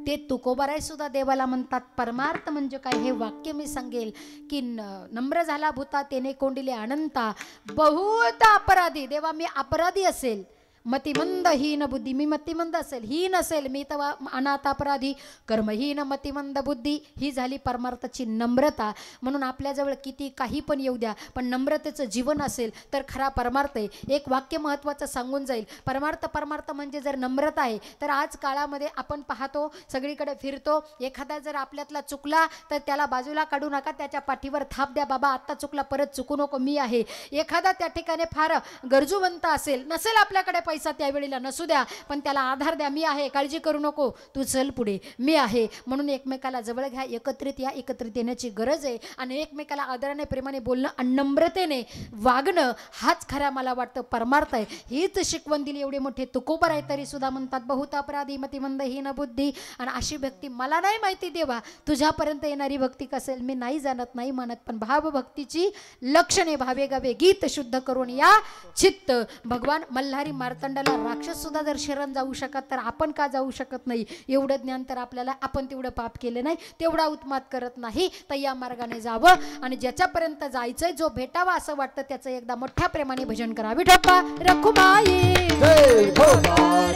ते तुकोबाराय सुद्धा देवाला म्हणतात. परमार्थ म्हणजे काय हे वाक्य मी सांगेल की नम्र झाला भूता तेने कोंडिले अनंता बहुत अपराधी. देवा मी अपराधी असेल, मतिमंद हीन बुद्धी, मी मतिमंद असेल, हीन असेल मी तर अनाथ अपराधी, कर्महीन मतिमंद बुद्धी. ही झाली परमार्थाची नम्रता. म्हणून आपल्याजवळ किती काही पण येऊ द्या, पण नम्रतेचं जीवन असेल तर खरा परमार्थ आहे. एक वाक्य महत्त्वाचं सांगून जाईल. परमार्थ परमार्थ म्हणजे जर नम्रता आहे तर आज काळामध्ये आपण पाहतो, सगळीकडे फिरतो, एखादा जर आपल्यातला चुकला तर त्याला बाजूला काढू नका, त्याच्या पाठीवर थाप द्या, बाबा आत्ता चुकला परत चुकू नको, मी आहे. एखादा त्या ठिकाणी फार गरजूवंत असेल, नसेल आपल्याकडे पैसा त्यावेळेला नसू द्या, पण त्याला आधार द्या, मी आहे, काळजी करू नको, तू चल पुढे, मी आहे. म्हणून एकमेकाला जवळ घ्या, एकत्रित या. एकत्रित येण्याची गरज आहे आणि एकमेकाला आदराने प्रेमाने बोलणं आणि नम्रतेने वागणं हाच खरा मला वाटतं परमार्थ आहे. हीच शिकवण दिली एवढे मोठे तुकोबार आहे. तरी सुद्धा म्हणतात बहुत अपराधी मतिमंद हीन बुद्धी. आणि अशी भक्ती मला नाही माहिती देवा, तुझ्यापर्यंत येणारी भक्ती कसेल मी नाही जाणत, नाही म्हणत, पण भावभक्तीची लक्षणे भावे गावे गीत शुद्ध करून या चित्त. भगवान मल्हारी मार्तंडाला राक्षस सुद्धा जर शरण जाऊ शकत तर आपण का जाऊ शकत नाही? एवढं ज्ञान तर आपल्याला, आपण तेवढं पाप केलं नाही, तेवढा उत्मात करत नाही, तर या मार्गाने जावं आणि ज्याच्यापर्यंत जायचंय, जो भेटावा असं वाटतं त्याचं एकदा मोठ्या प्रेमाने भजन करा. विठोबा रखुमाई जय रखुमाई,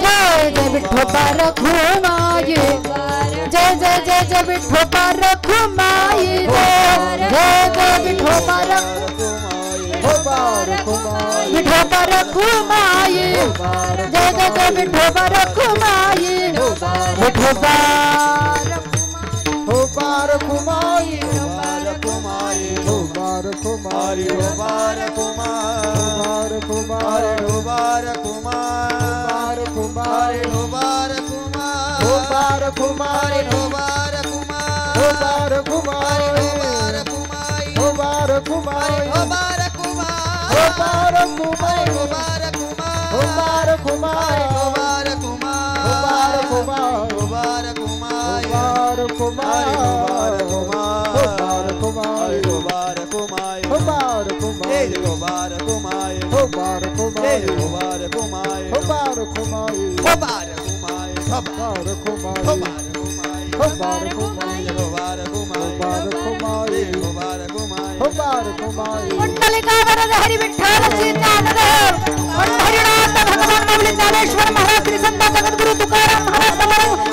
जय जय विठोबा रखुमाई, जय जय जय जय विठोबा रखुमाई, जय जय जय विठोबा रखुमाई, विठोबा रखुमाई, जय जय जय विठोबा रखुमाई, विठोबा रखुमाई, रखुमाई, रखुमाई, रखुमाई, रखुमाई, रखुमाई, रखुमाई, रखुमाई, मंडलिकावर हरी विठ्ठलाची ज्ञानदेव, पंढरीनाथ भगवान माऊली ज्ञानेश्वर महाराज, श्री संत जगद्गुरु तुकाराम महाराज,